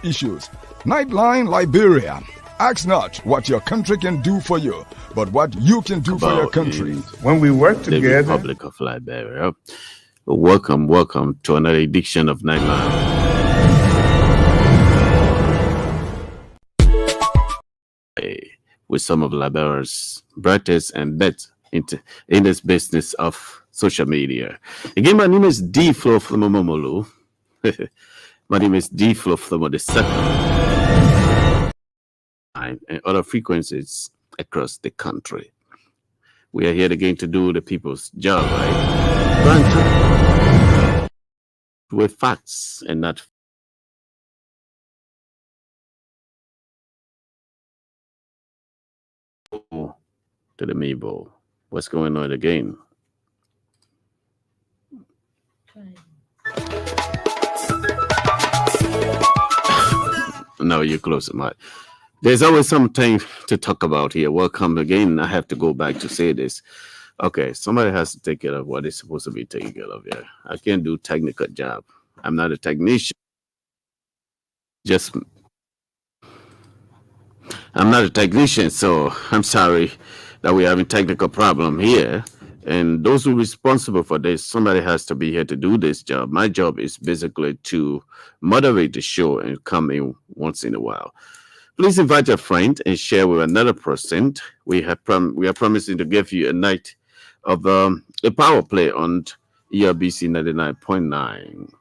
issues. Nightline Liberia. Ask not what your country can do for you, but what you can do for your country. When we work together, the Republic of Liberia. Welcome to another edition of Nightline. With some of Liberia's brightest and best in this business of social media. Again, my name is D Flo from Momolu. My name is D Flo from the second and other frequencies across the country. We are here again to do the people's job, right? With facts and not to the Mabel. What's going on again? No, you're close, Mike. There's always something to talk about here. Welcome again. I have to go back to say this. Okay, somebody has to take care of what is supposed to be taken care of here. I can't do technical job. I'm not a technician. I'm not a technician, so I'm sorry that we're having technical problem here. And those who are responsible for this, somebody has to be here to do this job. My job is basically to moderate the show and come in once in a while. Please invite a friend and share with another person. We are promising to give you a night of a power play on ERBC 99.9.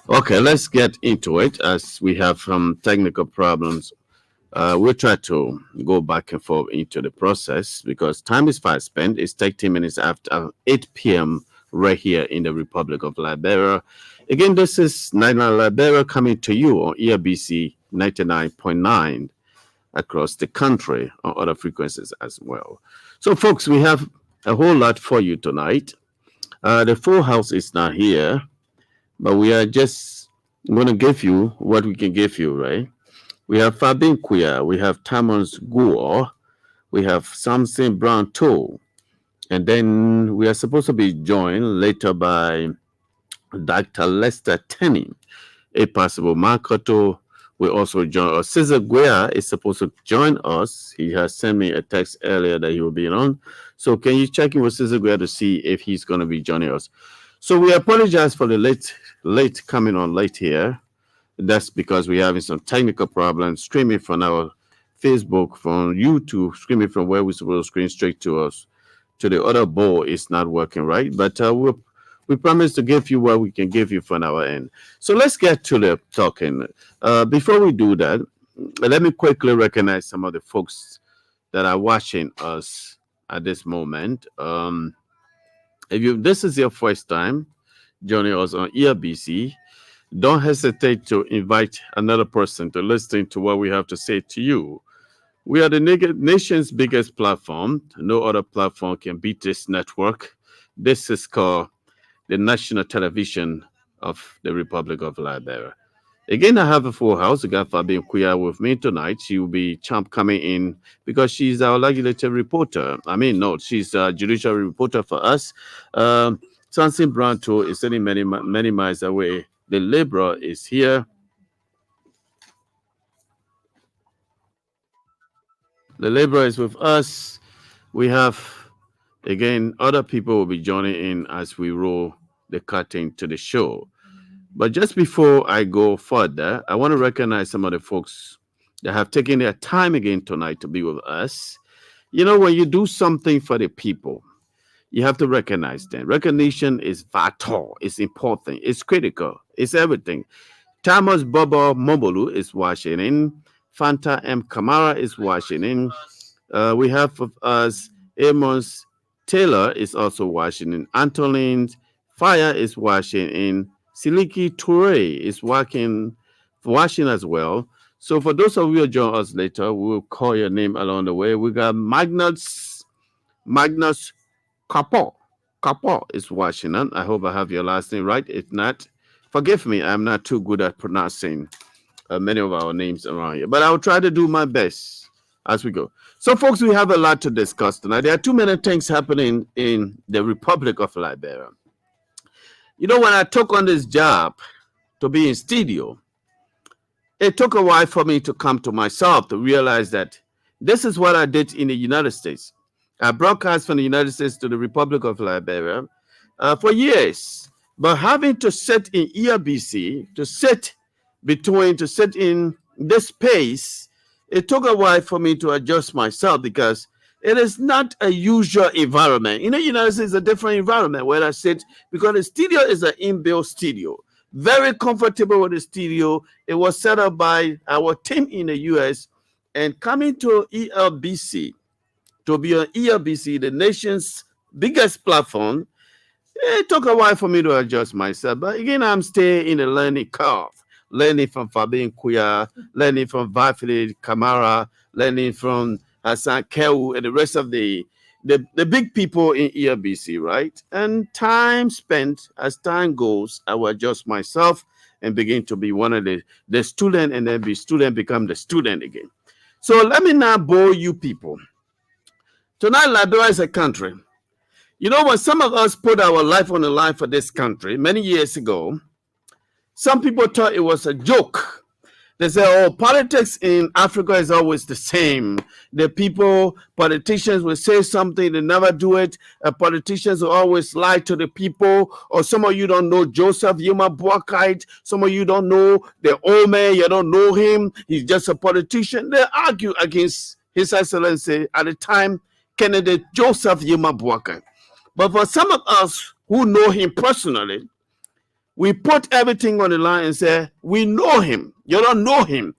Okay, let's get into it as we have some technical problems. We'll try to go back and forth into the process because time is fast spent. It's 30 minutes after 8 p.m. right here in the Republic of Liberia. Again, this is Nightline Liberia coming to you on ERBC 99.9 across the country on other frequencies as well. So, folks, we have a whole lot for you tonight. The full house is not here, but we are just going to give you what we can give you, right? We have Fabien Kuya, we have Tamons Guo, we have Samson Brown Toe, and then we are supposed to be joined later by Dr. Lester Tenney, a possible Makoto. We also join us. Cesar Guia is supposed to join us. He has sent me a text earlier that he will be on. So can you check in with Cesar Guia to see if he's going to be joining us? So we apologize for the late coming on late here. That's because we're having some technical problems streaming from our Facebook, from YouTube, streaming from where we're supposed to screen straight to us. To the other bowl is not working right. But we promise to give you what we can give you from our end. So let's get to the talking. Before we do that, let me quickly recognize some of the folks that are watching us at this moment. If this is your first time joining us on ERBC, don't hesitate to invite another person to listen to what we have to say to you. We are the nation's biggest platform. No other platform can beat this network. This is called the national television of the Republic of Liberia. Again, I have a full house. I got Fabien Kuya with me tonight. She will be coming in because she's our legislative reporter. She's a judicial reporter for us. Samson Brown Toe is sitting many miles away. The Libra is here. The Libra is with us. We have, again, other people will be joining in as we roll the curtain to the show. But just before I go further, I want to recognize some of the folks that have taken their time again tonight to be with us. You know, when you do something for the people, you have to recognize them. Recognition is vital. It's important. It's critical. It's everything. Thomas Bobo Mobolu is watching in. Fanta M. Kamara is watching in. We have of us Amos Taylor is also watching in. Antoline Fire is watching in. Siliki Toure is watching as well. So for those of you who join us later, we will call your name along the way. We got Magnus Kapo is watching. I hope I have your last name right. If not, forgive me. I'm not too good at pronouncing many of our names around here, but I'll try to do my best as we go. So, folks, we have a lot to discuss tonight. There are too many things happening in the Republic of Liberia. You know, when I took on this job to be in studio, it took a while for me to come to myself to realize that this is what I did in the United States. I broadcast from the United States to the Republic of Liberia for years, but having to sit in ERBC, to sit in this space, it took a while for me to adjust myself because it is not a usual environment. In the United States, it's a different environment where I sit because the studio is an inbuilt studio. Very comfortable with the studio. It was set up by our team in the US, and coming to ELBC, to be on ELBC, the nation's biggest platform, it took a while for me to adjust myself. But again, I'm staying in the learning curve, learning from Fabien Kuya, learning from Vafili Kamara, learning from Hassan Kewu, and the rest of the big people in ELBC, right? And as time goes, I will adjust myself and begin to be one of the student, and then become the student again. So let me now bore you people. Tonight, Liberia is a country. You know, when some of us put our life on the line for this country many years ago, some people thought it was a joke. They say, oh, politics in Africa is always the same. Politicians will say something, they never do it. Politicians will always lie to the people. Or some of you don't know Joseph Yuma Boakai. Some of you don't know the old man. You don't know him. He's just a politician. They argue against His Excellency at the time, candidate Joseph Yuma Boakai. But for some of us who know him personally, we put everything on the line and say, we know him. You don't know him.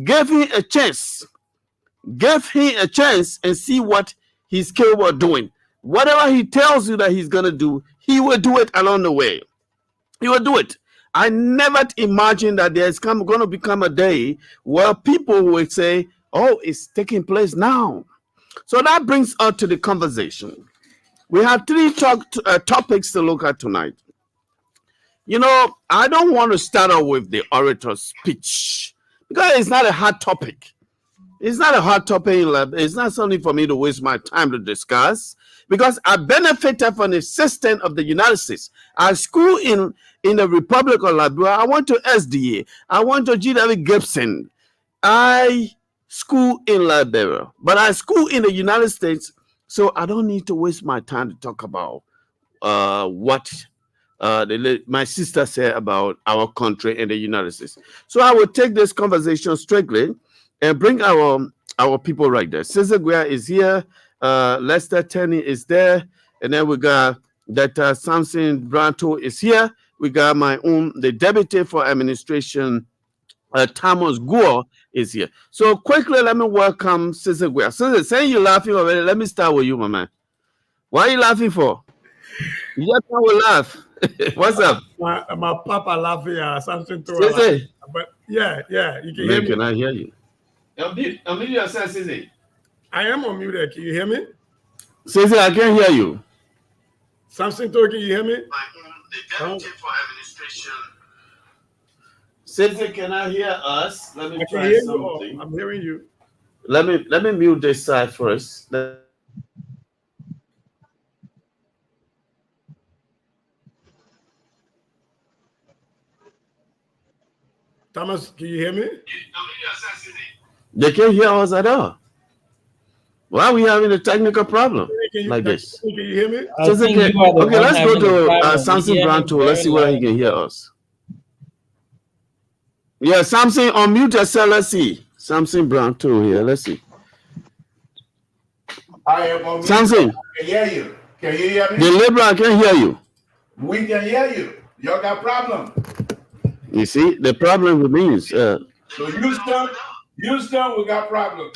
Give him a chance. Give him a chance and see what he's capable of doing. Whatever he tells you that he's going to do, he will do it along the way. He will do it. I never imagined that there's going to become a day where people will say, oh, it's taking place now. So that brings us to the conversation. We have three topics to look at tonight. You know, I don't want to start off with the orator's speech because it's not a hard topic. It's not a hard topic. It's not something for me to waste my time to discuss because I benefited from the system of the United States. I school in the Republic of Liberia. I went to SDA. I went to G.W. Gibson. I school in Liberia, but I school in the United States, so I don't need to waste my time to talk about what my sister said about our country and the United States. So I will take this conversation strictly and bring our people right there. Cesar Guia is here. Lester Tenney is there. And then we got that Samson Branto is here. We got the deputy for administration, Thomas Gore is here. So quickly, let me welcome Cesar Guia. Cesar, saying you're laughing already, let me start with you, my man. Why are you laughing for? You just want to laugh. What's up? My papa laughing at something to Cesar. But yeah, you can Man, hear me. can I hear you? Unmute yourself, Cesar. I am on mute. Can you hear me? Cesar, I can't hear you. Something to, can you hear me? The deputy for administration. Cesar, can I hear us? Let me try something. I'm hearing you. Let me mute this side first. Thomas, can you hear me? They can't hear us at all. Why are we having a technical problem like this? Can you hear me? Okay, let's go to Samson Branto. Let's see whether he can hear us. Yeah, Samson, unmute yourself. Let's see. Samson Branto here. Let's see. I am on mute. Samson. I can hear you. Can you hear me? The Liberal can hear you. We can hear you. Y'all got problem. You see, the problem remains. So Houston, we got problem.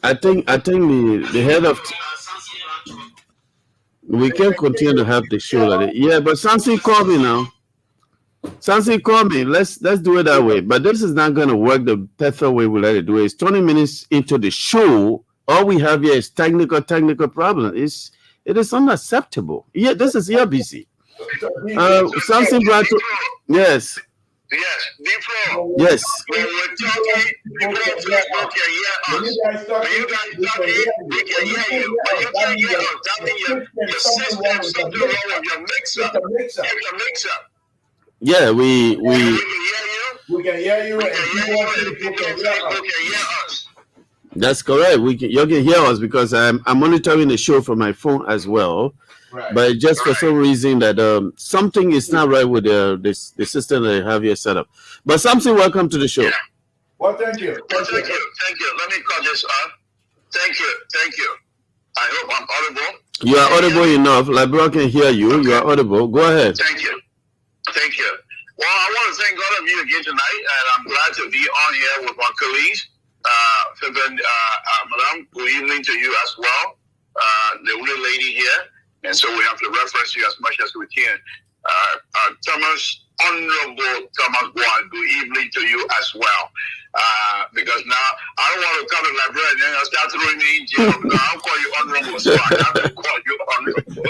I think the head of we can continue to have the show like that. Yeah, but Samson called me now. Samson called me. Let's do it that way. But this is not going to work the perfect way we let it do it. It's 20 minutes into the show. All we have here is technical problem. It is unacceptable. Yeah, this is ERBC. Samson Branto. Yes. Yes, Diplo. Yes. When we're talking, people on Facebook can hear us. When you guys talking, we can hear you. When you can't hear us, that means your system, something wrong with your mixer. Your mixer. Yeah, we We can hear you. We can hear you, We and can hear you, and people on Facebook can hear us. That's correct. You can hear us because I'm monitoring the show from my phone as well. Right. But just for some reason that something is not right with the system that I have here set up. But something, welcome to the show. Yeah. Well, thank you. Thank you. Let me cut this off. Thank you. I hope I'm audible. You are audible enough. Liberia can hear you. Okay. You are audible. Go ahead. Thank you. Well, I want to thank all of you again tonight, and I'm glad to be on here with my colleagues. Madam, good evening to you as well. The only lady here, and so we have to reference you as much as we can. Honorable Thomas Guan, good evening to you as well. Because now I don't want to come to Liberia and then I'll start throwing me in jail. No, I'll call you honorable, so I have to call you honorable.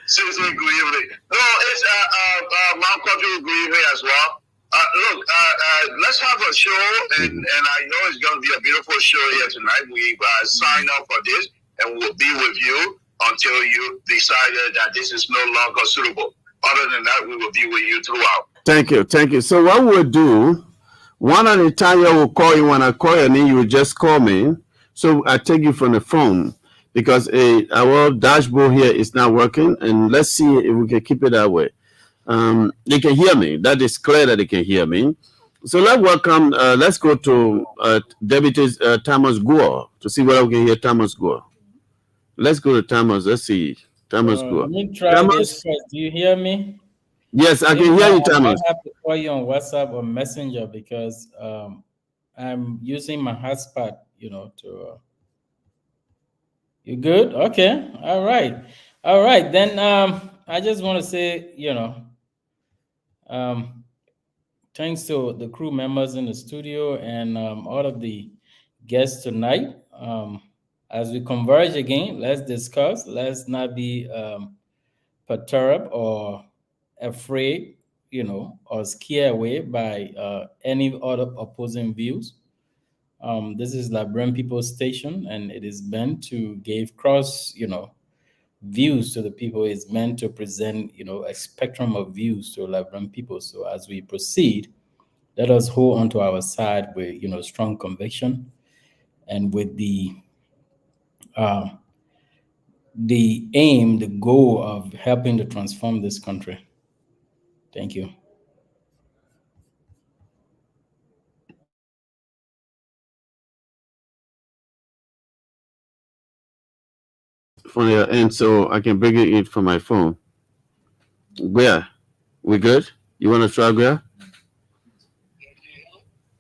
Seriously, good evening. No, it's Mount Cultural good evening as well. Look, let's have a show, and I know it's going to be a beautiful show here tonight. We've signed up for this, and we'll be with you until you decided that this is no longer suitable. Other than that, we will be with you throughout. Thank you. So what we'll do, one at a time, I will call you. When I call you, and then you will just call me. So I take you from the phone because our dashboard here is not working, and let's see if we can keep it that way. They can hear me. That is clear that they can hear me. So let's go to Deputy Thomas Gore to see whether we can hear Thomas Gore. Let's go to Thomas. Let's see. Thomas Gore. Let me try this first. Do you hear me? Yes, I can hear you, Thomas. I have to call you on WhatsApp or Messenger because I'm using my hotspot, to... You good? Okay. All right. Then I just want to say, thanks to the crew members in the studio and all of the guests tonight. As we converge again, let's discuss. Let's not be perturbed or afraid, or scared away by any other opposing views. This is Liberian People's Station, and it is meant to give cross, views to the people. It's meant to present, a spectrum of views to Liberian people. So as we proceed, let us hold onto our side with, strong conviction and with the aim, the goal of helping to transform this country. Thank you. From your end, so I can bring it in from my phone. Guia, we good? You want to try, Guia?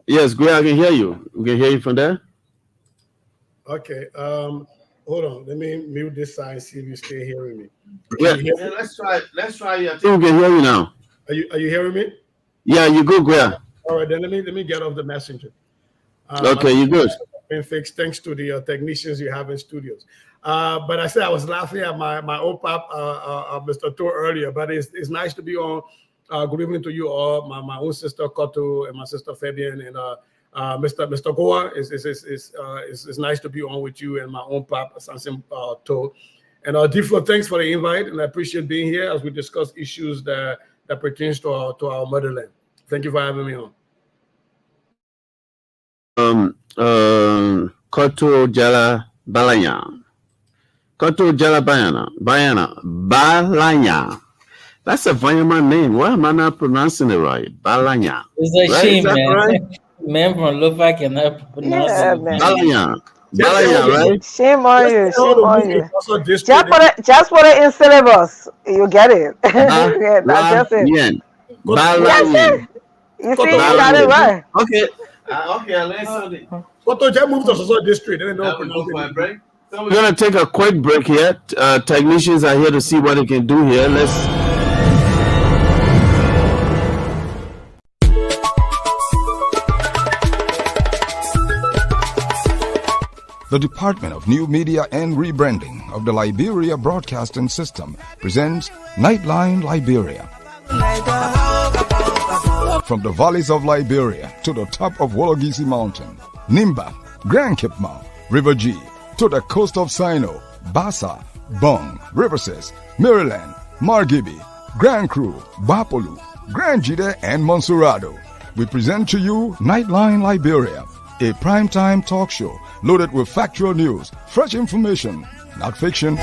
Yes, Guia, I can hear you. We can hear you from there. Okay. Hold on. Let me mute this side and see if you still hearing me. Yeah. Let's try. I think we can hear you now. Are you hearing me? Yeah, you good, Guia. All right, then let me get off the messenger. Okay, you good. Been fixed thanks to the technicians you have in studios. But I said I was laughing at my OPAP, Mr. Tour earlier. But it's nice to be on. Good evening to you all. My own sister Koto and my sister Fabian and Mr. Goa. It's nice to be on with you and my own pap Sansim Tour. And Diflo, thanks for the invite, and I appreciate being here as we discuss issues that pertains to our motherland. Thank you for having me on. Koto Jala Balanya. Koto Jala Balanya. That's a Vayama name. Why am I not pronouncing it right? Balanya. It's a right? shame, man. Right? Man from Lovak cannot pronounce it. Balanya. Balanya, right? Shame on you. Shame on you. Just put it in syllabus. You get it. That's it. Balanya. You see, you got it right. Okay. Okay, let's see. Koto just moved to Soso District. They don't break. We're gonna take a quick break here. Technicians are here to see what they can do here. The Department of New Media and Rebranding of the Liberia Broadcasting System presents Nightline Liberia. From the valleys of Liberia to the top of Wologisi Mountain, Nimba, Grand Cape Mount, River G, to the coast of Sino, Bassa, Bong, Riverses, Maryland, Margibi, Grand Cru, Bapolu, Grand Jide, and Monserrado. We present to you Nightline Liberia, a primetime talk show loaded with factual news, fresh information, not fiction.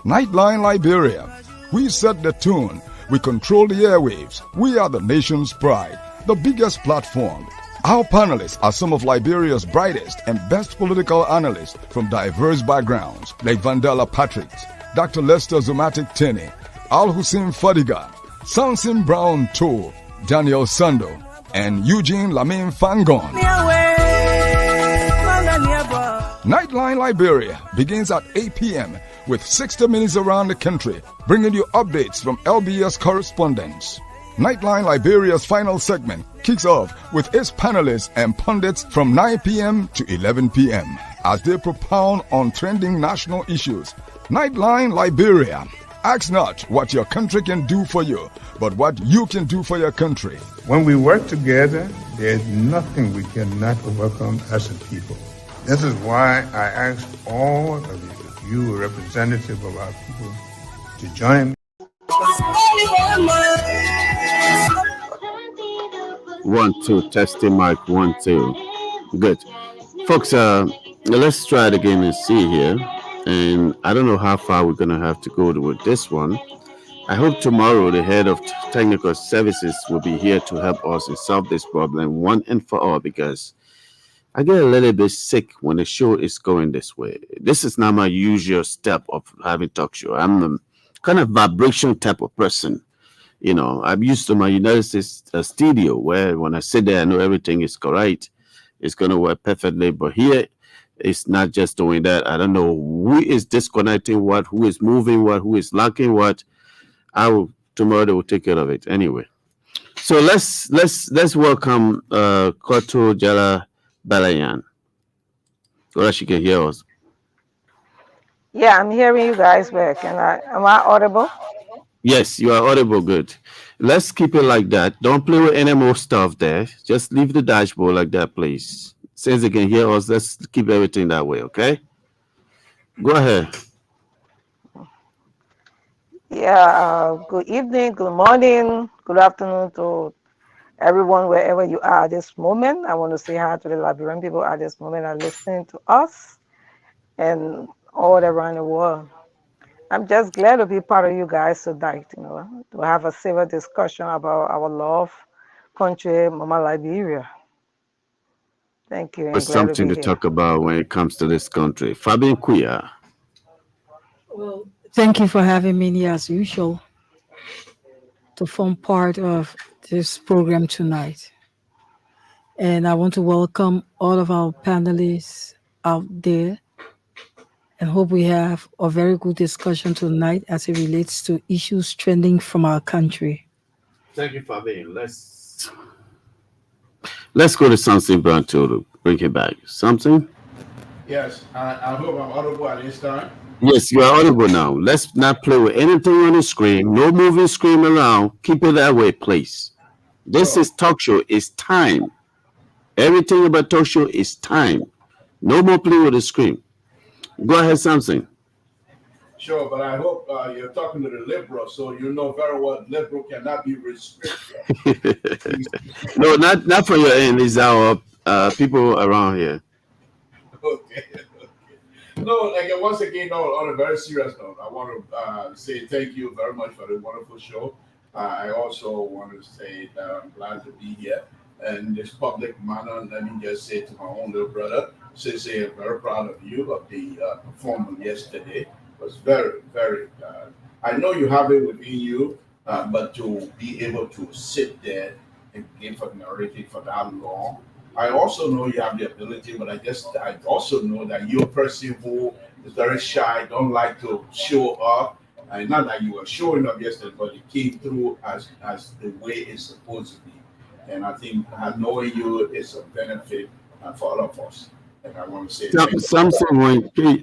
Nightline Liberia. We set the tune. We control the airwaves. We are the nation's pride, the biggest platform. Our panelists are some of Liberia's brightest and best political analysts from diverse backgrounds, like Vandela Patrick, Dr. Lester Zomatic Tene, Al Hussein Fadiga, Samson Brown Tour, Daniel Sando, and Eugene Lamin Fangon. Nightline Liberia begins at 8 p.m. with 60 minutes around the country, bringing you updates from LBS correspondents. Nightline Liberia's final segment kicks off with its panelists and pundits from 9 p.m. to 11 p.m. as they propound on trending national issues. Nightline Liberia. Ask not what your country can do for you, but what you can do for your country. When we work together, there's nothing we cannot overcome as a people. This is why I asked all of you, a representative of our people, to join me. 1 2 testing mic 1 2. Good, folks. Let's try it again and see here. And I don't know how far we're gonna have to go with this one. I hope tomorrow the head of technical services will be here to help us and solve this problem one and for all, because I get a little bit sick when the show is going this way. This is not my usual step of having talk show. I'm the kind of vibration type of person. You know, I'm used to my United States studio where when I sit there, I know everything is correct. It's going to work perfectly. But here, it's not just doing that. I don't know who is disconnecting what, who is moving what, who is locking what. Tomorrow they will take care of it anyway. So let's welcome Koto Jala Balayan. So that she can hear us. Yeah, I'm hearing you guys back. Am I audible? Yes, you are audible. Good. Let's keep it like that. Don't play with any more stuff there. Just leave the dashboard like that, please. Since they can hear us, let's keep everything that way, okay? Go ahead. Yeah, good evening, good morning, good afternoon to everyone wherever you are at this moment. I want to say hi to the Liberian people at this moment are listening to us and all around the world. I'm just glad to be part of you guys tonight, to have a civil discussion about our love country, Mama Liberia. Thank you. There's something to talk about when it comes to this country. Fabian Kuya. Well, thank you for having me here as usual to form part of this program tonight. And I want to welcome all of our panelists out there and hope we have a very good discussion tonight as it relates to issues trending from our country. Thank you, Fabian. Let's go to something, Brown, to bring it back. Something? Yes, I hope I'm audible at this time. Yes, you are audible now. Let's not play with anything on the screen. No moving screen around. Keep it that way, please. This is talk show. It's time. Everything about talk show is time. No more playing with the screen. Go ahead, Samson. Sure, but I hope you're talking to the liberal, so you know very well liberal cannot be restricted. No, not for your end. It's our people around here. Okay. No, once again, on a very serious note, I want to say thank you very much for the wonderful show. I also want to say that I'm glad to be here in this public manner. Let me just say to my own little brother, Sissy, I'm very proud of you, of the performance yesterday. It was very, very, I know you have it within you, but to be able to sit there and give a narrative for that long, I also know you have the ability, but I also know that you're a person who is very shy, don't like to show up. And not that you were showing up yesterday, but it came through as the way it's supposed to be. And I think knowing you is a benefit for all of us. And I want to say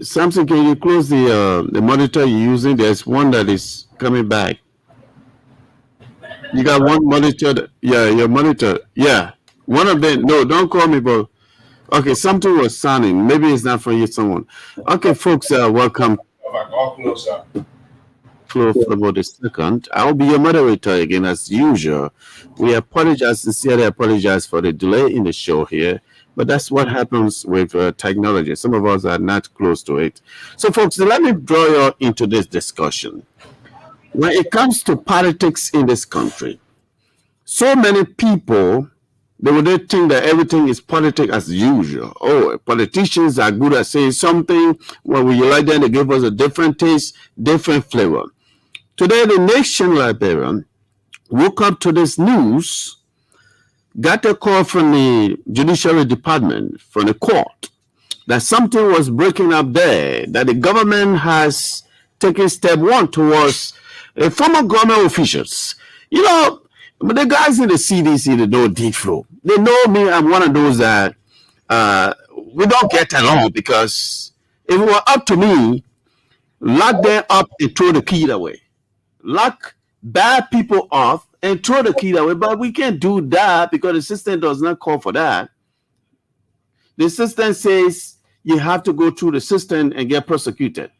Samson, can you close the monitor you're using? There's one that is coming back. You got one monitor. Yeah, your monitor. Yeah, one of them. No, don't call me, bro. Okay, something was sounding. Maybe it's not for you, someone. Okay, folks, welcome. Flow for about a second. I'll be your moderator again as usual. We apologize, sincerely apologize for the delay in the show here, but that's what happens with technology. Some of us are not close to it. So, folks, let me draw you into this discussion. When it comes to politics in this country, so many people, they would think that everything is politics as usual. Oh, politicians are good at saying something. When we like them, they give us a different taste, different flavor. Today, the nation Liberia woke up to this news, got a call from the judiciary department, from the court, that something was breaking up there, that the government has taken step one towards former government officials. You know, the guys in the CDC, they know deep flow. They know me. I'm one of those that we don't get along, because if it were up to me, lock them up and throw the key away. Lock bad people off and throw the key away. But we can't do that because the system does not call for that. The system says you have to go through the system and get prosecuted.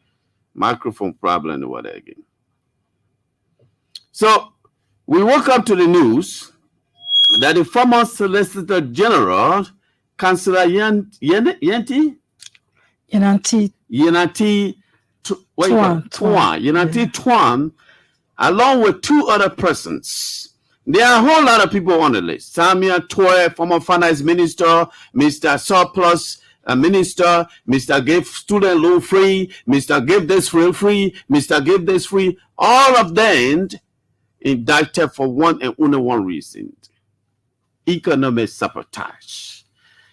Microphone problem or whatever again. So we woke up to the news that the former Solicitor General, Councillor Yanti Tuan, along with two other persons. There are a whole lot of people on the list. Samia Toy, former finance minister, Mr. Surplus minister, Mr. Give student loan free, Mr. Give this free, Mr. Give this free. All of them indicted for one and only one reason: economic sabotage.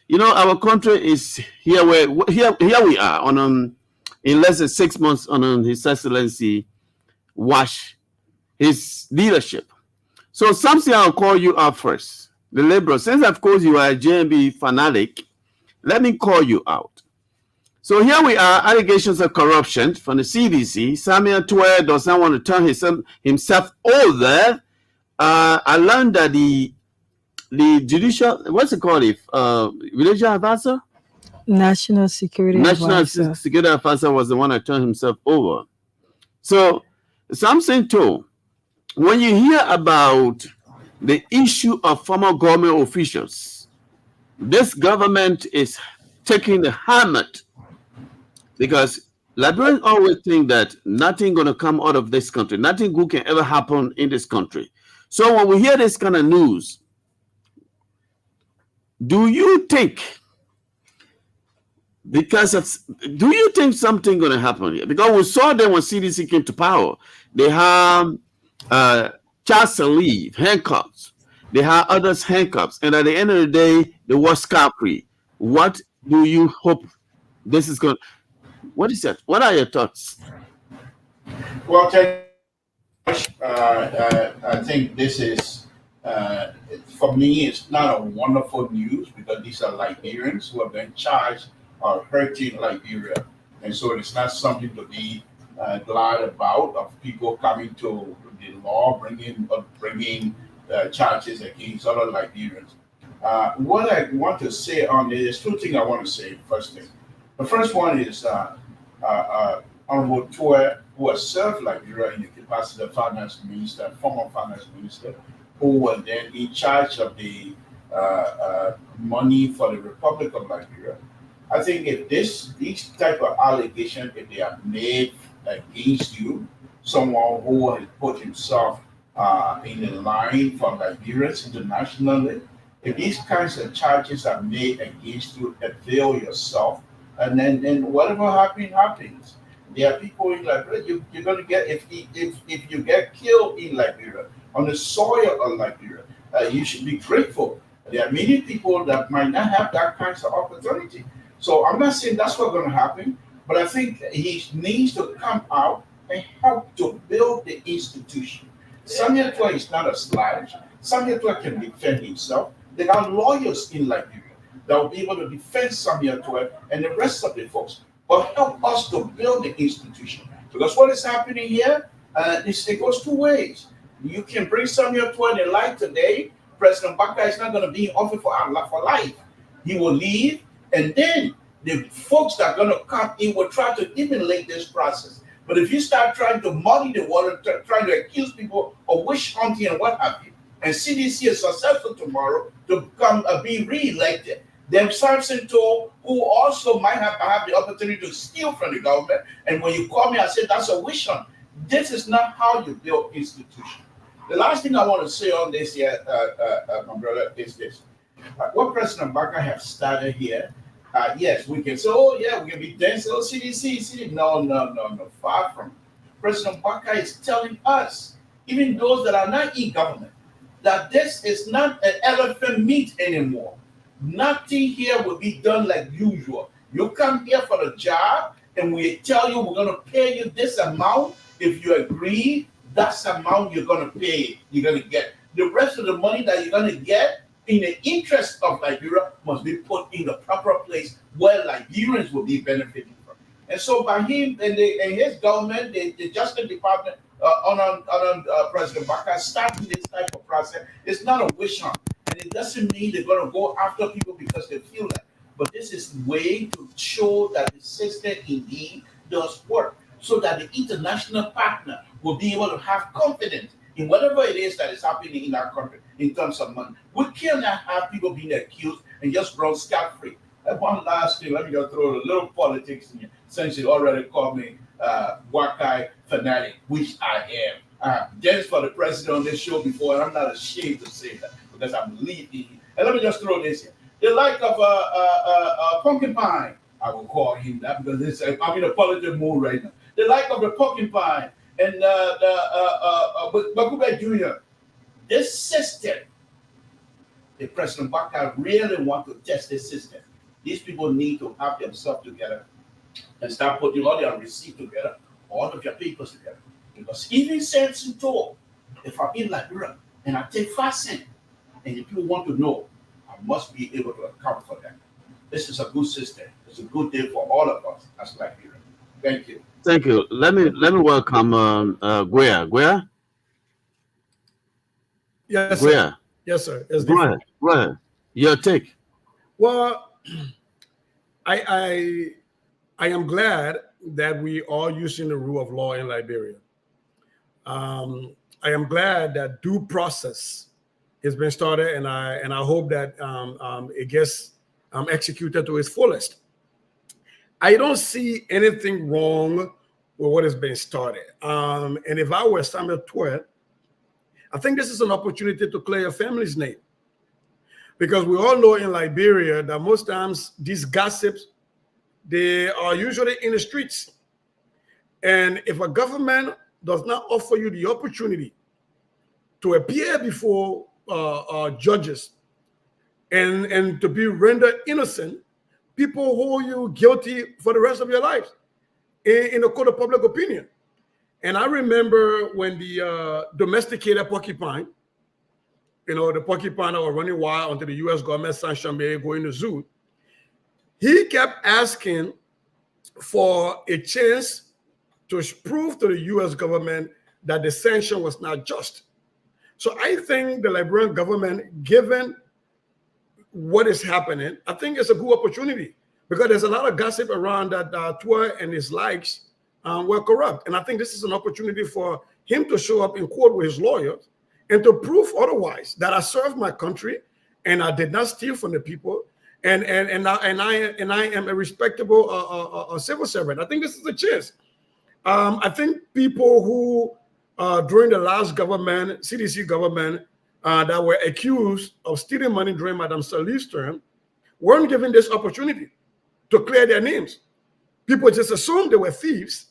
You know, our country is here where here we are on in less than 6 months on His Excellency Wash his leadership. So something I'll call you out first. The Liberal, since of course you are a JMB fanatic, let me call you out. So here we are, allegations of corruption from the CDC. Samuel Tuer does not want to turn himself over. I learned that the judicial, what's it called? Judicial advisor? National Security Advisor was the one that turned himself over. So something too, when you hear about the issue of former government officials, this government is taking the hammer, because Liberians always think that nothing going to come out of this country, nothing good can ever happen in this country. So when we hear this kind of news, do you think something going to happen here? Because we saw them when CDC came to power. They have child leave, handcuffs. They have others handcuffs. And at the end of the day, they were scot-free. What do you hope this is going to... What is that? What are your thoughts? Well, I think this is, for me, it's not a wonderful news, because these are Liberians who have been charged of hurting Liberia. And so it's not something to be glad about, of people coming to the law, bringing charges against other Liberians. What I want to say on this, there's two things I want to say. First thing. The first one is Honorable Tour, who has served Liberia in the capacity of finance minister, former finance minister, who was then in charge of the money for the Republic of Liberia. I think if these type of allegations, if they are made against you, someone who has put himself in the line for Liberians internationally, if these kinds of charges are made against you, avail yourself, and then whatever happens. There are people in Liberia, you're going to get, if you get killed in Liberia, on the soil of Liberia, you should be grateful. There are many people that might not have that kind of opportunity. So I'm not saying that's what's going to happen, but I think he needs to come out and help to build the institution. Samuel Twa is not a slave. Samuel Twa can defend himself. There are lawyers in Liberia that will be able to defend Samuel Twa and the rest of the folks, but help us to build the institution. Because what is happening here, it goes two ways. You can bring Samuel to the light today. President Baka is not going to be in office for life. He will leave, and then the folks that are going to come in will try to emulate this process. But if you start trying to muddy the water, trying to accuse people of witch hunting and what have you, and CDC is successful tomorrow to come be re-elected, then Samson Toll, who also might have the opportunity to steal from the government, and when you call me, I said that's a witch hunt. This is not how you build institutions. The last thing I want to say on this here, my brother, is this. What President Baka has started here, yes, we can say, oh, yeah, we can be dancing, oh, CDC. No. Far from it. President Baka is telling us, even those that are not in government, that this is not an elephant meat anymore. Nothing here will be done like usual. You come here for the job, and we tell you we're going to pay you this amount. If you agree, that's the amount you're going to pay, you're going to get. The rest of the money that you're going to get in the interest of Liberia must be put in the proper place where Liberians will be benefiting from. And so by him and his government, the Justice Department, President Baka starting this type of process, it's not a wish hunt. And it doesn't mean they're going to go after people because they feel that. But this is a way to show that the system indeed does work, so that the international partner will be able to have confidence in whatever it is that is happening in our country in terms of money. We cannot have people being accused and just run scot-free. And one last thing, let me just throw a little politics in here, since you already called me Wakai fanatic, which I am. Danced for the president on this show before, and I'm not ashamed to say that because I believe in him. And let me just throw this here. The like of Pumpkin Pie, I will call him that because I'm in a positive mood right now. The like of the Pumpkin Pie and Bakube Jr. This system, the President Baka really want to test this system. These people need to have themselves together and start putting all their receipts together, all of your papers together. Because even cents and toll, if I'm in Liberia and I take 5 cents, and if people want to know, I must be able to account for them. This is a good system. It's a good day for all of us as Liberia. Thank you. Thank you. Let me welcome Guia. Guia? Yes, Guia. sir. Yes, sir. Go ahead. Your take. Well, I am glad that we are using the rule of law in Liberia. I am glad that due process has been started, and I hope that it gets executed to its fullest. I don't see anything wrong with what has been started. And if I were Samuel Twett, I think this is an opportunity to clear your family's name. Because we all know in Liberia that most times these gossips, they are usually in the streets. And if a government does not offer you the opportunity to appear before judges and to be rendered innocent, people hold you guilty for the rest of your life in the court of public opinion. And I remember when the domesticated porcupine, the porcupine that was running wild until the U.S. government sanctioned me going to zoo, he kept asking for a chance to prove to the U.S. government that the sanction was not just. So I think the Liberian government, given what is happening, I think it's a good opportunity because there's a lot of gossip around that Tua and his likes were corrupt. And I think this is an opportunity for him to show up in court with his lawyers and to prove otherwise, that I served my country and I did not steal from the people, and I am a respectable civil servant. I think this is a chance. I think people who during the last government, CDC government, that were accused of stealing money during Madame Salih's term weren't given this opportunity to clear their names. People just assumed they were thieves,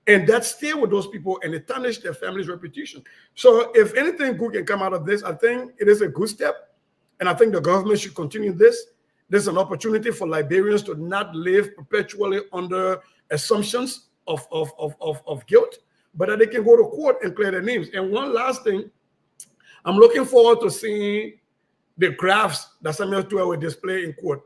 and that stayed with those people and it tarnished their family's reputation. So if anything good can come out of this, I think it is a good step. And I think the government should continue this. There's an opportunity for Liberians to not live perpetually under assumptions of guilt, but that they can go to court and clear their names. And one last thing, I'm looking forward to seeing the graphs that Samuel Tua will display in court.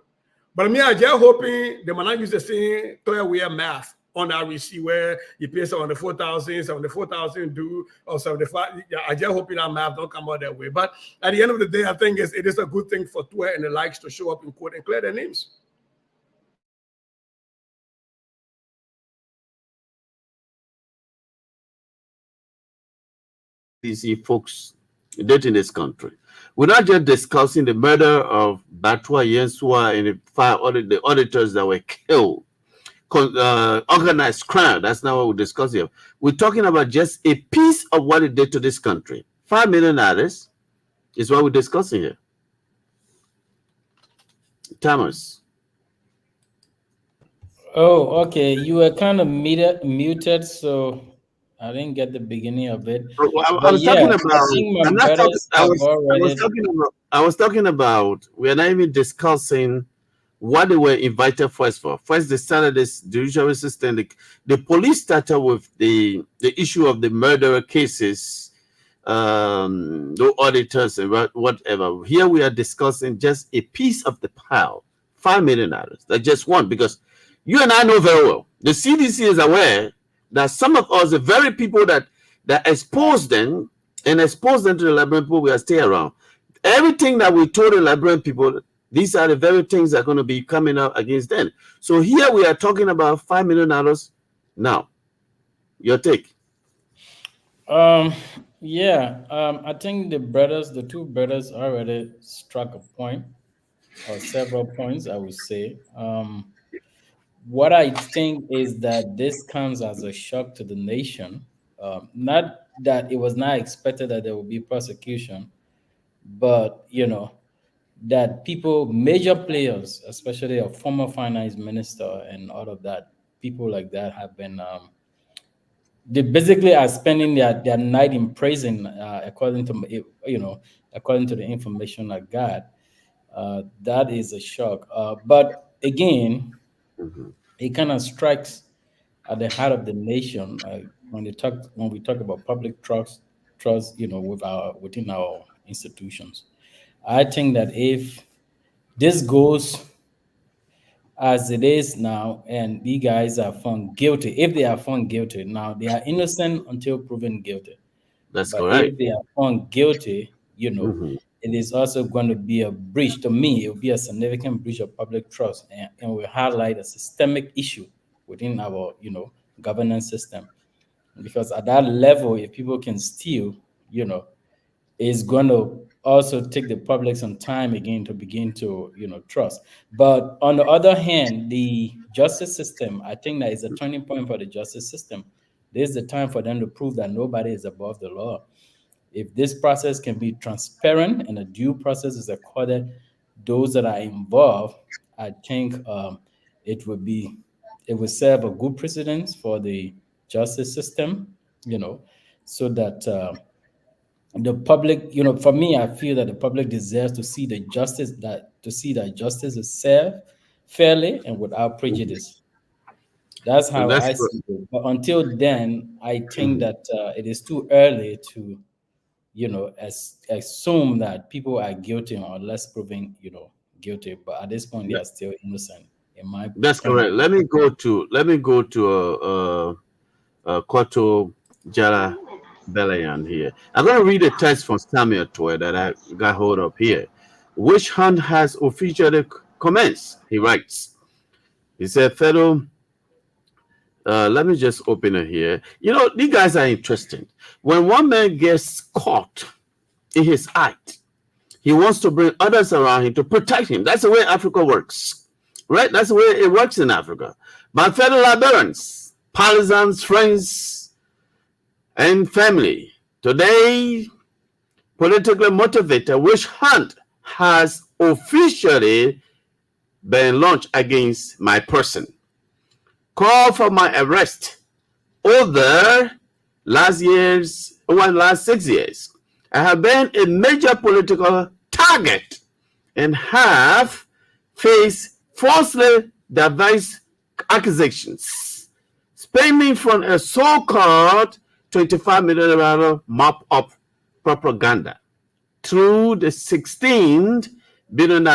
But me, I'm just hoping they might not use the same clear way of math on that receipt where you pay on the 4,000 due or 75. Yeah, I just hope that math don't come out that way. But at the end of the day, I think it is a good thing for Twitter and the likes to show up in court and clear their names. DC folks did in this country. We're not just discussing the murder of Batua Yensua and the auditors that were killed, organized crime. That's not what we're discussing. We're talking about just a piece of what it did to this country. $5 million is what we're discussing here. Thomas. Oh, okay. You were kind of muted, so I didn't get the beginning of it. I was talking about. I was talking about. We are not even discussing what they were invited first for. First, they started this judicial system. The police started with the issue of the murder cases, no auditors and whatever. Here we are discussing just a piece of the pile, $5 million. That's just one, because you and I know very well. The CDC is aware that some of us, the very people that expose them to the Liberian people, we are stay around. Everything that we told the Liberian people, these are the very things that are going to be coming out against them. So here we are talking about $5 million. Now, your take. Yeah, I think the two brothers already struck a point, or several points, I would say. What I think is that this comes as a shock to the nation. Not that it was not expected that there would be prosecution, but that major players, especially a former finance minister and all of that, people like that have been they basically are spending their night in prison, according to the information I got. That is a shock. But again, it kind of strikes at the heart of the nation when we talk about public trust, within our institutions. I think that if this goes as it is now, and these guys are found guilty, if they are found guilty, now they are innocent until proven guilty. That's But correct. if they are found guilty, it is also going to be a breach. To me, it will be a significant breach of public trust, and will highlight a systemic issue within our, governance system. Because at that level, if people can steal, is going to also take the public some time again to begin to, trust. But on the other hand, the justice system, I think that is a turning point for the justice system. This is the time for them to prove that nobody is above the law. If this process can be transparent and a due process is accorded those that are involved, I think it will serve a good precedence for the justice system, so that the public, for me, I feel that the public deserves to see that justice is served fairly and without prejudice. That's how I see it. But until then, I think that it is too early to, assume that people are guilty unless proven, guilty. But at this point, they are still innocent. In my That's correct. Let me go to Koto Jala Belayan here. I'm going to read a text from Samuel Toy that I got hold of here. Witch hunt has officially commenced, he writes. He said, fellow, let me just open it here. These guys are interesting. When one man gets caught in his act, he wants to bring others around him to protect him. That's the way Africa works, right? That's the way it works in Africa. My fellow Liberians, partisans, friends, and family, today, politically motivated witch hunt has officially been launched against my person. Call for my arrest over last 6 years. I have been a major political target and have faced falsely devised accusations stemming from a so-called $25 million mop-up propaganda through the $16 billion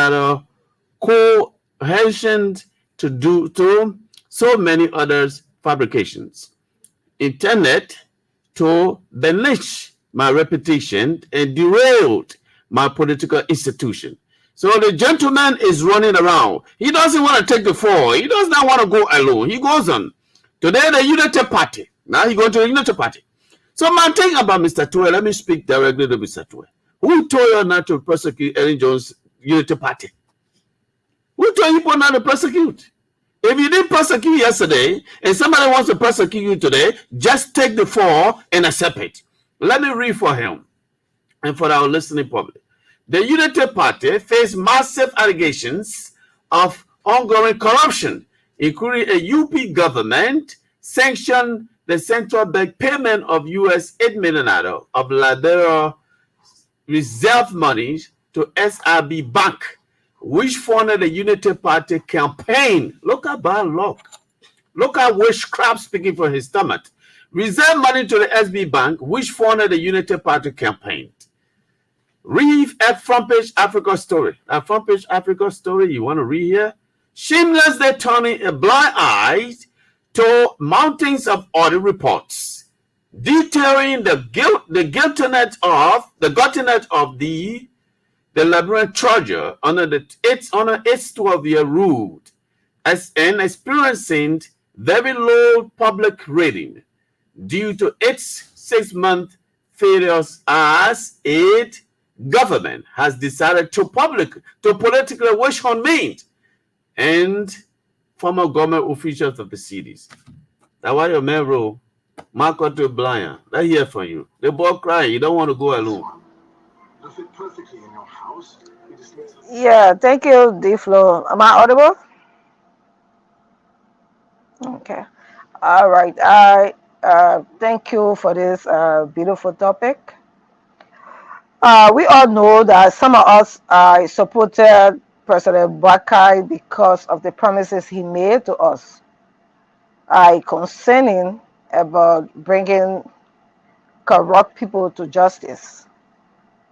coercion to so many others fabrications intended to bench my reputation and derailed my political institution. So the gentleman is running around. He doesn't want to take the fall. He does not want to go alone. He goes on. Today, the Unity Party. Now he going to the Unity Party. So my thing about Mr. Tue, let me speak directly to Mr. Tue. Who told you not to prosecute Ellen Jones' Unity Party? Who told you not to prosecute? If you didn't prosecute yesterday and somebody wants to prosecute you today, just take the fall and accept it. Let me read for him and for our listening public. The Unity Party faced massive allegations of ongoing corruption, including a UP government sanctioned the central bank payment of US $8 million of Liberia reserve monies to SRB Bank, which funded the Unity Party campaign. Look at bad luck. Look at witchcraft speaking for his stomach. Reserve money to the SB Bank, which funded the Unity Party campaign. Read at Front Page Africa Story. At Front Page Africa Story, you want to read here? Shamelessly turning a blind eye to mountains of audit reports, detailing the guiltiness of the Liberian treasurer under its 12-year rule, and experiencing very low public rating due to its 6-month failures as its government has decided to politically wish hunt meat and former government officials of the cities. That's why your man role, Marco to Blind, I hear from you. The boy crying, you don't want to go alone. Yeah, thank you, D-Flow. Am I audible? Okay. All right. I thank you for this beautiful topic. We all know that some of us supported President Bakai because of the promises he made to us concerning about bringing corrupt people to justice.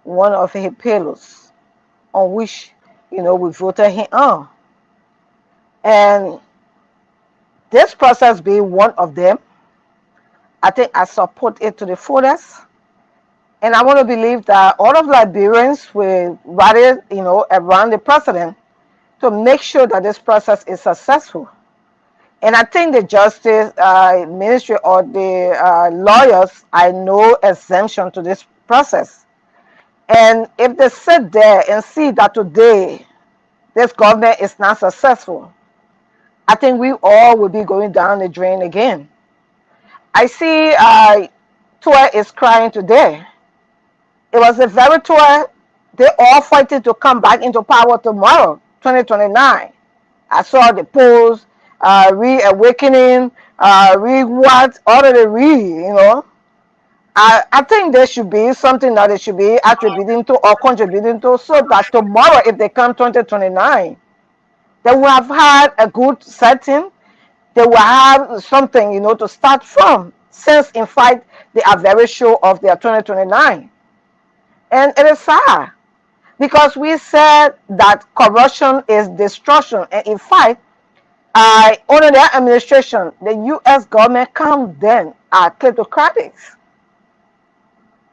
One of his pillars on which, we voted him on. And this process being one of them, I think I support it to the fullest. And I want to believe that all of Liberians will rally, around the president to make sure that this process is successful. And I think the Justice Ministry or the lawyers, I know exemption to this process. And if they sit there and see that today this government is not successful, I think we all will be going down the drain again. I see Tue is crying today. It was a very Tue. They're all fighting to come back into power tomorrow, 2029. I saw the polls, reawakening, what, all of the I think there should be something that they should be attributing to or contributing to, so that tomorrow, if they come 2029, they will have had a good setting. They will have something, to start from, since, in fact, they are very sure of their 2029. And it is sad, because we said that corruption is destruction. And in fact, under their administration, the U.S. government condemned kleptocrats.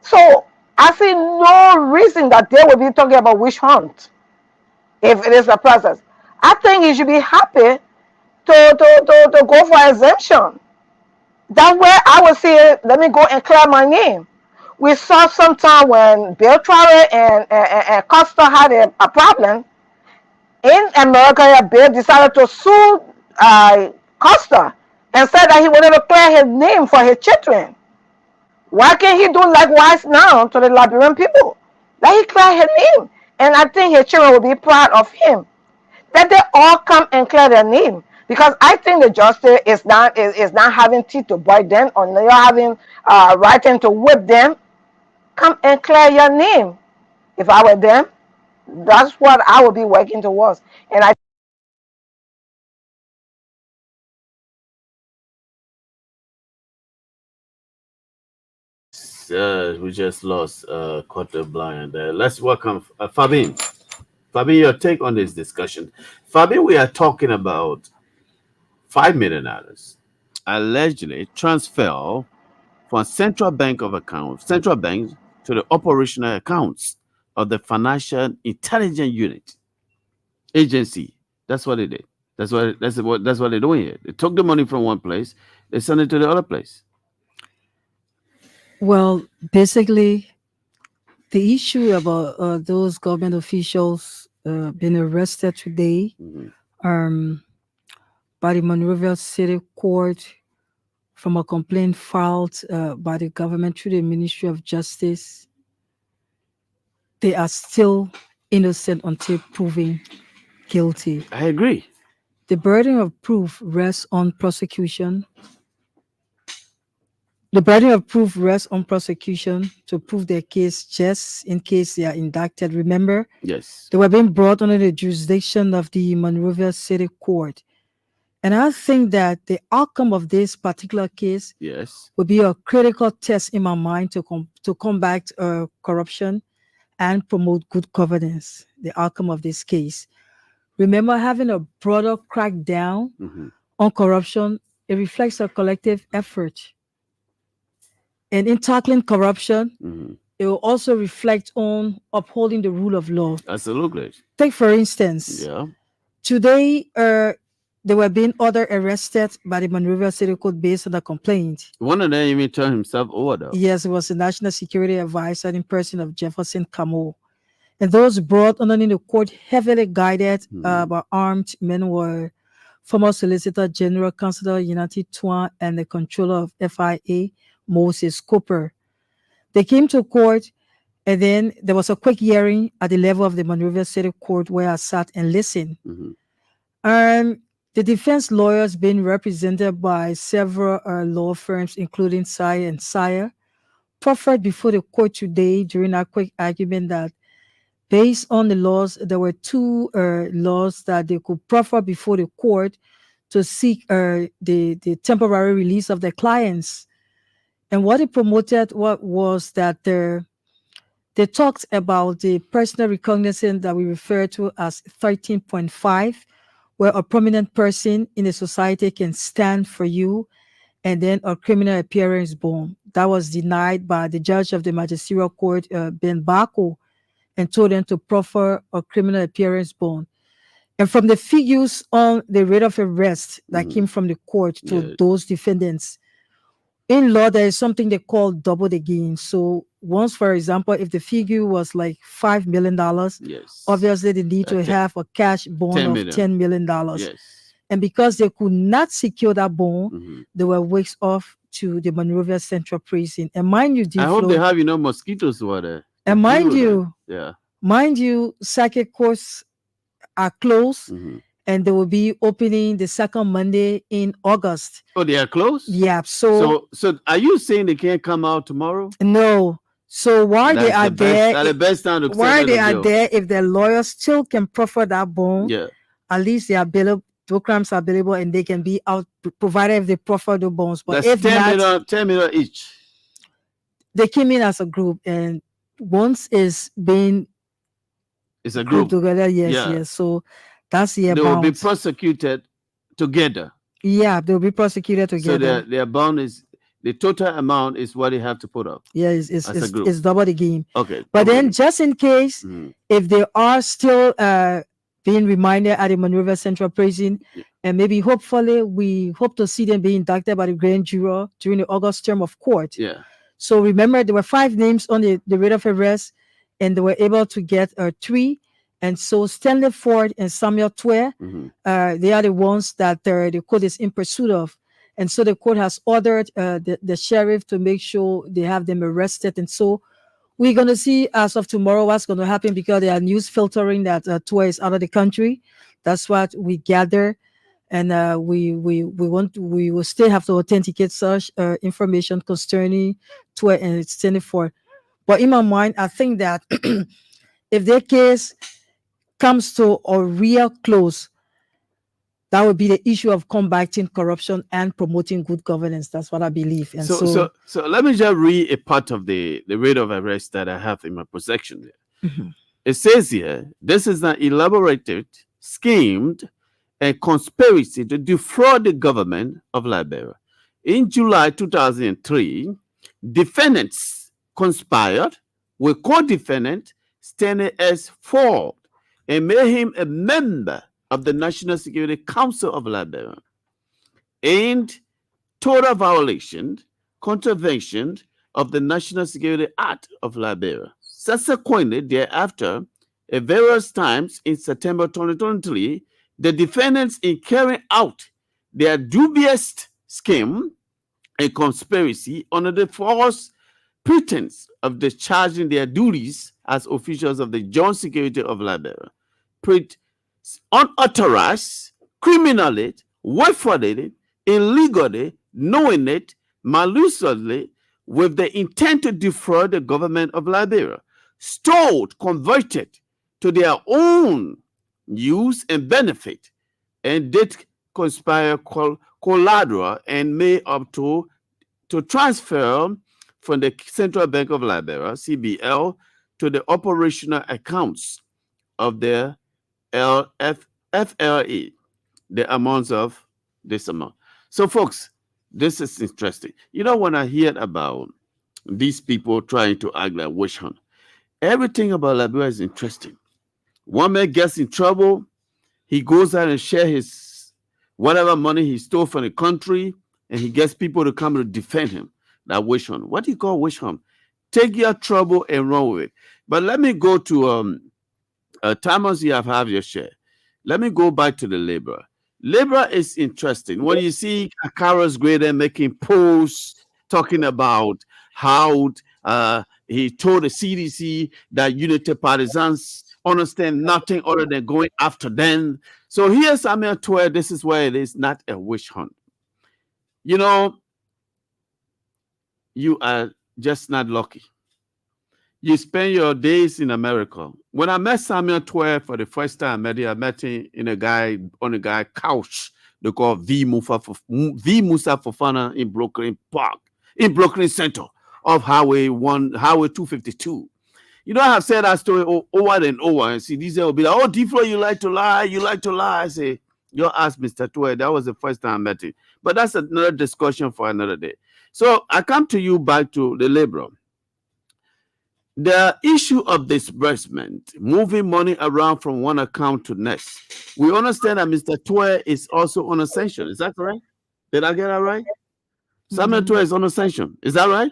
So I see no reason that they will be talking about witch hunt if it is a process. I think you should be happy to go for exemption. That way I will say, let me go and clear my name. We saw sometime when Bill Traore and Costa had a problem. In America, Bill decided to sue Costa and said that he wanted to clear his name for his children. Why can't he do likewise now to the Liberian people? Let he clear his name. And I think his children will be proud of him. That they all come and clear their name. Because I think the justice is not having teeth to bite them, or not having writing to whip them. Come and clear your name. If I were them, that's what I would be working towards. And I we just lost Quarter Blind there. Let's welcome Fabin. Fabin, your take on this discussion. Fabin, we are talking about $5 million allegedly transfer from central bank to the operational accounts of the Financial Intelligence Unit agency. That's what they did. That's what they're doing here. They took the money from one place, they sent it to the other place. Well, basically, the issue about those government officials being arrested today by the Monrovia City Court from a complaint filed by the government through the Ministry of Justice, they are still innocent until proven guilty. I agree. The burden of proof rests on prosecution. The burden of proof rests on prosecution to prove their case just in case they are indicted. Remember, yes, they were being brought under the jurisdiction of the Monrovia City Court. And I think that the outcome of this particular case will be a critical test in my mind to combat corruption and promote good governance, the outcome of this case. Remember, having a broader crackdown on corruption, it reflects a collective effort. And in tackling corruption, it will also reflect on upholding the rule of law. Absolutely. Take, for instance, today there were being other arrested by the Monrovia City Court based on a complaint. One of them even turned himself over, though. Yes, it was the National Security Advisor in person of Jefferson Camo. And those brought under the court heavily guided by armed men were former Solicitor General Councilor Unity Twan and the controller of FIA, Moses Cooper. They came to court, and then there was a quick hearing at the level of the Monrovia City Court where I sat and listened. The defense lawyers being represented by several law firms, including Sire and Sire, proffered before the court today during a quick argument that based on the laws, there were two laws that they could proffer before the court to seek the temporary release of their clients. And what it promoted was that they talked about the personal recognizance that we refer to as 13.5, where a prominent person in the society can stand for you, and then a criminal appearance bond. That was denied by the judge of the magisterial court, Ben Bako, and told them to proffer a criminal appearance bond. And from the figures on the rate of arrest that came from the court to those defendants, in law, there is something they call double the gain. So once, for example, if the figure was like $5 million, obviously they need to have a cash bond of $10 million. And because they could not secure that bond, they were wakes off to the Monrovia Central Prison. And mind you, I hope they have mosquitoes over there. And mind you, circuit courts are closed. And they will be opening the second Monday in August. Oh, they are closed? Yeah. So are you saying they can't come out tomorrow? No. So while they are there, that's the best time to while they are there, if their lawyers still can proffer that bond, at least they are available. Programs are available and they can be out, provided if they proffer the bonds. But that's if 10 million each. They came in as a group, and once it's been a group together. Yes. So that's the amount. They will be prosecuted together. Yeah, they will be prosecuted together. So their bond is the total amount is what they have to put up. Yeah, it's double the game. Okay. But then just in case, if they are still being reminded at the Monrovia Central Prison, and maybe hopefully we hope to see them being inducted by the grand jury during the August term of court. Yeah. So remember, there were 5 names on the rate of arrest, and they were able to get 3. And so Stanley Ford and Samuel Twe, they are the ones that the court is in pursuit of. And so the court has ordered the sheriff to make sure they have them arrested. And so we're going to see as of tomorrow what's going to happen, because there are news filtering that Twe is out of the country. That's what we gather. And we will still have to authenticate such information concerning Twe and Stanley Ford. But in my mind, I think that if their case comes to a real close, that would be the issue of combating corruption and promoting good governance. That's what I believe. And so let me just read a part of the rate of arrest that I have in my possession there. It says here, this is an elaborated, schemed, and conspiracy to defraud the government of Liberia. In July 2003, defendants conspired with co-defendant Stanley S. Ford and made him a member of the National Security Council of Liberia, and total violation, contravention of the National Security Act of Liberia. Subsequently, thereafter, at various times in September 2023, the defendants, in carrying out their dubious scheme and conspiracy under the false pretense of discharging their duties as officials of the Joint Security of Liberia, unauthorized, criminally, willfully, illegally, knowing it, maliciously, with the intent to defraud the government of Liberia, stole, converted to their own use and benefit, and did conspire collateral and made up to transfer from the Central Bank of Liberia, CBL, to the operational accounts of the FLA, the amounts of this amount. So, folks, this is interesting. You know, when I hear about these people trying to act like witch hunt, everything about Liberia is interesting. One man gets in trouble, he goes out and shares his whatever money he stole from the country, and he gets people to come to defend him. That witch hunt. What do you call witch hunt? Take your trouble and run with it. But let me go to Thomas, you have your share. Let me go back to the Libra. Libra is interesting. When you see Akara's Greater making posts talking about how he told the CDC that unity partisans understand nothing other than going after them. So here's Samuel 12. This is where it is not a witch hunt. You know, you are just not lucky. You spend your days in America. When I met Samuel 12 for the first time, I met him on a guy couch they call V Musa Fofana in Brooklyn Park, in Brooklyn Center of Highway 252. You know, I have said that story over and over, and see, these will be like, oh, D-Flow, you like to lie. I say, you ask Mr. 12. That was the first time I met him. But that's another discussion for another day. So I come to you back to the Liberal. The issue of disbursement, moving money around from one account to next. We understand that Mr. 12 is also on a sanction. Is that correct? Did I get that right? Samuel 12 is on a sanction. Is that right?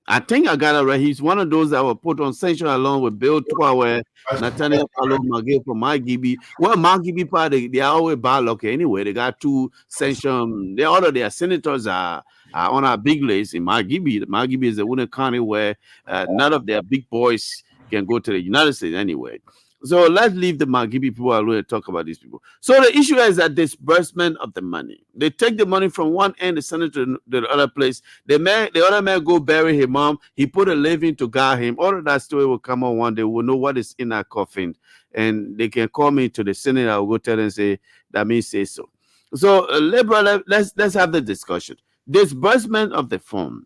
I think I got it right. He's one of those that were put on sanction along with Bill Twawe, Nathaniel Palo Magil from Margibi. Well, Margibi part, they are always bad luck anyway. They got two sanctions. All of their senators are on our big list in Margibi. Margibi is the one county where none of their big boys can go to the United States anyway. So let's leave the Margibi people alone and talk about these people. So the issue is that disbursement of the money. They take the money from one end, send it to the other place. The other man go bury his mom. He put a living to guard him. All of that story will come on one day. We'll know what is in that coffin. And they can call me to the Senate. I will go tell them and say, that means say so. So Liberal, let's have the discussion. Disbursement of the fund.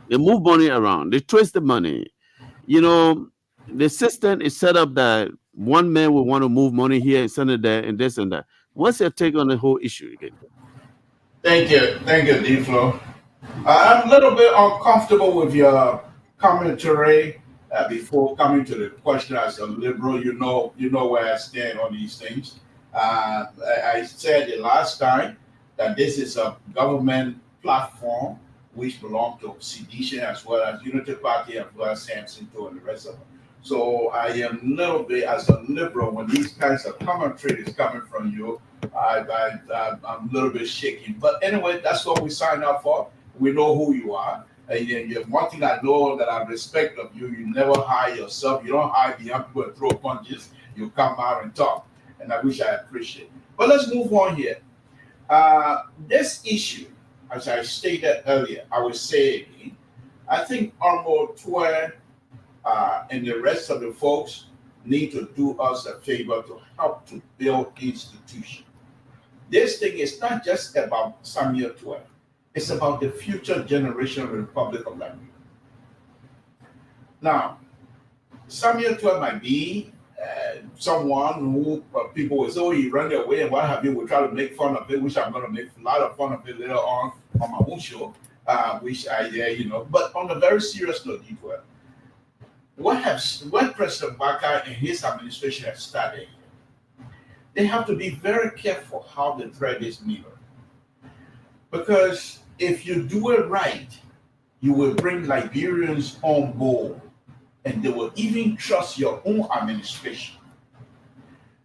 They move money around. They trace the money. You know, the system is set up that one man will want to move money here and send it there and this and that. What's your take on the whole issue again? Thank you, D-Flow. I'm a little bit uncomfortable with your commentary before coming to the question as a Liberal. You know where I stand on these things. I said the last time that this is a government platform which belongs to sedition as well as Unity Party as well as Samson too and the rest of them. So I am a little bit, as a Liberal, when these kinds of commentary is coming from you, I'm a little bit shaky. But anyway, that's what we signed up for. We know who you are. And one thing I know that I respect of you, you never hide yourself. You don't hide behind people and throw punches. You come out and talk. And I wish I appreciate it. But let's move on here. This issue, as I stated earlier, I will say again, I think Honorable 12 and the rest of the folks need to do us a favor to help to build institutions. This thing is not just about Samuel 12. It's about the future generation of the Republic of Liberia. Now, Samuel 12 might be someone who people will say, oh, he ran away and what have you. We'll try to make fun of it, which I'm going to make a lot of fun of it later on on my own show, which but on a very serious note, what President Baka and his administration have started, they have to be very careful how they thread this needle. Because if you do it right, you will bring Liberians on board and they will even trust your own administration.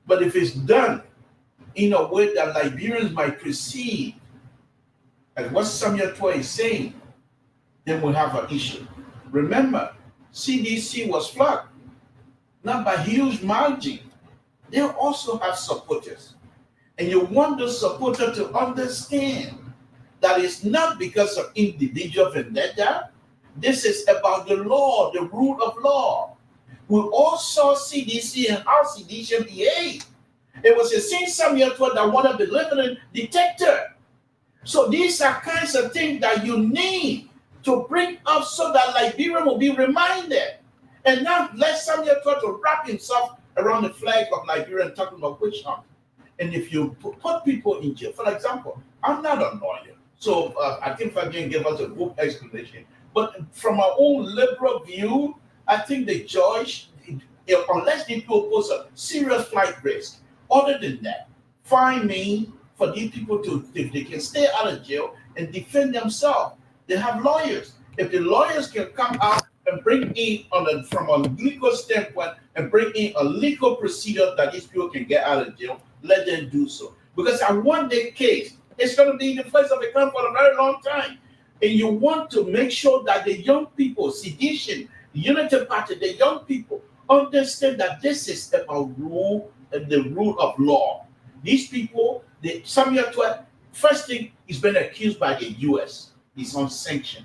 But if it's done in a way that Liberians might perceive as what Samuel Toy is saying, then we'll have an issue. Remember, CDC was flooded, not by huge margin. They also have supporters. And you want the supporter to understand that it's not because of individual vendetta. This is about the law, the rule of law. We all saw CDC and how CDC behaved. It was the same Samuel Toy that wanted to live in a dictator. So these are kinds of things that you need to bring up so that Liberia will be reminded. And not let Samuel try to wrap himself around the flag of Liberia and talking about witch hunt. And if you put people in jail, for example, I'm not a lawyer, so I think Fabian gave us a good explanation. But from our own liberal view, I think the judge, unless the people pose a serious flight risk, other than that, fine me for these people to, if they can stay out of jail and defend themselves. They have lawyers. If the lawyers can come out and bring in from a legal standpoint and bring in a legal procedure that these people can get out of jail, let them do so. Because I want their case. It's going to be in the face of the country for a very long time. And you want to make sure that the young people, sedition, unity party, the young people understand that this is about rule and the rule of law. These people, Samuel Toy, first thing, he's been accused by the US. He's unsanctioned.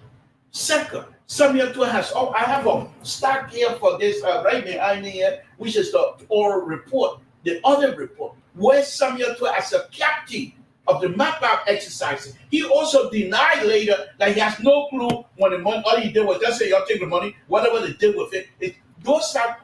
Second, Samuel Toy has, I have a stack here for this right behind me here, which is the oral report, the other report, where Samuel Toy, as a captain of the map out exercise, he also denied later that he has no clue when the money, all he did was just say, y'all take the money, whatever they did with it. Those are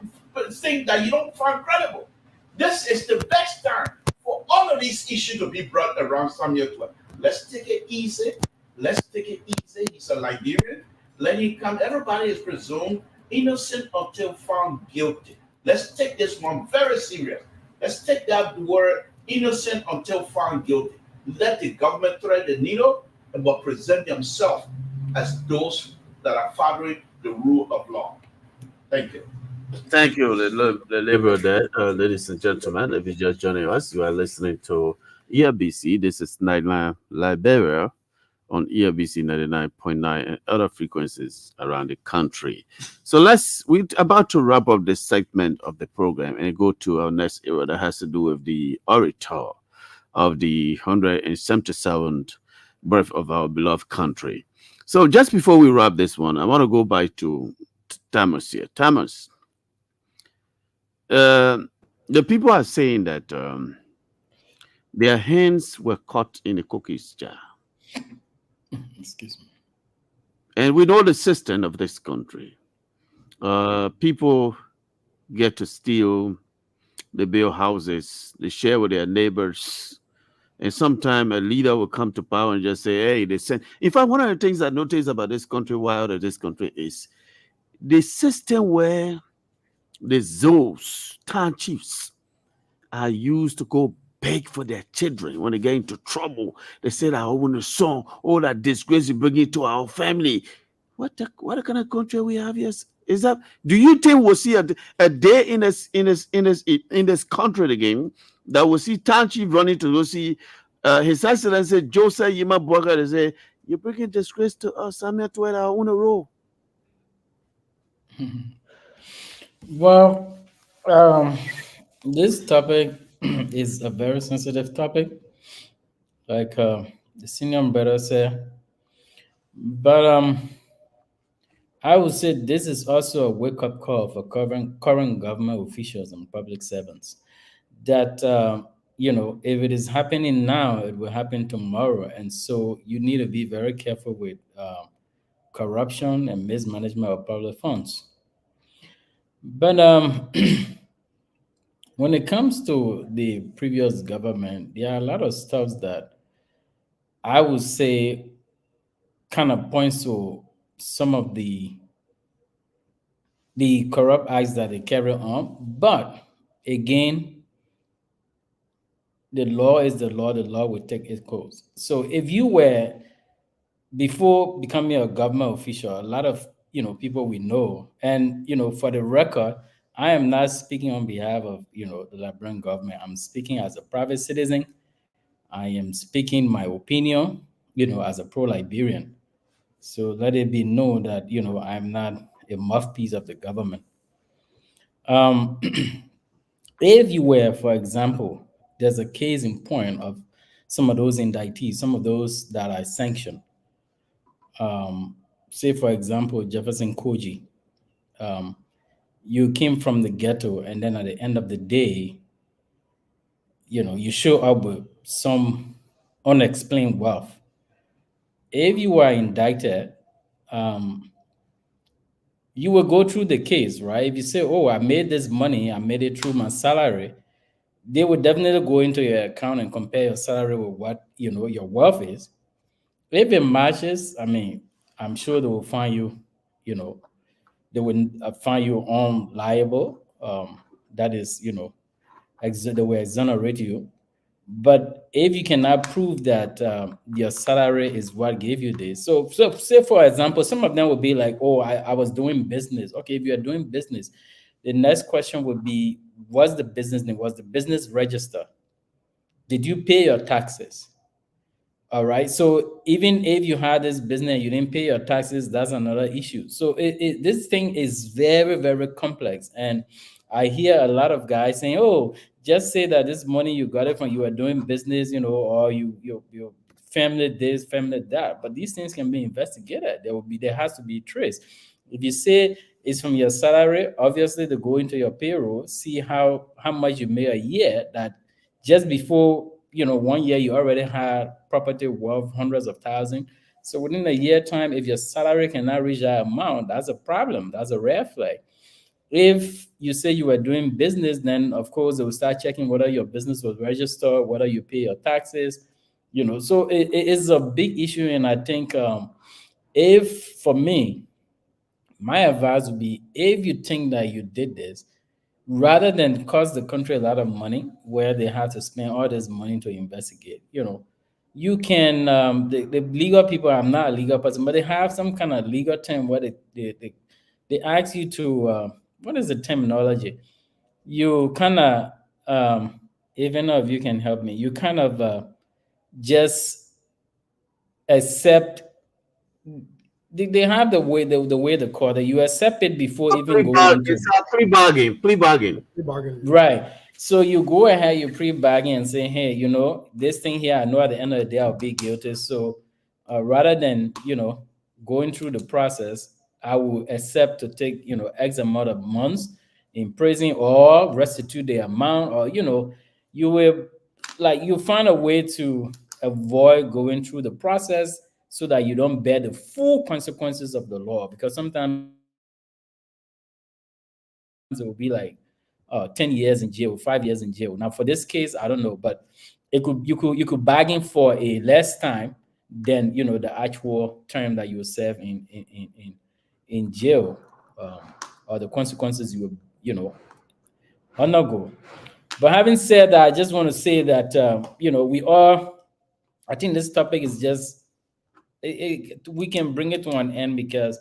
things that you don't find credible. This is the best time for all of these issues to be brought around Samuel Toy. Let's take it easy. Let's take it easy. He's a Liberian. Let him come. Everybody is presumed innocent until found guilty. Let's take this one very serious. Let's take that word innocent until found guilty. Let the government thread the needle but present themselves as those that are following the rule of law. Thank you. Thank you, ladies and gentlemen. If you're just joining us, you are listening to ERBC. This is Nightline Liberia on ERBC 99.9 and other frequencies around the country. So we're about to wrap up this segment of the program and go to our next era that has to do with the orator of the 177th birth of our beloved country. So just before we wrap this one, I want to go back to Thomas here. Thomas, the people are saying that their hands were caught in a cookies jar. Excuse me. And we know the system of this country. People get to steal, they build houses, they share with their neighbors. And sometimes a leader will come to power and just say, hey, they send. In fact, one of the things I noticed about this country, why out of this country, is the system where the zoos, town chiefs, are used to go beg for their children when they get into trouble. They say that, when the son, all that disgrace you bring it to our family. What kind of country we have here? Is that? Do you think we'll see a day in this country again that we'll see town chief running to go see His Excellency Joseph Yima Bwaga? They say, you're bringing disgrace to us. Samuel Toy, our own role. Well, this topic is a very sensitive topic, like the senior brother said. But I would say this is also a wake-up call for current government officials and public servants that if it is happening now, it will happen tomorrow, and so you need to be very careful with corruption and mismanagement of public funds. But when it comes to the previous government, there are a lot of stuff that I would say kind of points to some of the corrupt acts that they carry on. But again, the law is the law. The law will take its course. So if you were before becoming a government official, a lot of people we know, and for the record, I am not speaking on behalf of the Liberian government. I'm speaking as a private citizen. I am speaking my opinion, as a pro-Liberian. So let it be known that I'm not a mouthpiece of the government. Um, if you were, for example, there's a case in point of some of those indictees, some of those that are sanctioned. Say, for example, Jefferson Koji. Um, you came from the ghetto, and then at the end of the day, you show up with some unexplained wealth. If you are indicted, um, you will go through the case, right? If you say, "Oh, I made this money, I made it through my salary," they would definitely go into your account and compare your salary with what your wealth is. If it matches, I mean, I'm sure they will find you, you know, they will find you unliable. That is, they will exonerate you. But if you cannot prove that your salary is what gave you this, so say for example, some of them would be like, "Oh, I was doing business." Okay, if you are doing business, the next question would be, "What's the business name? Was the business register? Did you pay your taxes?" All right. So even if you had this business and you didn't pay your taxes, that's another issue. So this thing is very, very complex. And I hear a lot of guys saying, "Oh, just say that this money you got it from you are doing business, or your family this, family that." But these things can be investigated. There has to be trace. If you say it's from your salary, obviously they go into your payroll, see how much you make a year. That just before 1 year you already had property worth hundreds of thousands. So within a year time, if your salary cannot reach that amount, that's a problem. That's a red flag. If you say you were doing business, then of course they will start checking whether your business was registered, whether you pay your taxes. So it is a big issue. And I think, if for me, my advice would be, if you think that you did this, rather than cost the country a lot of money where they have to spend all this money to investigate, you can, the legal people, I'm not a legal person, but they have some kind of legal term where they ask you to, what is the terminology? You kind of, even if you can help me, you kind of just accept. They have the way the court that you accept it before even going into It's a plea bargain. Plea bargain. right. So you go ahead, you pre-bargain and say, "Hey, this thing here, I know at the end of the day I'll be guilty. So rather than going through the process, I will accept to take X amount of months in prison, or restitute the amount, or you will, like, you find a way to avoid going through the process so that you don't bear the full consequences of the law, because sometimes it will be like 10 years in jail, 5 years in jail. Now for this case, I don't know, but you could bargain for a less time than the actual term that you will serve in jail, or the consequences you will undergo. But having said that, I just want to say that we all, I think this topic is just, we can bring it to an end, because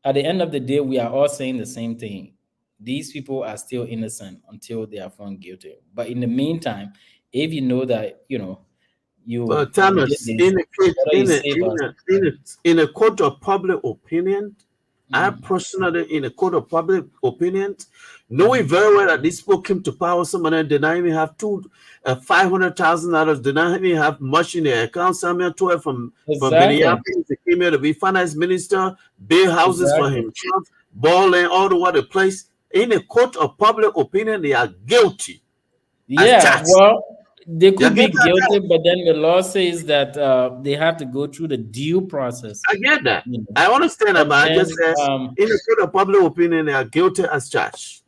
at the end of the day, we are all saying the same thing. These people are still innocent until they are found guilty. But in the meantime, if you know that you But did Thomas, this, better you save us. in a court of public opinion, I Mm. personally, in a court of public opinion, knowing very well that these people came to power, some of them did not even have $500,000, did not even have much in their account. Some of them from Exactly. Minneapolis, they came here to be finance minister, build houses for Exactly. himself, balling all over the place. In a court of public opinion, they are guilty as Yeah, charged. well, they You could be get that? guilty, but then the law says that they have to go through the due process. I get that. You know. I understand that, And but I just then said, in a court of public opinion, they are guilty as charged.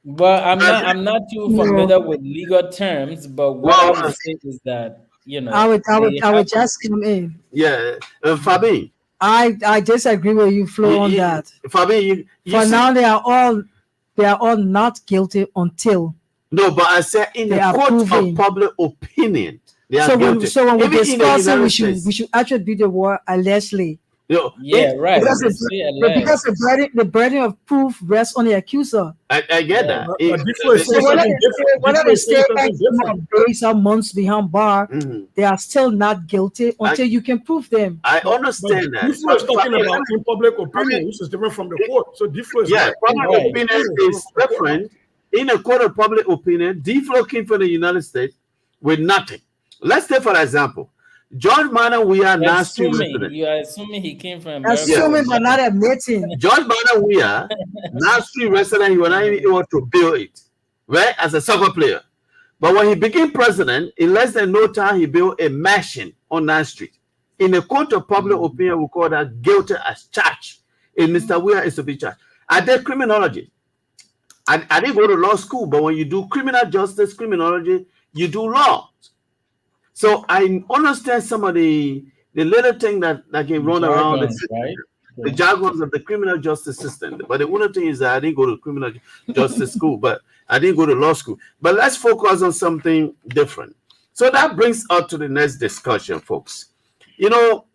Well, I'm But not too No. familiar with legal terms, but what I well, would say is that you know, I would have just come in. Yeah, Fabi. I disagree with you, Flo, on that. Fabi, For see, now, they are all not guilty until no, but I said in they the are court of proven. public opinion, they are So guilty. when we Even in the discuss it, United States. we should actually do the word allegedly. You know, yeah, right. Because They say alleged. because the burden of proof rests on the accuser. I get that. But It- Difflo is So saying whether something different. whether Difflo the is saying something statement come different. up days or months behind bar, Mhm. they are still not guilty until you can prove them. I But understand that. Difflo is talking Fabi, about in public opinion, which is different from the court. So Difflo is yeah, right. public Right. opinion is different. In a court of public opinion, D-Flow came from the United States with nothing. Let's take for example, George Manuel Weah, Nashville Assuming resident. you are assuming he came from America. Assuming but not admitting. George Manuel Weah, Nashville resident, he was not even able to build it, right, as a soccer player. But when he became president, in less than no time, he built a mansion on 9th Street. In a court of public opinion, we call that guilty as charged. And Mr. Weah is to be charged. I did criminology. I didn't go to law school, but when you do criminal justice, criminology, you do law. So I understand some of the little thing that can run around the system, right? the jargons of the criminal justice system. But the one thing is that I didn't go to criminal justice school, but I didn't go to law school. But let's focus on something different. So that brings us to the next discussion, folks. You know,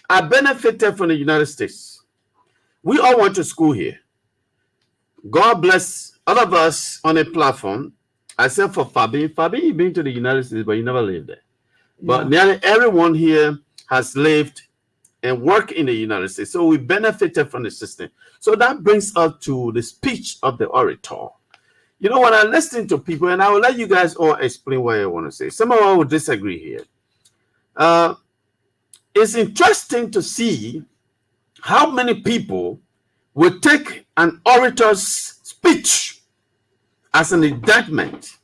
I benefited from the United States. We all went to school here. God bless all of us on a platform, except for Fabi. Fabi, you've been to the United States, but you never lived there. But nearly everyone here has lived and worked in the United States. So we benefited from the system. So that brings us to the speech of the orator. You know, when I listen to people, and I will let you guys all explain what I want to say. Some of us will disagree here. It's interesting to see how many people will take an orator's speech as an indictment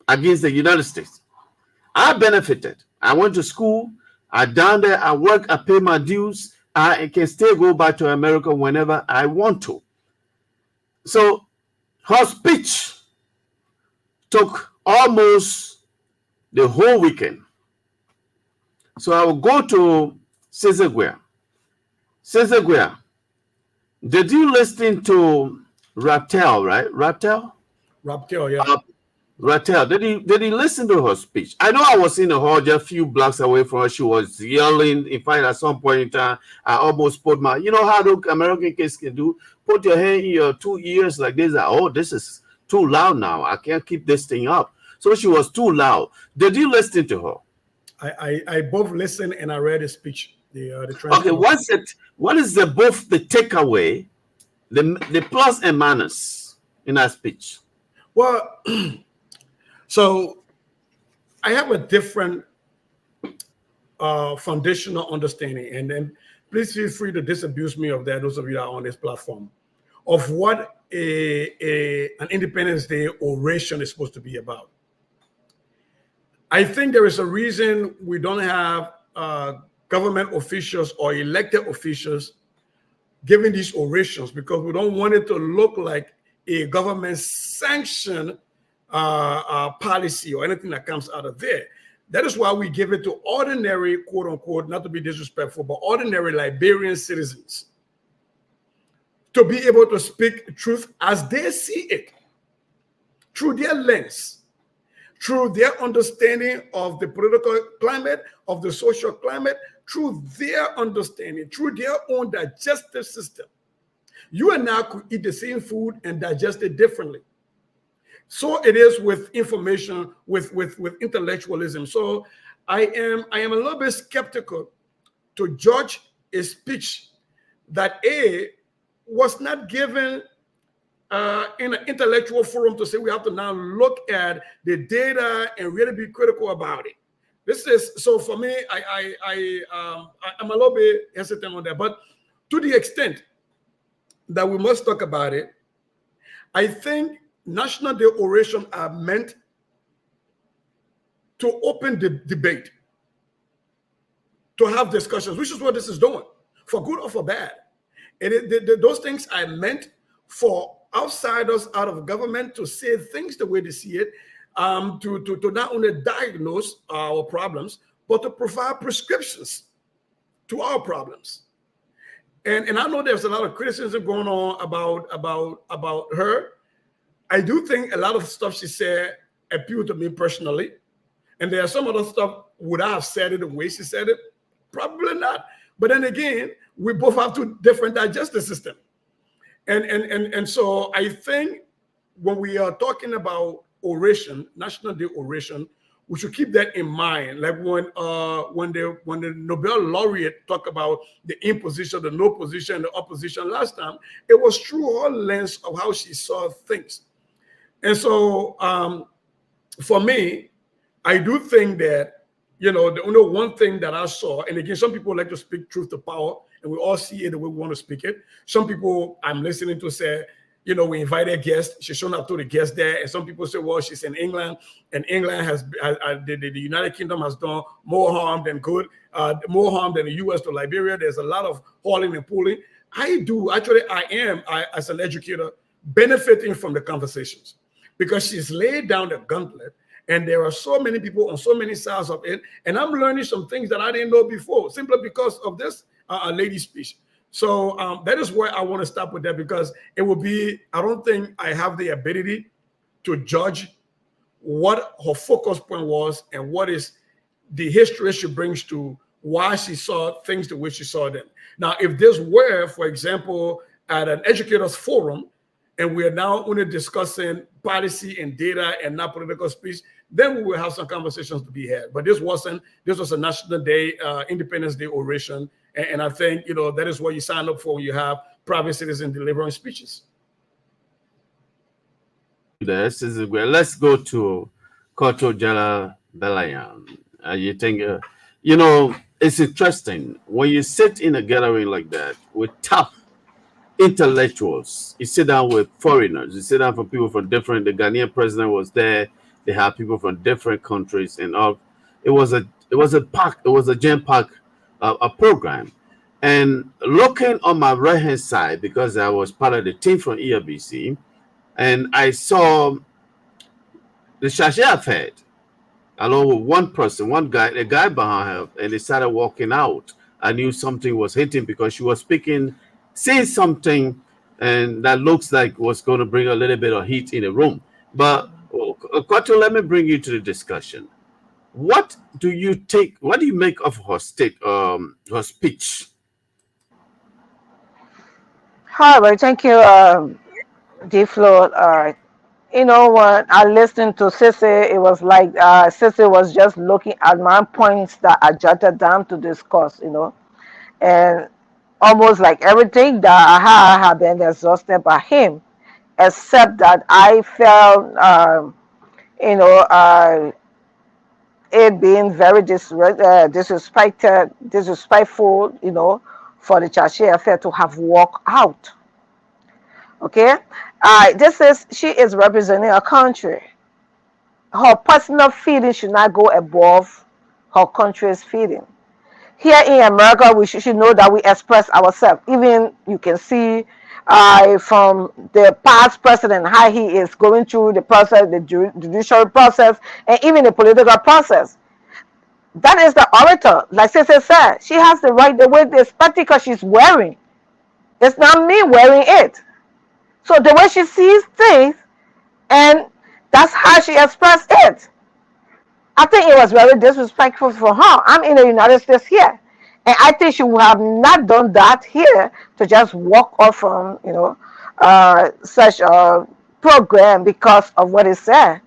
against the United States. I benefited. I went to school. I down there. I work. I pay my dues. I can still go back to America whenever I want to. So her speech took almost the whole weekend. So I will go to Cesar Guerra. Cesar Guerra, did you listen to Raptel, right? Raptel, yeah. Raptel, did he listen to her speech? I know I was in the hall just a few blocks away from her. She was yelling. In fact, at some point in time, I almost put my, you know how the American kids can do? Put your hand in your 2 ears like this. Oh, this is too loud now. I can't keep this thing up. So she was too loud. Did you listen to her? I both listened and I read the speech. The okay, what is both the takeaway, the plus and minus in that speech? Well, so I have a different foundational understanding, and then please feel free to disabuse me of that, those of you that are on this platform, of what an Independence Day oration is supposed to be about. I think there is a reason we don't have government officials or elected officials giving these orations, because we don't want it to look like a government sanctioned policy or anything that comes out of there. That is why we give it to ordinary, quote unquote, not to be disrespectful, but ordinary Liberian citizens to be able to speak truth as they see it, through their lens, through their understanding of the political climate, of the social climate, through their understanding, through their own digestive system. You and I could eat the same food and digest it differently. So it is with information, with intellectualism. So I am a little bit skeptical to judge a speech that was not given in an intellectual forum to say we have to now look at the data and really be critical about it. This is, so for me, I'm a little bit hesitant on that. But to the extent that we must talk about it, I think National Day oration are meant to open the debate, to have discussions, which is what this is doing, for good or for bad. And those things are meant for outsiders out of government to say things the way they see it, to not only diagnose our problems, but to provide prescriptions to our problems. And I know there's a lot of criticism going on about her. I do think a lot of stuff she said appealed to me personally. And there's some other stuff, would I have said it the way she said it? Probably not. But then again, we both have two different digestive systems. And so I think when we are talking about oration, National Day oration, we should keep that in mind. Like when the Nobel laureate talked about the in position, the no position, the opposition last time, it was through her lens of how she saw things. And so for me, I do think that, the only one thing that I saw, and again, some people like to speak truth to power, and we all see it the way we want to speak it. Some people I'm listening to say, we invited guests. She's shown up to the guests there. And some people say, well, she's in England, and England has, the United Kingdom has done more harm than good, more harm than the U.S. to Liberia. There's a lot of hauling and pulling. I am, as an educator, benefiting from the conversations because she's laid down the gauntlet. And there are so many people on so many sides of it. And I'm learning some things that I didn't know before, simply because of this lady's speech. So that is where I want to stop with that, because it will be, I don't think I have the ability to judge what her focus point was and what is the history she brings to why she saw things the way she saw them. Now, if this were, for example, at an educators forum, and we are now only discussing policy and data and not political speech, then we will have some conversations to be had. But this wasn't. This was a National Day, Independence Day oration. And I think, that is what you sign up for when you have private citizens delivering speeches. This is great. Let's go to Koto Jala Belayan. You think, it's interesting when you sit in a gathering like that with tough intellectuals. You sit down with foreigners. You sit down with people from different. The Ghanaian president was there. They have people from different countries and all. It was a jam-packed a program. And looking on my right hand side, because I was part of the team from ERBC, and I saw the Shashia Fed along with one person, a guy behind her, and they started walking out. I knew something was hitting because she was saying something, and that looks like was going to bring a little bit of heat in the room. But Kwato, let me bring you to the discussion. What do you make of her speech? All right, thank you, D. Flo. When I listened to Sissy, it was like Sissy was just looking at my points that I jotted down to discuss, and almost like everything that I had been exhausted by him, except that I felt, it being very disrespectful, for the Chaché affair to have walked out. Okay, she is representing a country. Her personal feeling should not go above her country's feeling. Here in America, we should know that we express ourselves. Even you can see from the past president how he is going through the process, the judicial process, and even the political process. That is the orator. Like Cece said, she has the right to wear the spectacle she's wearing. It's not me wearing it. So the way she sees things, and that's how she expressed it. I think it was very disrespectful for her. I'm in the United States here. And I think she would have not done that here to just walk off from, such a program because of what it said.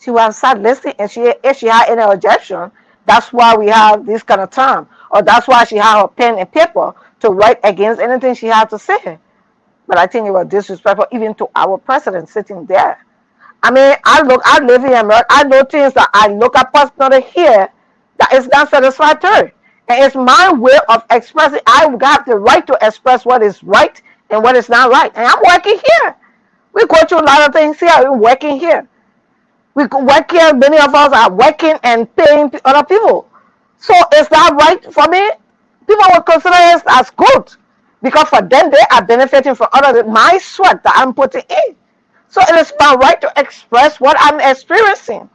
She would have sat listening, and if she had any objection, that's why we have this kind of time. Or that's why she had her pen and paper to write against anything she had to say. But I think it was disrespectful even to our president sitting there. I mean, I live in America. I know things that I look at personally here that is not satisfactory. And it's my way of expressing. I have the right to express what is right and what is not right. And I'm working here. We go through a lot of things here. We're working here. We work here. Many of us are working and paying other people. So is that right for me? People will consider it as good. Because for them, they are benefiting from my sweat that I'm putting in. So it is my right to express what I'm experiencing.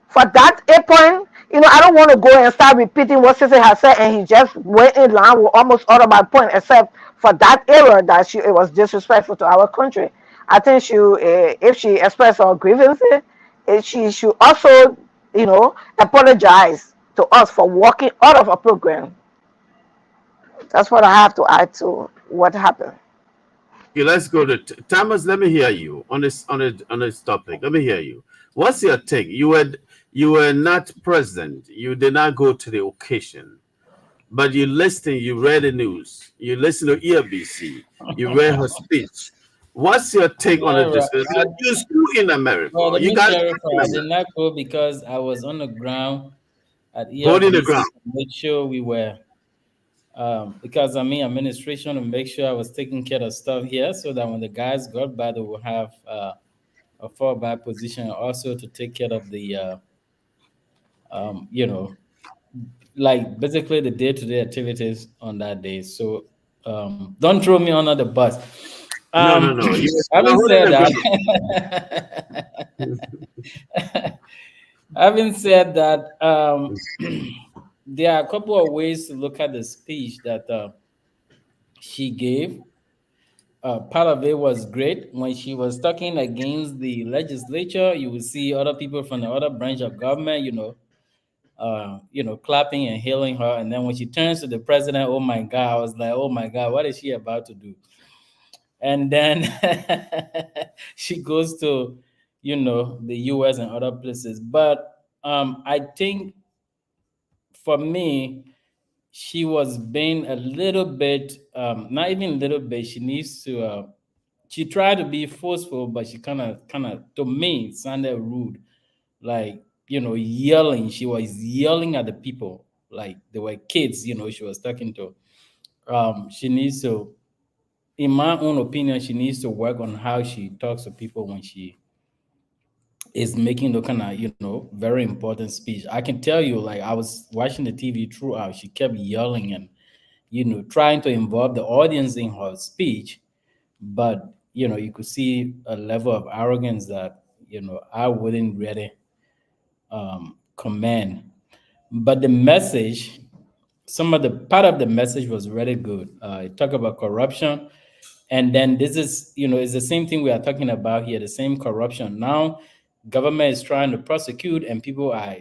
For that point, I don't want to go and start repeating what Sissy has said, and he just went in line with almost all of my point, except for that error that it was disrespectful to our country. I think if she expressed her grievances, she should also, apologize to us for walking out of a program. That's what I have to add to what happened. Okay, let's go to Thomas. Let me hear you on this topic. Let me hear you. What's your take? You were not present. You did not go to the occasion, but you listened. You read the news. You listened to ERBC. You read her speech. What's your take on the Yeah, discussion? You school in America. well, let You me got clarify. I did not go because I was on the ground at holding the ERBC ground. to make sure we were, because I'm in administration to make sure I was taking care of stuff here so that when the guys got back, they will have a fallback position, also to take care of the, um, you know, like basically the day-to-day activities on that day. So don't throw me under the bus. No, no, no. You're Having holding said the that, having said that, there are a couple of ways to look at the speech that she gave. Part of it was great when she was talking against the legislature. You will see other people from the other branch of government, clapping and hailing her. And then when she turns to the president, oh my God, I was like, oh my God, what is she about to do? And then she goes to, the US and other places. But I think for me, she was being a little bit, not even a little bit, she needs to, she tried to be forceful, but she kind of, to me, sounded rude, like, yelling. She was yelling at the people, like they were kids, she was talking to. She needs to, in my own opinion, she needs to work on how she talks to people when she is making the kind of, very important speech. I can tell you, like, I was watching the TV throughout. She kept yelling and, trying to involve the audience in her speech, but you could see a level of arrogance that I wouldn't really command. But the message, some of the part of the message was really good. It talked about corruption, and then this is, it's the same thing we are talking about here, the same corruption. Now government is trying to prosecute, and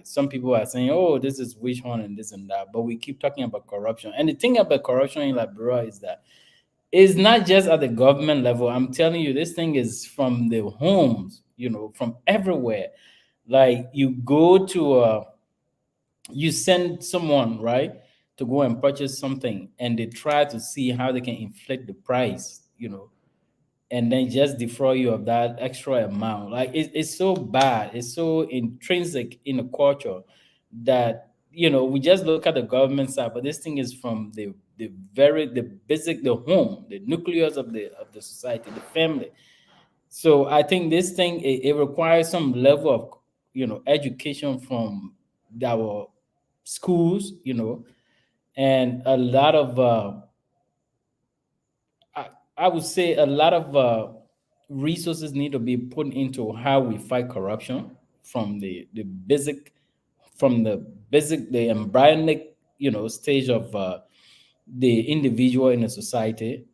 some people are saying, oh, this is witch hunt and this and that, but we keep talking about corruption. And the thing about corruption in Liberia is that it's not just at the government level. I'm telling you, this thing is from the homes, from everywhere. Like, you go to you send someone, right, to go and purchase something, and they try to see how they can inflate the price, and then just defraud you of that extra amount. Like, it's so bad. It's so intrinsic in the culture that, we just look at the government side, but this thing is from the basic, the home, the nucleus of the society, the family. So I think this thing, it requires some level of, education from our schools, and a lot of I would say a lot of resources need to be put into how we fight corruption from the embryonic, stage of the individual in a society,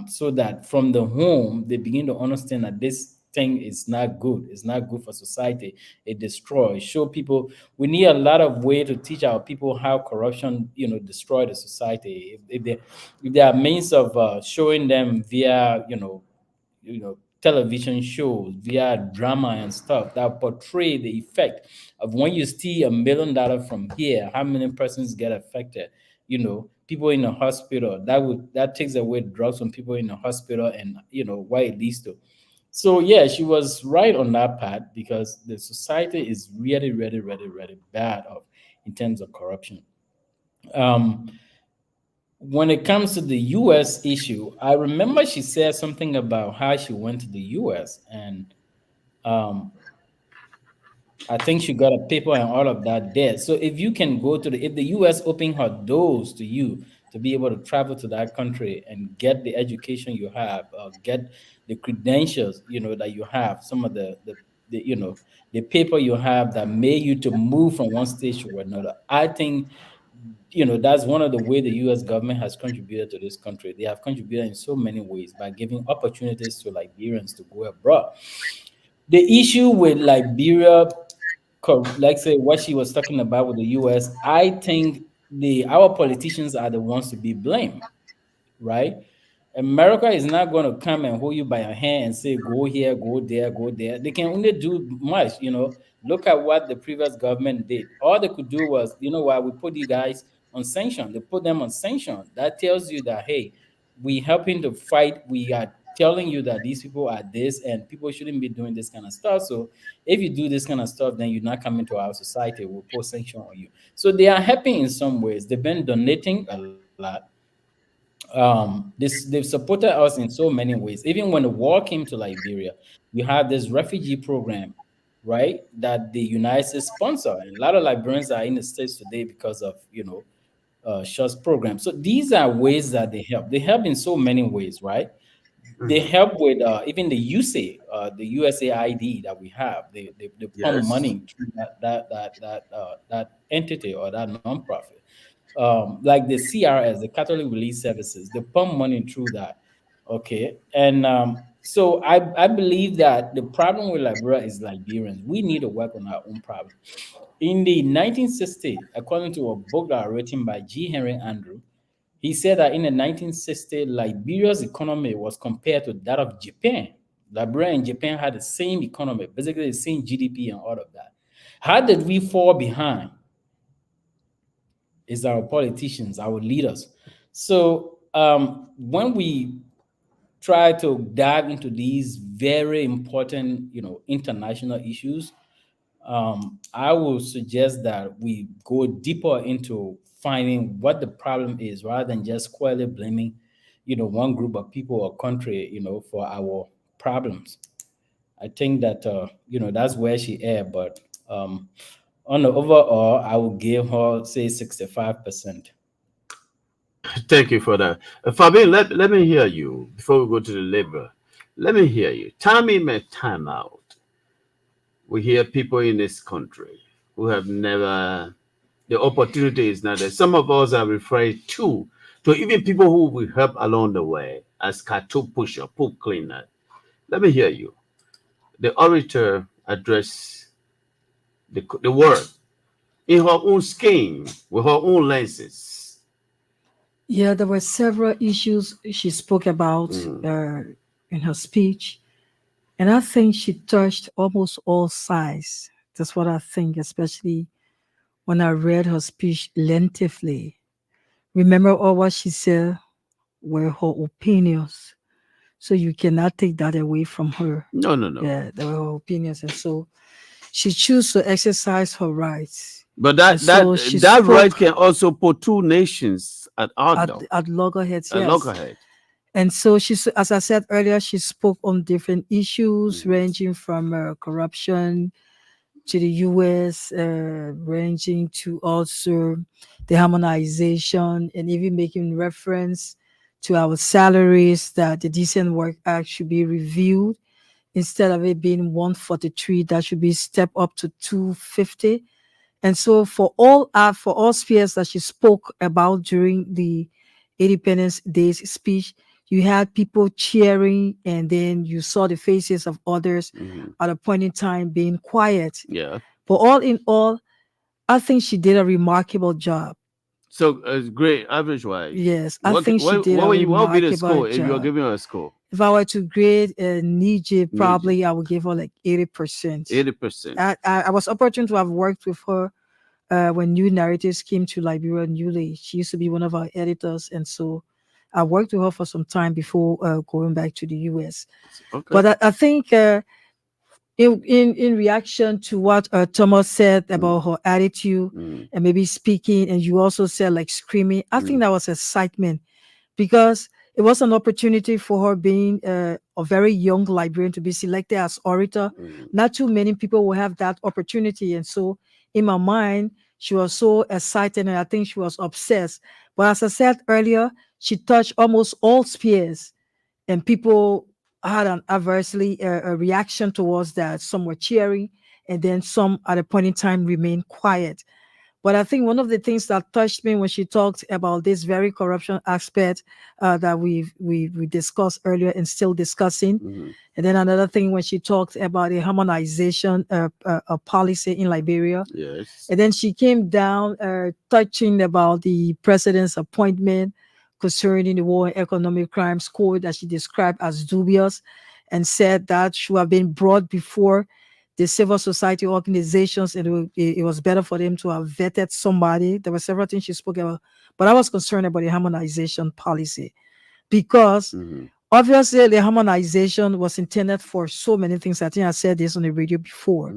so that from the home they begin to understand that this thing is not good. It's not good for society. It destroys. Show people, we need a lot of way to teach our people how corruption, destroy the society. If there are means of showing them via, television shows, via drama and stuff that portray the effect of when you steal $1 million from here, how many persons get affected. People in the hospital, that takes away drugs from people in the hospital, and what it leads to. So yeah, she was right on that part, because the society is really, really, really, really bad of in terms of corruption. Um, when it comes to the US issue, I remember she said something about how she went to the US, and um, I think she got a paper and all of that there. So if you can go to if the US open her doors to you to be able to travel to that country and get the education you have, get the credentials, that you have, some of the the paper you have that made you to move from one stage to another. I think that's one of the way the U.S. government has contributed to this country. They have contributed in so many ways by giving opportunities to Liberians to go abroad. The issue with Liberia, like say what she was talking about with the U.S., I think our politicians are the ones to be blamed, right? America is not going to come and hold you by your hand and say, go here, go there, go there. They can only do much, Look at what the previous government did. All they could do was, why we put you guys on sanction. They put them on sanction. That tells you that, hey, we helping to fight. We are telling you that these people are this and people shouldn't be doing this kind of stuff. So if you do this kind of stuff, then you're not coming to our society. We'll put sanction on you. So they are helping in some ways. They've been donating a lot. They've supported us in so many ways. Even when the war came to Liberia, you have this refugee program, right, that the United States sponsor, and a lot of Liberians are in the States today because of SHOS program. So these are ways that they help. They help in so many ways, right? They help with even the USAID that we have. They pump Yes. money through that entity or that nonprofit. Like the CRS, the Catholic Relief Services, they pump money through that. Okay. And so I believe that the problem with Liberia is Liberians. We need to work on our own problem. In the 1960s, according to a book that was written by G. Henry Andrew, he said that in the 1960s, Liberia's economy was compared to that of Japan. Liberia and Japan had the same economy, basically the same GDP and all of that. How did we fall behind? Is our politicians, our leaders. So when we try to dive into these very important, international issues, I will suggest that we go deeper into finding what the problem is, rather than just squarely blaming, one group of people or country, for our problems. I think that that's where she erred, but on the overall, I will give her say 65%. Thank you for that. Fabian, let me hear you before we go to the labor. Let me hear you. Time in and time out. We hear people in this country who have never, the opportunity is not there. Some of us are referred to even people who we help along the way as cartoon pusher, pool cleaner. Let me hear you. The orator address the word in her own scheme with her own lenses. Yeah, there were several issues she spoke about in her speech. And I think she touched almost all sides. That's what I think, especially when I read her speech lengthily. Remember all what she said were her opinions. So you cannot take that away from her. No, no, no. Yeah, they were her opinions. And so she chose to exercise her rights. But And so she that right spoke can also put two nations at odds, though. at loggerheads, At yes. loggerhead. And so as I said earlier, she spoke on different issues ranging from corruption to the U.S., ranging to also the harmonization and even making reference to our salaries, that the Decent Work Act should be reviewed. Instead of it being 143, that should be step up to 250. And so for all spheres that she spoke about during the Independence Day's speech, you had people cheering, and then you saw the faces of others at a point in time being quiet. Yeah. But all in all, I think she did a remarkable job. So great, average wise. Yes, I think she did a what would be the remarkable score if you're job. giving her a score? If I were to grade Nije, probably I would give her like 80%. 80%. I was opportune to have worked with her when New Narratives came to Liberia newly. She used to be one of our editors, and so I worked with her for some time before going back to the US. Okay. But I think in reaction to what Thomas said about her attitude and maybe speaking, and you also said like screaming, I think that was excitement, because it was an opportunity for her, being a very young librarian, to be selected as orator. Not too many people will have that opportunity. And so in my mind, she was so excited, and I think she was obsessed. But as I said earlier, she touched almost all spheres, and people had an adversely a reaction towards that. Some were cheering, and then some at a point in time remained quiet. But I think one of the things that touched me when she talked about this very corruption aspect that we discussed earlier and still discussing, and then another thing when she talked about a harmonization policy in Liberia, Yes. and then she came down touching about the president's appointment concerning the War and Economic Crimes Code that she described as dubious, and said that should have been brought before the civil society organizations, and it was better for them to have vetted somebody. There were several things she spoke about, but I was concerned about the harmonization policy because obviously the harmonization was intended for so many things. I think I said this on the radio before.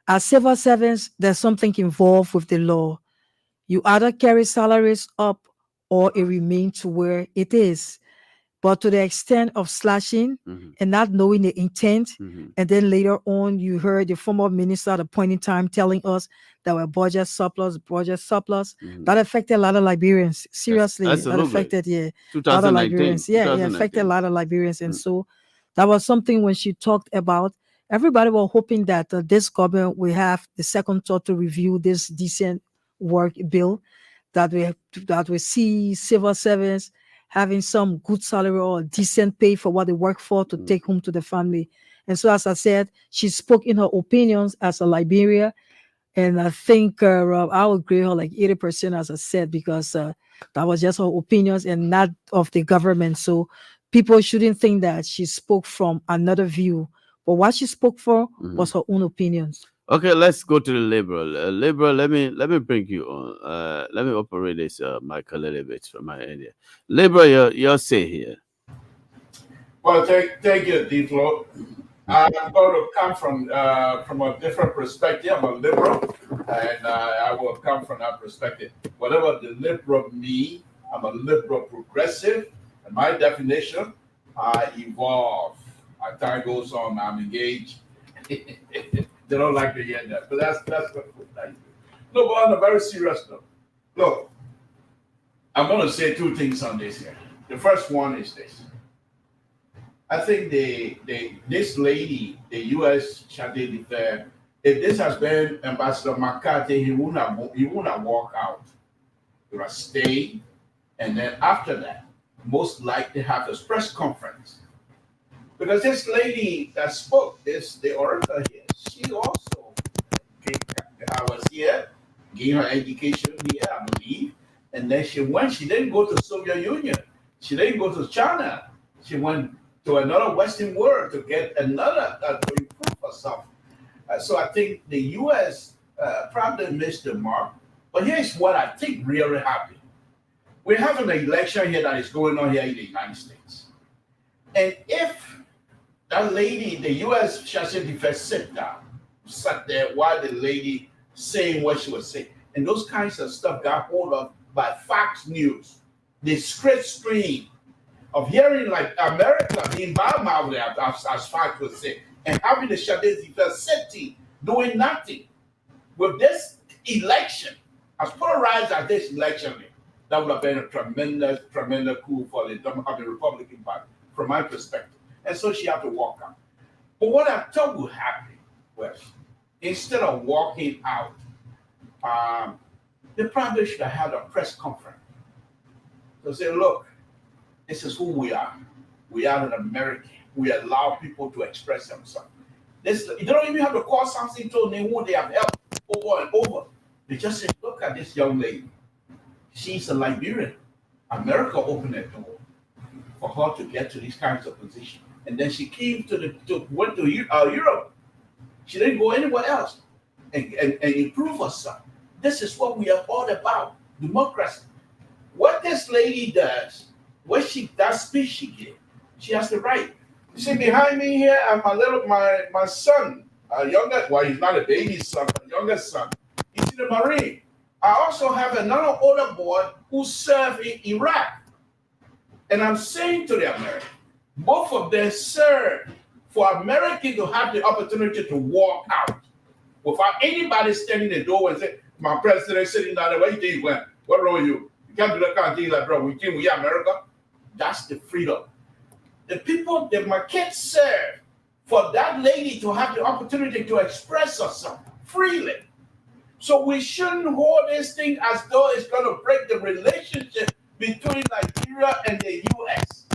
As civil servants, there's something involved with the law. You either carry salaries up or it remains to where it is. But to the extent of slashing and not knowing the intent, and then later on, you heard the former minister at a point in time telling us that we're budget surplus, that affected a lot of Liberians. Seriously, Yes, that affected, a lot of 2019, Liberians. Yeah, it affected a lot of Liberians. And so that was something when she talked about, everybody was hoping that this government will have the second thought to review this decent work bill, that we see civil servants having some good salary or decent pay for what they work for to take home to the family. And so, as I said, she spoke in her opinions as a Liberia. And I think I would agree her like 80%, as I said, because that was just her opinions and not of the government. So people shouldn't think that she spoke from another view. But what she spoke for was her own opinions. Okay, let's go to the liberal. Liberal, let me bring you on. Let me operate this mic a little bit from my end here. Liberal, your say here. Well, thank you, D-Flow. I'm going to come from a different perspective. I'm a liberal, and I will come from that perspective. Whatever the liberal mean, I'm a liberal progressive, and my definition, I evolve. As time goes on, I'm engaged. They don't like to hear that, but that's what I do. No, but on a very serious note, look, I'm going to say two things on this here. The first one is this. I think this lady, the U.S. charge d'affaires, if this has been Ambassador McCarthy, he would not walk out. He would stay, and then after that, most likely have a press conference. Because this lady that spoke, the orator here, she also I was here, gave her education here, I believe, and then she didn't go to the Soviet Union, she didn't go to China, she went to another Western world to get another, to improve herself. So I think the U.S. Probably missed the mark, but here's what I think really happened. We're having an election here that is going on here in the United States. And if that lady, the U.S. Charge d'Affaires sat there while the lady saying what she was saying. And those kinds of stuff got hold of by Fox News. The straight stream of hearing like America being bad-mouthed, as Fox would say, and having the Charge d'Affaires city doing nothing. With this election, as polarized as this election is, that would have been a tremendous coup for the Republican Party, from my perspective. And so she had to walk out. But what I thought would happen was, instead of walking out, they probably should have had a press conference to say, look, this is who we are. We are an American. We allow people to express themselves. You don't even have to call something to name who they have helped over and over. They just say, look at this young lady. She's a Liberian. America opened that door for her to get to these kinds of positions. And then she came went to Europe. She didn't go anywhere else and improve herself. This is what we are all about, democracy. What this lady does, that speech she gave, she has the right. You see, behind me here, my son, he's not a baby son, but youngest son. He's in the Marine. I also have another older boy who served in Iraq. And I'm saying to the Americans, both of them serve for Americans to have the opportunity to walk out without anybody standing in the door and say, my president sitting down there, where you think you went? What wrong with you? You can't do that kind of thing like, bro, we are America. That's the freedom. the people, the market serve for that lady to have the opportunity to express herself freely. So we shouldn't hold this thing as though it's going to break the relationship between Nigeria and the U.S.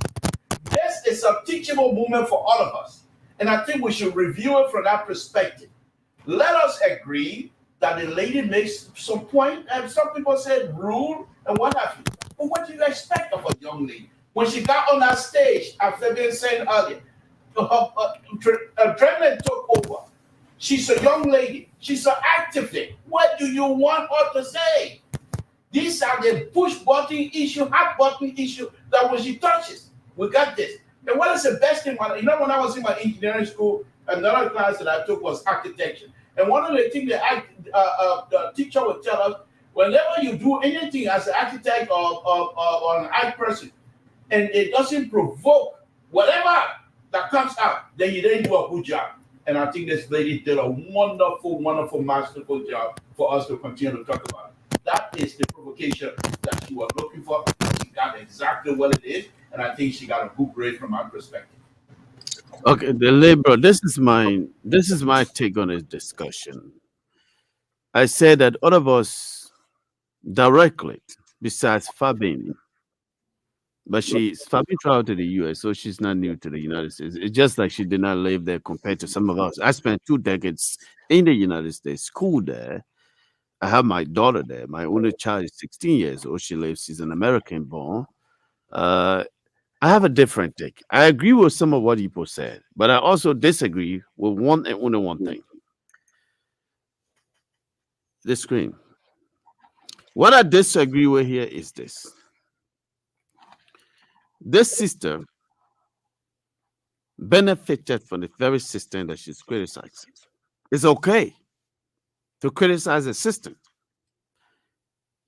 This is a teachable moment for all of us. And I think we should review it from that perspective. Let us agree that the lady makes some point, and some people said rude and what have you. But what do you expect of a young lady? When she got on that stage, after being saying earlier, adrenaline took over. She's a young lady. She's an activist. What do you want her to say? These are the push button issue, hot button issue that when she touches, we got this. And what is the best thing? When I was in my engineering school, another class that I took was architecture. And one of the things the teacher would tell us, whenever you do anything as an architect or an art person, and it doesn't provoke whatever that comes out, then you didn't do a good job. And I think this lady did a wonderful, wonderful, masterful job for us to continue to talk about. That is the provocation that she was looking for. She got exactly what it is, and I think she got a good grade from my perspective. Okay, the labor. This is my take on this discussion. I said that all of us directly, besides Fabian, but Fabian traveled to the U.S., so she's not new to the United States. It's just like she did not live there compared to some of us. I spent 2 decades in the United States, school there. I have my daughter there. My only child is 16 years old. She's an American born. I have a different take. I agree with some of what Ipo said, but I also disagree with one and only one thing. The screen. What I disagree with here is this. This sister benefited from the very system that she's criticizing. It's okay to criticize a system.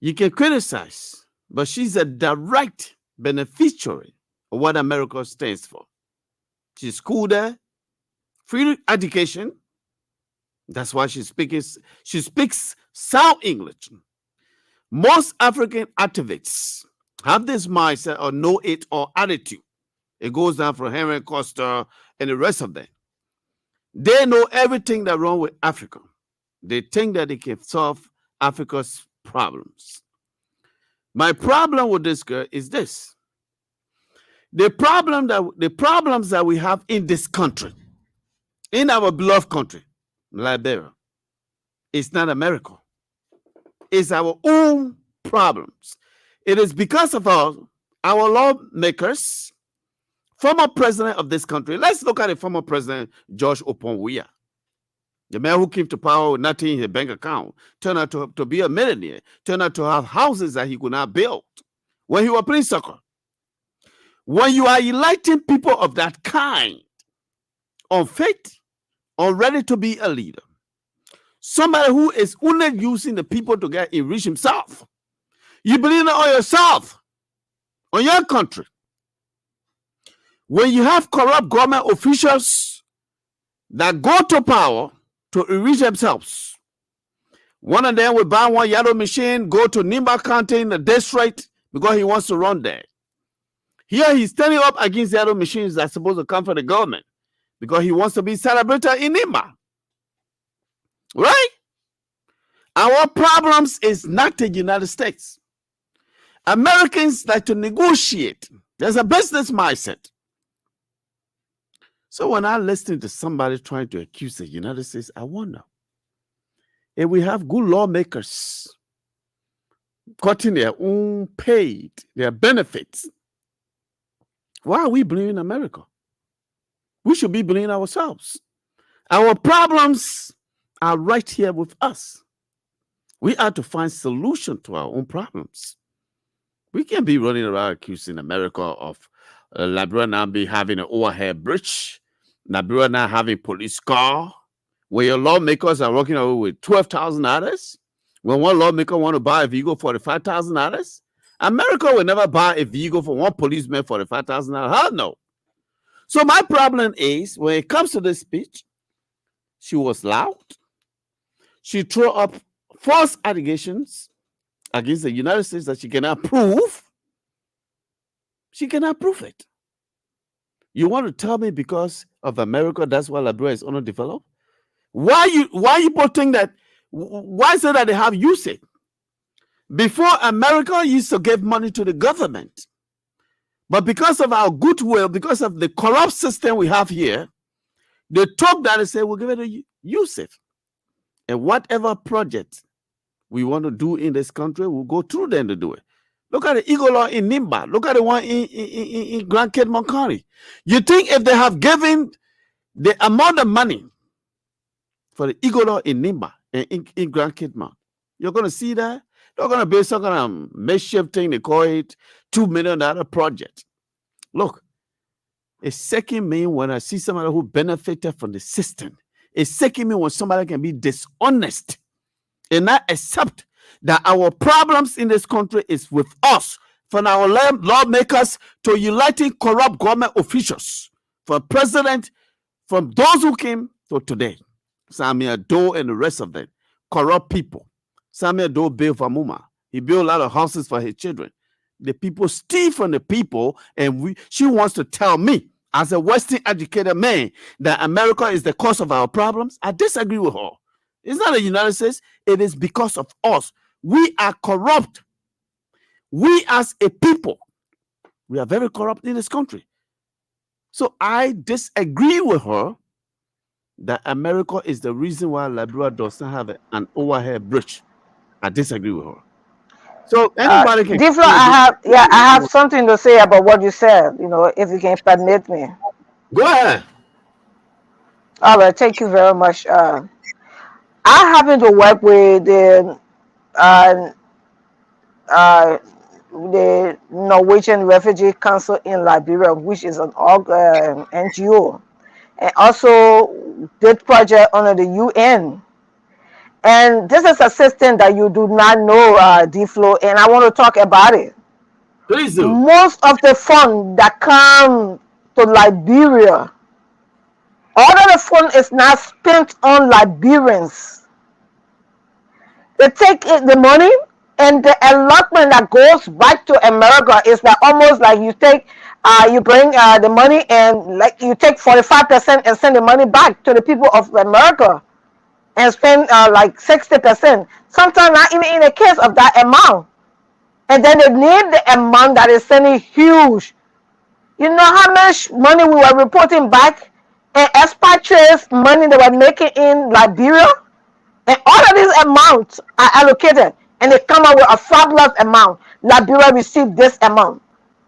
You can criticize, but she's a direct beneficiary of what America stands for. She's schooled there, free education. That's why she speaks sound English. Most African activists have this mindset or know it or attitude. It goes down from Henry Costa and the rest of them. They know everything that's wrong with Africa. They think that they can solve Africa's problems. My problem with this girl is this. The problems that we have in this country, in our beloved country, Liberia, it's not America. It's our own problems. It is because of our lawmakers, former president of this country. Let's look at the former president, George Oponwuya. The man who came to power with nothing in his bank account, turned out to be a millionaire, turned out to have houses that he could not build when he was playing soccer. When you are electing people of that kind, unfit, unready to be a leader, somebody who is only using the people to get enrich himself, you believe it on yourself, on your country. When you have corrupt government officials that go to power to enrich themselves, one of them will buy one yellow machine, go to Nimba County in the district because he wants to run there. Here he's standing up against the other machines that's supposed to come from the government because he wants to be celebrated in Nimba. Right? Our problems is not the United States. Americans like to negotiate. There's a business mindset. So when I listen to somebody trying to accuse the United States, I wonder if we have good lawmakers cutting their own paid, their benefits, why are we blaming America? We should be blaming ourselves. Our problems are right here with us. We have to find solution to our own problems. We can't be running around accusing America of Liberia now be having an overhead bridge, Liberia now having police car, where your lawmakers are working over with $12,000. When one lawmaker want to buy a vehicle for $45,000, America will never buy a vehicle for one policeman for $45,000. Hell no. So my problem is, when it comes to this speech, she was loud. She threw up false allegations against the United States that she cannot prove. She cannot prove it. You want to tell me because of America, that's why Liberia is underdeveloped? Why you both think that? Why is it that they have USAID? Before, America used to give money to the government. But because of our goodwill, because of the corrupt system we have here, they took that and said, we'll give it to USAID. And whatever project we want to do in this country, we'll go through them to do it. Look at the Eagle Law in Nimba. Look at the one in Grand Cape County. You think if they have given the amount of money for the Eagle Law in Nimba and in Grand Cape, you're going to see that? They're going to be some kind of makeshift thing. They call it $2 million project. Look, it second me when I see somebody who benefited from the system. It second me when somebody can be dishonest and not accept that our problems in this country is with us, from our lawmakers to uniting corrupt government officials, from president, from those who came to today. Samuel Doe and the rest of them, corrupt people. Samuel Doe built for Muma. He built a lot of houses for his children. The people steal from the people, and she wants to tell me, as a Western educated man, that America is the cause of our problems. I disagree with her. It's not the United States. It is because of us. We are corrupt. We as a people, we are very corrupt in this country. So I disagree with her that America is the reason why Liberia does not have an overhead bridge. I disagree with her. So anybody can. Diflo, I have something to say about what you said. If you can permit me. Go ahead. All right, thank you very much. I happen to work with the Norwegian Refugee Council in Liberia, which is an NGO, and also did project under the UN. And this is a system that you do not know, Diflo, and I want to talk about it. Please do. Most of the funds that come to Liberia, all of the fund is not spent on Liberians. They take the money, and the allotment that goes back to America is like almost like you take, you bring the money and like you take 45% and send the money back to the people of America. And spend like 60%, sometimes not even in the case of that amount. And then they need the amount that is sending huge. You know how much money we were reporting back and expatriates money they were making in Liberia? And all of these amounts are allocated and they come up with a fabulous amount. Liberia received this amount.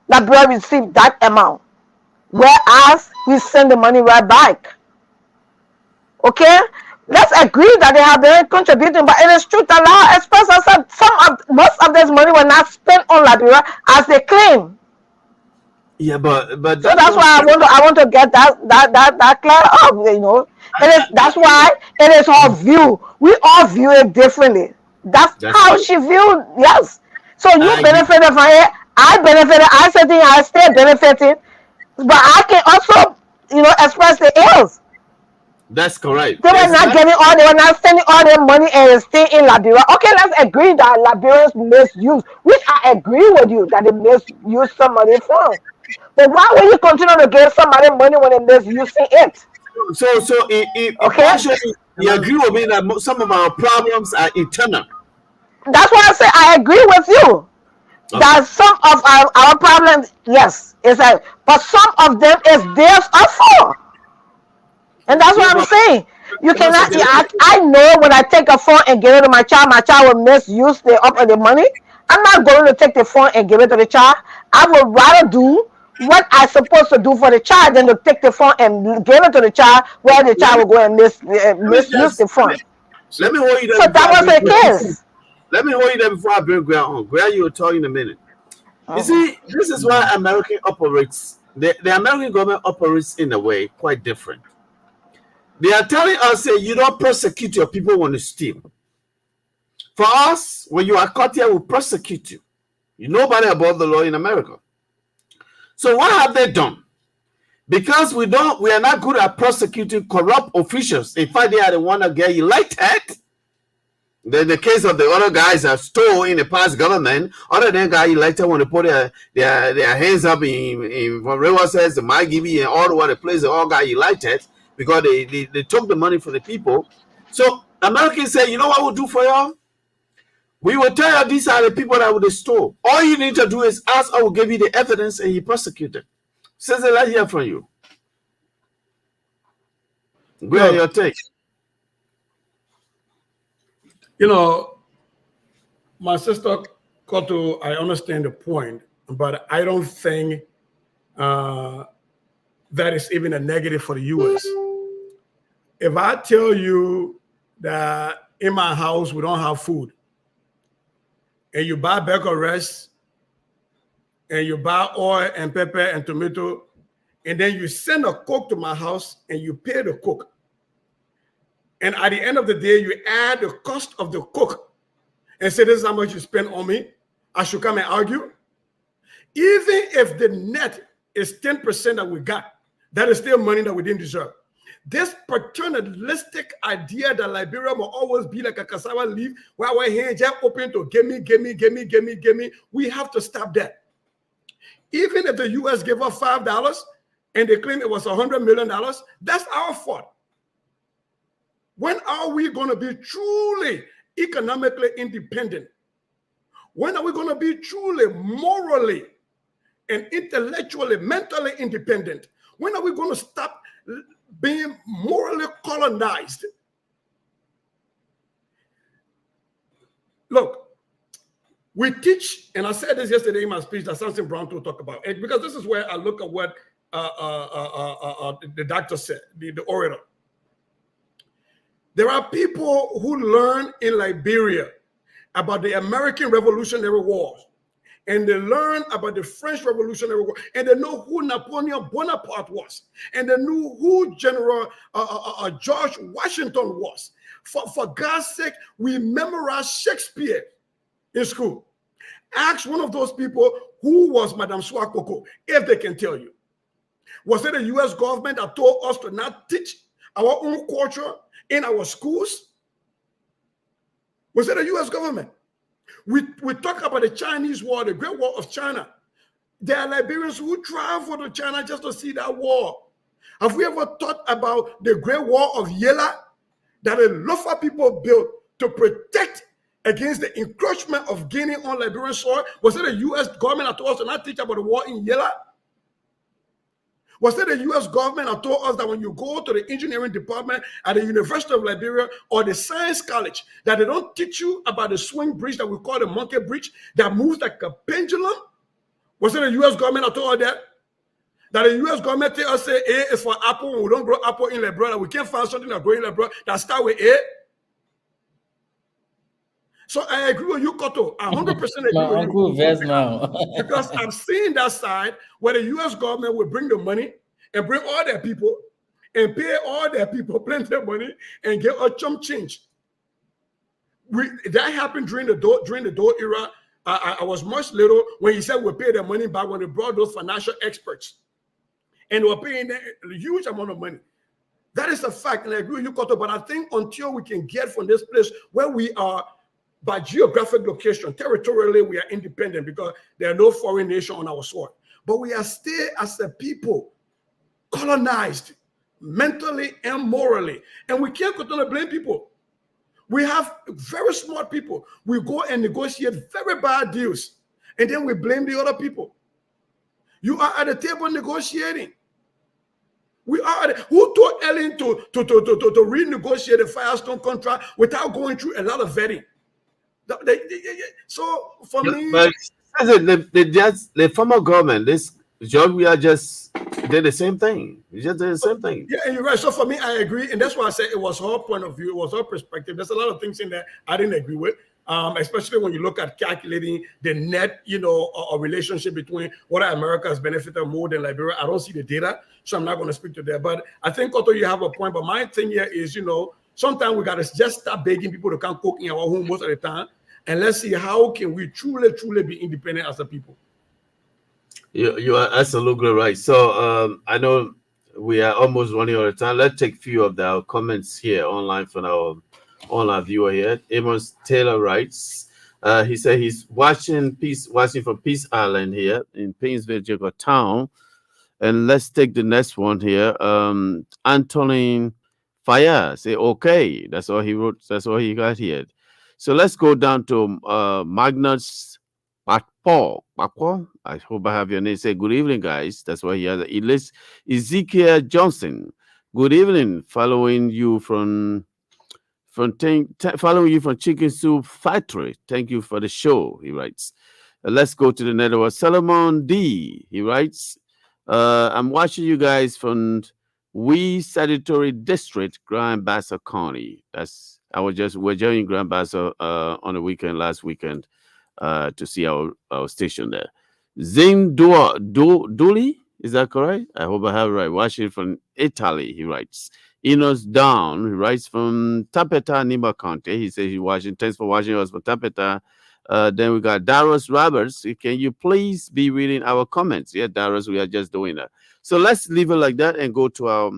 Liberia received that amount. Whereas we send the money right back. Okay? Let's agree that they have been contributing, but it is true that law expresses most of this money were not spent on Liberia as they claim. Yeah, but so that's why I want to get that clear up. That's why it is our view. We all view it differently. That's how she viewed. Yes. So you benefited from it. I benefited. I said I still benefiting, but I can also express the ills. That's correct. They were not sending all their money and stay in Liberia. Okay, let's agree that Liberians misuse, which I agree with you that they misuse somebody's funds. But why will you continue to give somebody money when they're misusing it? So you agree with me that some of our problems are internal. That's why I say I agree with you. Okay. That some of our problems, yes, but some of them is theirs also. And that's what I'm saying. You cannot. I know when I take a phone and give it to my child will misuse the money. I'm not going to take the phone and give it to the child. I would rather do what I'm supposed to do for the child than to take the phone and give it to the child where the child will go and misuse the phone. Let me hold you there. So that was the case. Let me hold you there before I bring Grant on. Grant, you were talking in a minute. You see, this is why American operates. The American government operates in a way quite different. They are telling us that you don't prosecute your people when you steal. For us, when you are caught here, we prosecute you. You know nobody above the law in America. So what have they done? Because we are not good at prosecuting corrupt officials. In fact, they are the one that get elected. The case of the other guys that stole in the past government, other than guy elected want to put their hands up in from River says the Maggie and all over the place, they all got elected because they took the money from the people. So Americans say, you know what we'll do for y'all? We will tell you these are the people that would stole. All you need to do is ask, I will give you the evidence and you prosecute them. Says let's hear from you. Go on your take. You know, my sister Koto, I understand the point, but I don't think that is even a negative for the U.S. If I tell you that in my house we don't have food, and you buy bag of rice, and you buy oil and pepper and tomato, and then you send a cook to my house and you pay the cook, and at the end of the day you add the cost of the cook and say this is how much you spend on me, I should come and argue? Even if the net is 10% that we got, that is still money that we didn't deserve. This paternalistic idea that Liberia will always be like a cassava leaf where our hands are open to give me, we have to stop that. Even if the US gave us $5 and they claim it was $100 million, that's our fault. When are we going to be truly economically independent? When are we going to be truly morally and intellectually, mentally independent? When are we going to stop being morally colonized? Look, we teach, and I said this yesterday in my speech that Samson Brown will talk about it, because this is where I look at what the doctor said, the orator. There are people who learn in Liberia about the American Revolutionary Wars, and they learn about the French Revolutionary War, and they know who Napoleon Bonaparte was, and they knew who General George Washington was. For God's sake, we memorized Shakespeare in school. Ask one of those people who was Madame Swakoko, if they can tell you. Was it the U.S. government that told us to not teach our own culture in our schools? Was it the U.S. government? We talk about the Chinese War, the Great War of China. There are Liberians who travel to China just to see that war. Have we ever thought about the Great War of Yela that the Lofa people built to protect against the encroachment of Guinea on Liberian soil? Was it the U.S. government that told us to not teach about the war in Yela? Was it the U.S. government that told us that when you go to the engineering department at the University of Liberia or the Science College, that they don't teach you about the swing bridge that we call the monkey bridge that moves like a pendulum? Was it the U.S. government that told us that? That the U.S. government tell us, say, A is for apple, and we don't grow apple in Liberia, we can't find something that grows in Liberia that start with A? So I agree with you, Koto. I 100% agree with you. Now. Because I'm seeing that side where the U.S. government will bring the money and bring all their people and pay all their people plenty of money and get a chump change. That happened during the Doe era. I was much little when he said we'll pay their money back when they brought those financial experts. And they were paying a huge amount of money. That is a fact, and I agree with you, Koto. But I think until we can get from this place where we are, by geographic location, territorially, we are independent because there are no foreign nation on our soil. But we are still, as a people, colonized mentally and morally. And we can't continue to blame people. We have very smart people. We go and negotiate very bad deals, and then we blame the other people. You are at the table negotiating. We are who told Ellen to renegotiate the Firestone contract without going through a lot of vetting? So for me, but the former government, this Georgia just did the same thing. He just did the same thing. Yeah, and you're right. So for me, I agree, and that's why I say it was her point of view, it was her perspective. There's a lot of things in there I didn't agree with, especially when you look at calculating the net, a relationship between what America has benefited more than Liberia. I don't see the data, so I'm not going to speak to that. But I think, Otto, you have a point. But my thing here is, sometimes we got to just stop begging people to come cook in our home most of the time, and let's see how can we truly be independent as a people. You are absolutely right. So I know we are almost running out of time. Let's take a few of the comments here online from our all our viewer here. Amos Taylor writes, he said he's watching from Peace Island here in Painesville, town. And let's take the next one here. Antoine Fayaz say okay. That's all he wrote. That's all he got here. So let's go down to Magnus Paul. I hope I have your name. Say good evening, guys. That's what he has. He lists Ezekiel Johnson. Good evening. Following you from Chicken Soup Factory. Thank you for the show. He writes. Let's go to the network. Solomon D. He writes. I'm watching you guys from Statutory District, Grand Bassa County. We're joining Grand Bassa on the weekend, last weekend, to see our station there. Zim Dooley, is that correct? I hope I have it right. Watching from Italy, he writes. Enos Down, he writes from Tapeta, Nima County. He says he's watching. Thanks for watching us from Tapeta. Then we got Darius Roberts. Can you please be reading our comments? Yeah, Darius, we are just doing that. So let's leave it like that and go to our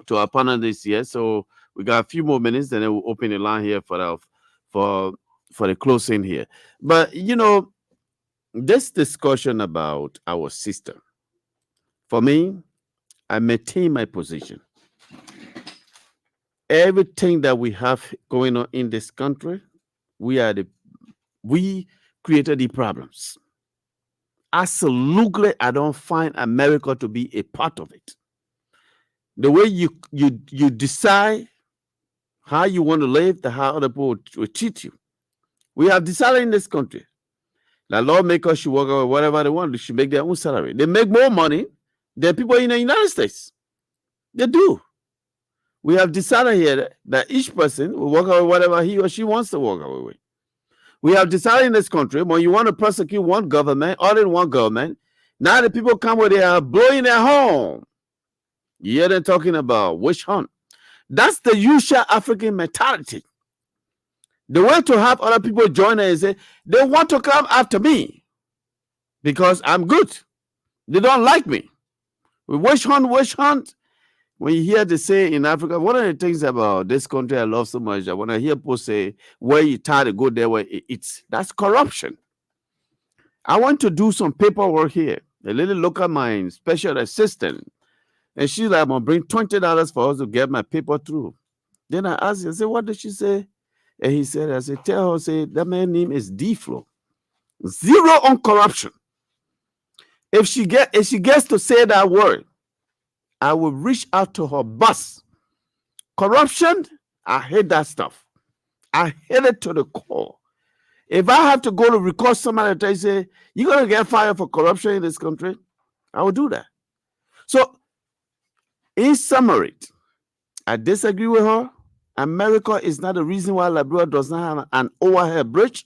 panelists here. So we got a few more minutes, and then we'll open the line here for the closing here. But this discussion about our sister, for me, I maintain my position. Everything that we have going on in this country, we created the problems. Absolutely, I don't find America to be a part of it. The way you decide how you want to live, how other people will treat you. We have decided in this country that lawmakers should work out whatever they want. They should make their own salary. They make more money than people in the United States. They do. We have decided here that each person will work out whatever he or she wants to work out with. We have decided in this country, when you want to prosecute one government, all in one government, now the people come where they are blowing their horn. You hear them talking about witch hunt. That's the usual African mentality. The way to have other people join and say, they want to come after me because I'm good. They don't like me. Witch hunt. When you hear they say in Africa, one of the things about this country I love so much that when I hear people say, where you try to go there where it's, that's corruption. I want to do some paperwork here. A little local mine, special assistant. And she's like, I'm going to bring $20 for us to get my paper through. Then I asked her, I said, what did she say? And he said, I said, tell her, say, that man's name is D-Flow. Zero on corruption. If she gets to say that word, I will reach out to her boss. Corruption, I hate that stuff. I hate it to the core. If I have to go to record somebody that say, you're going to get fired for corruption in this country, I will do that. So, in summary, I disagree with her. America is not the reason why Liberia does not have an overhead bridge.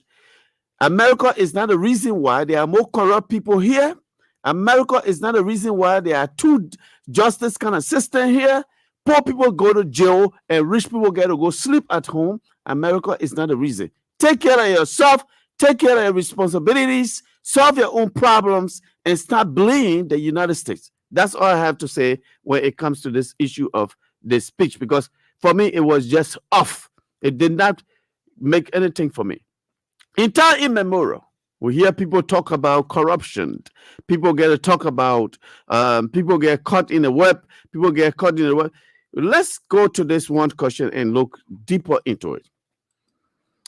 America is not the reason why there are more corrupt people here. America is not the reason why there are two justice kind of system here. Poor people go to jail and rich people get to go sleep at home. America is not the reason. Take care of yourself. Take care of your responsibilities. Solve your own problems and stop blaming the United States. That's all I have to say when it comes to this issue of this speech, because for me, it was just off. It did not make anything for me. In time immemorial, we hear people talk about corruption. People get to talk about, people get caught in the web. People get caught in the web. Let's go to this one question and look deeper into it.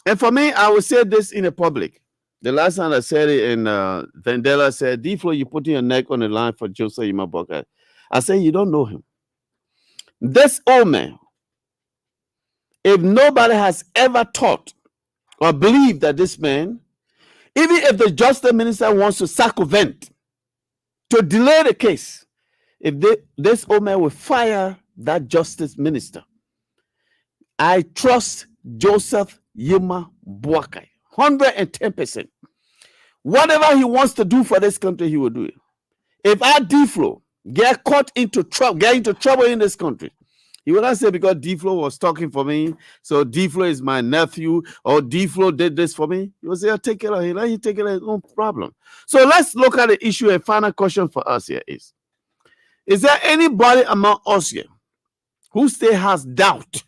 And for me, I will say this in the public. The last time I said it, and Vandela said, D-Flow, you put your neck on the line for Joseph Imaboka. I said, you don't know him. This old man, if nobody has ever thought or believed that this man, even if the justice minister wants to circumvent, to delay the case, if this old man will fire that justice minister, I trust Joseph Yima Boakai 110%. Whatever he wants to do for this country, he will do it. If our D-Flow get into trouble in this country, he will not say because D-Flow was talking for me, so D-Flow is my nephew, or D-Flow did this for me. He will say, I'll take care of him. Let him take care of his own problem. So let's look at the issue. And final question for us here is there anybody among us here who still has doubt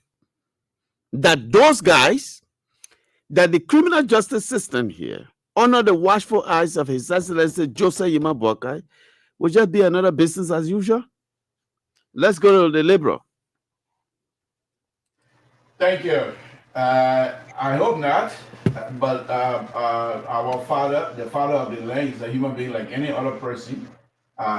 that those guys, that the criminal justice system here, under the watchful eyes of His Excellency Joseph Yima Boakai, will just be another business as usual? Let's go to the Liberal. Thank you. I hope not, but our father, the father of the land, is a human being like any other person.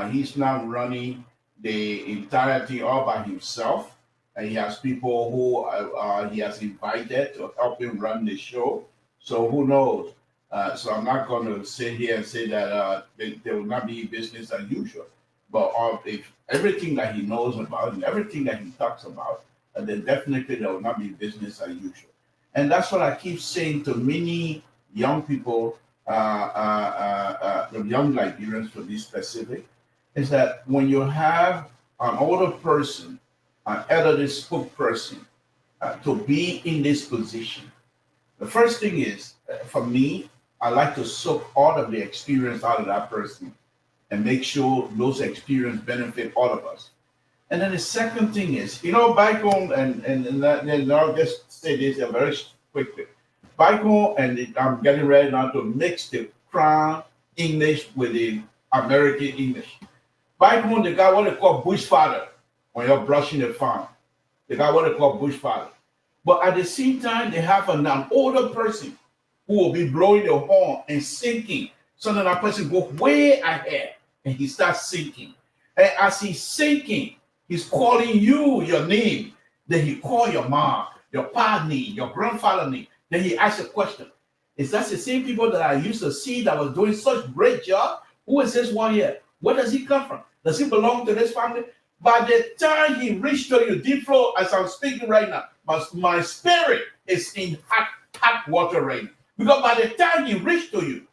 He's now running the entirety all by himself. And he has people who he has invited to help him run the show. So who knows? So I'm not going to sit here and say that there will not be business as usual. But if everything that he knows about and everything that he talks about, then definitely there will not be business as usual. And that's what I keep saying to many young people, the young Liberians to be specific, is that when you have an older person, an elderly spokesperson, to be in this position, the first thing is, for me, I like to soak all of the experience out of that person and make sure those experiences benefit all of us. And then the second thing is, back home, and I'll just say this very quickly. Back home, and I'm getting ready now to mix the Crown English with the American English. Back home, they got what they call bush father when you're brushing the farm. They got what they call bush father. But at the same time, they have an older person who will be blowing the horn and singing, so that that person goes way ahead and he starts singing. And as he's singing, he's calling you your name. Then he call your mom, your pa name, your grandfather name. Then he asks a question. Is that the same people that I used to see that was doing such great job? Who is this one here? Where does he come from? Does he belong to this family? By the time he reached to you, deep flow, as I'm speaking right now, my spirit is in hot water right now. Because by the time he reached to you,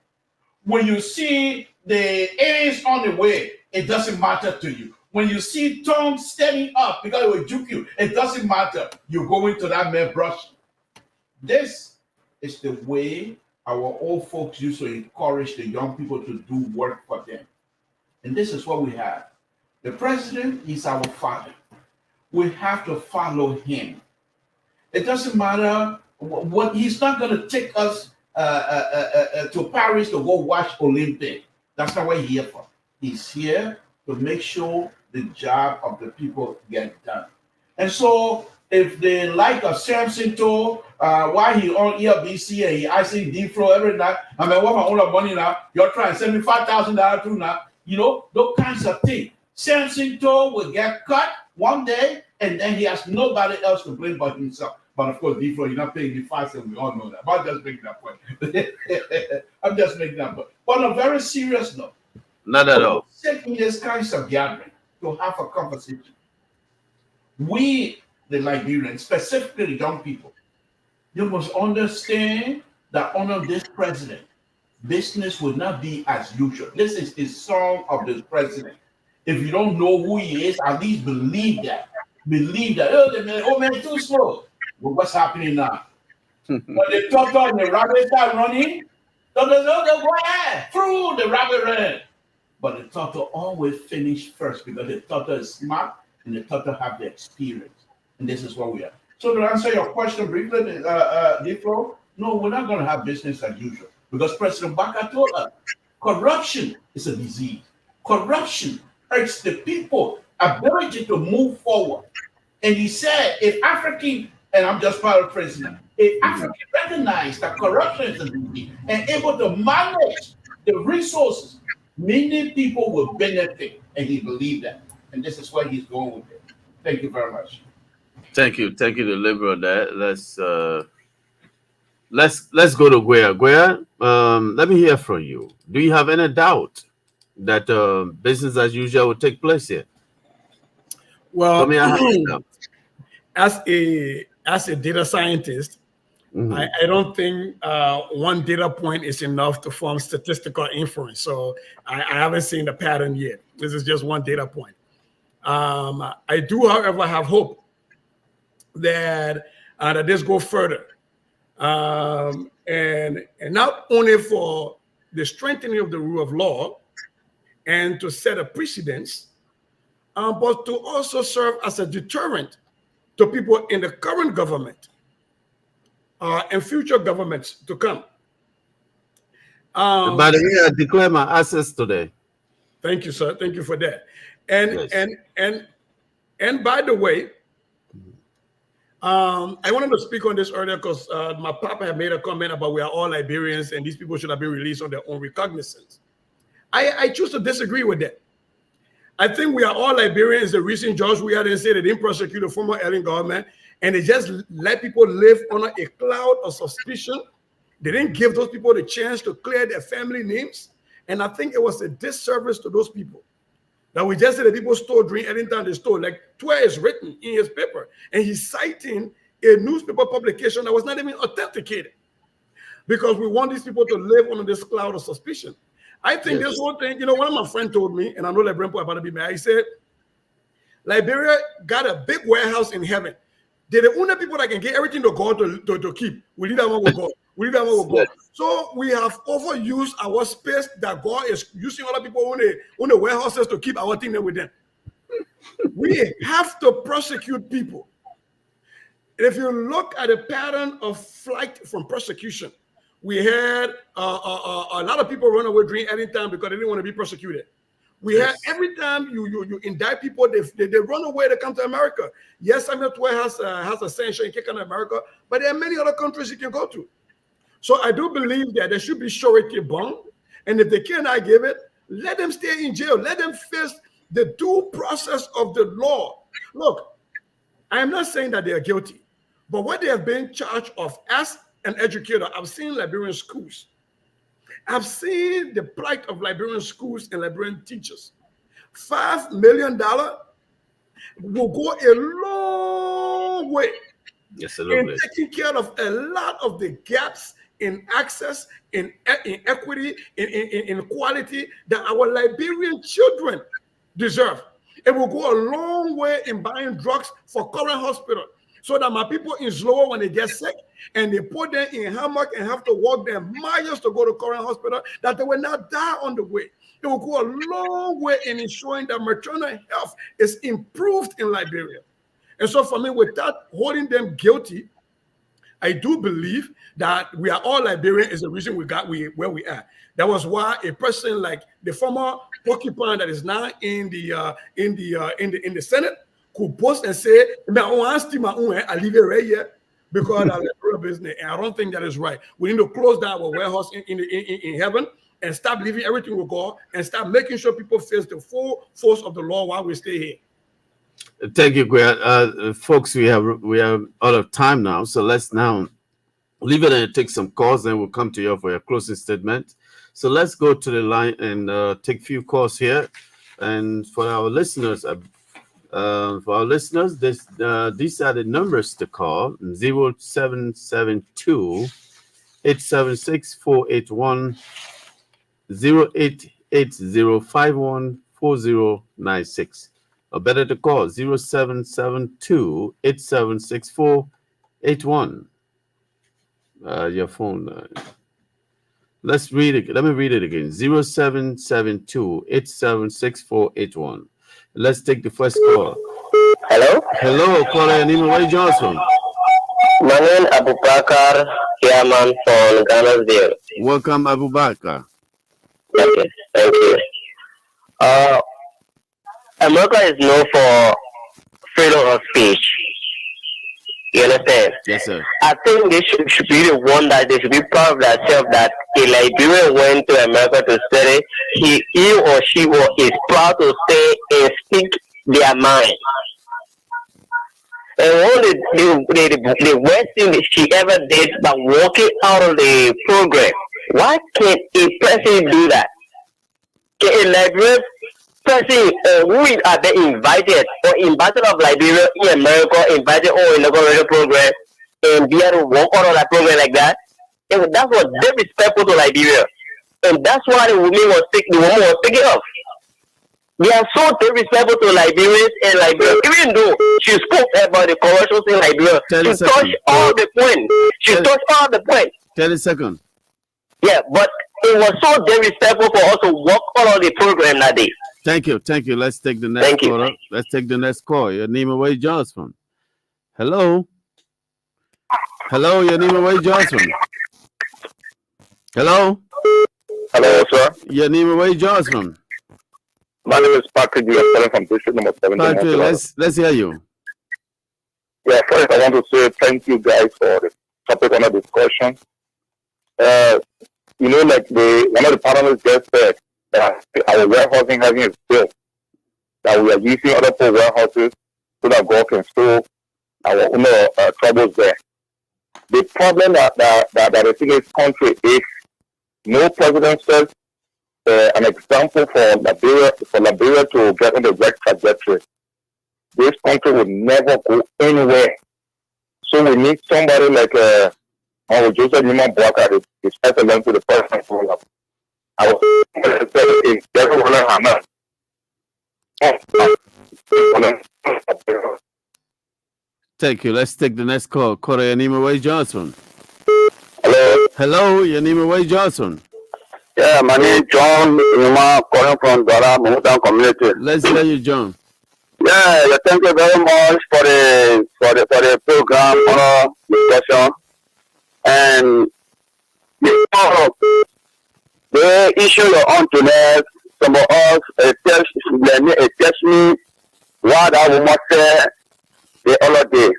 when you see the aliens on the way, it doesn't matter to you. When you see Tom standing up because it will juke you, it doesn't matter. You go into that man brush. This is the way our old folks used to encourage the young people to do work for them. And this is what we have. The president is our father. We have to follow him. It doesn't matter what he's not going to take us to Paris to go watch Olympic. That's not what he's here for. He's here to make sure the job of the people get done. And so if they like a Samson told why he on ELBC and he actually deep flow every night, I mean, what my own money now, you're trying to send me $5,000 through now, those kinds of things. Samson told will get cut one day and then he has nobody else to blame but himself. But of course, deep flow, you're not paying me fast, and we all know that. But I'm just making that point. I'm just making that point. But on a very serious note, not at all. Taking this kinds of gathering to have a conversation. We, the Liberians, specifically the young people, you must understand that under this president, business will not be as usual. This is the song of the president. If you don't know who he is, at least believe that. Believe that. Oh man, too slow. But what's happening now? When the turtle and the rabbit start running, go ahead, through the rabbit ran. But the turtle always finish first because the turtle is smart and the turtle have the experience. And this is what we are. So to answer your question briefly, Diplo, no, we're not going to have business as usual because President Baka told us corruption is a disease. Corruption hurts the people ability to move forward. And he said, if African, and I'm just paraphrasing now, if African recognize that corruption is a disease and able to manage the resources, many people will benefit. And he believed that. And this is where he's going with it. Thank you very much. Thank you, the Liberal. There. Let's go to Guia. Guia, let me hear from you. Do you have any doubt that business as usual will take place here? Well, as a data scientist, I don't think one data point is enough to form statistical inference. So I haven't seen the pattern yet. This is just one data point. I do, however, have hope that this go further, and not only for the strengthening of the rule of law and to set a precedence, but to also serve as a deterrent to people in the current government and future governments to come. By the way, I declare my access today. Thank you, sir. Thank you for that. And Yes. and by the way, I wanted to speak on this earlier because my papa had made a comment about we are all Liberians and these people should have been released on their own recognizance. I choose to disagree with that. I think we are all Liberians. The recent judge we had said they didn't prosecute the former Ellen government and they just let people live under a cloud of suspicion. They didn't give those people the chance to clear their family names. And I think it was a disservice to those people. That we just said that people stole during anytime they stole. Like Twe is written in his paper, and he's citing a newspaper publication that was not even authenticated. Because we want these people to live under this cloud of suspicion. I think this whole thing, you know, one of my friends told me, and I know Liberian about to be mad, he said, Liberia got a big warehouse in heaven. They're the only people that can get everything to God to keep. We need that one with God. We need that one with God. So we have overused our space that God is using other people on the warehouses to keep our thing there with them. We have to prosecute people. If you look at the pattern of flight from persecution, we had a lot of people run away during any time because they didn't want to be persecuted. We had every time you indict people, they run away, they come to America. Yes, Samuel Twe has a sanction in kicking America, but there are many other countries you can go to. So I do believe that there should be surety bond, and if they cannot give it, let them stay in jail. Let them face the due process of the law. Look, I am not saying that they are guilty, but what they have been charged of as an educator, I've seen Liberian schools. I've seen the plight of Liberian schools and Liberian teachers. $5 million will go a long way in taking care of a lot of the gaps in access, in equity, in quality that our Liberian children deserve. It will go a long way in buying drugs for current hospital so that my people in Slower, when they get sick and they put them in hammock and have to walk their miles to go to current hospital, that they will not die on the way. It will go a long way in ensuring that maternal health is improved in Liberia. And so for me, without holding them guilty, I do believe that we are all Liberian is the reason we got where we are. That was why a person like the former porcupine that is now in the Senate could boast and say, I leave it right here because I left business. And I don't think that is right. We need to close down our warehouse in heaven and stop leaving everything with God and start making sure people face the full force of the law while we stay here. Thank you, Greg. Folks, we have out of time now, so let's now leave it and take some calls, and we'll come to you for your closing statement. So let's go to the line and take a few calls here. And for our listeners, these are the numbers to call: 0772 876 481, 0880 4096. Or better to call 0772 8764 81. Your phone. Let's read it. Let me read it again. 0772 876481. Let's take the first call. Hello? Hello, caller. Your name, where you join us from? My name is Abu Bakar, chairman from Ghana's. Welcome, Abu Bakar. Okay, thank you. America is known for freedom of speech. You understand? Yes, sir. I think they should be the one that they should be proud of themselves that a Liberian went to America to study. He or she is proud to stay and speak their mind. And one of the worst thing that she ever did by walking out of the program. Why can't a person do that? Can a Liberian person who are they invited or ambassador of Liberia in America invited or in the radio program and be able to walk out of that program like that? And that was disrespectful to Liberia. And that's why the woman was taking off. They are so disrespectful to Liberians and Liberia, even though she spoke about the corruption in Liberia. She touched all the points. She touched all the points. 10 seconds. Yeah, but it was so disrespectful for us to walk out of the program that day. Thank you. Let's take the next call. Let's take the next call. Your name and where you join us from. Hello. Hello, your name is Wade Johnson. Hello? Hello, sir. Your name is Wade Johnson. My name is Patrick. I'm calling from district number 17. Patrick, let's hear you. Yeah, first I want to say thank you guys for the topic under discussion. You know, like one of the panelists just said that our warehousing having a bill that we are using other people's warehouses so that God can solve our troubles there. The problem that is in this country is no president says an example for Liberia to get on the right trajectory. This country will never go anywhere. So we need somebody like Joseph Newman Boaka, his excellency, the president for I was Thank you. Let's take the next call. Caller, your name is Wade Johnson. Hello. Hello, your name is Wade Johnson. Yeah, my name is John Numa, calling from Dora Mountain Community. Let's hear you, John. Yeah, thank you very much for the program discussion. And the issue you're on today, some of us text me what I woman said the other day.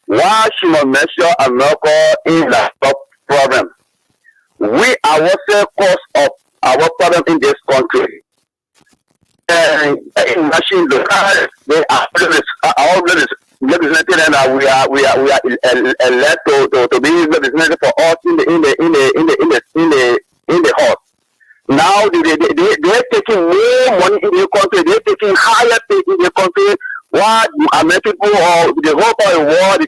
Why she must measure America in the top problem? We are also cause of our problem in this country. And in machine local, they are already represented, and we are elected to be represented for us in the house. Now they're taking more money in the country. They're taking higher pay in the country. Why American people or the whole part of the world is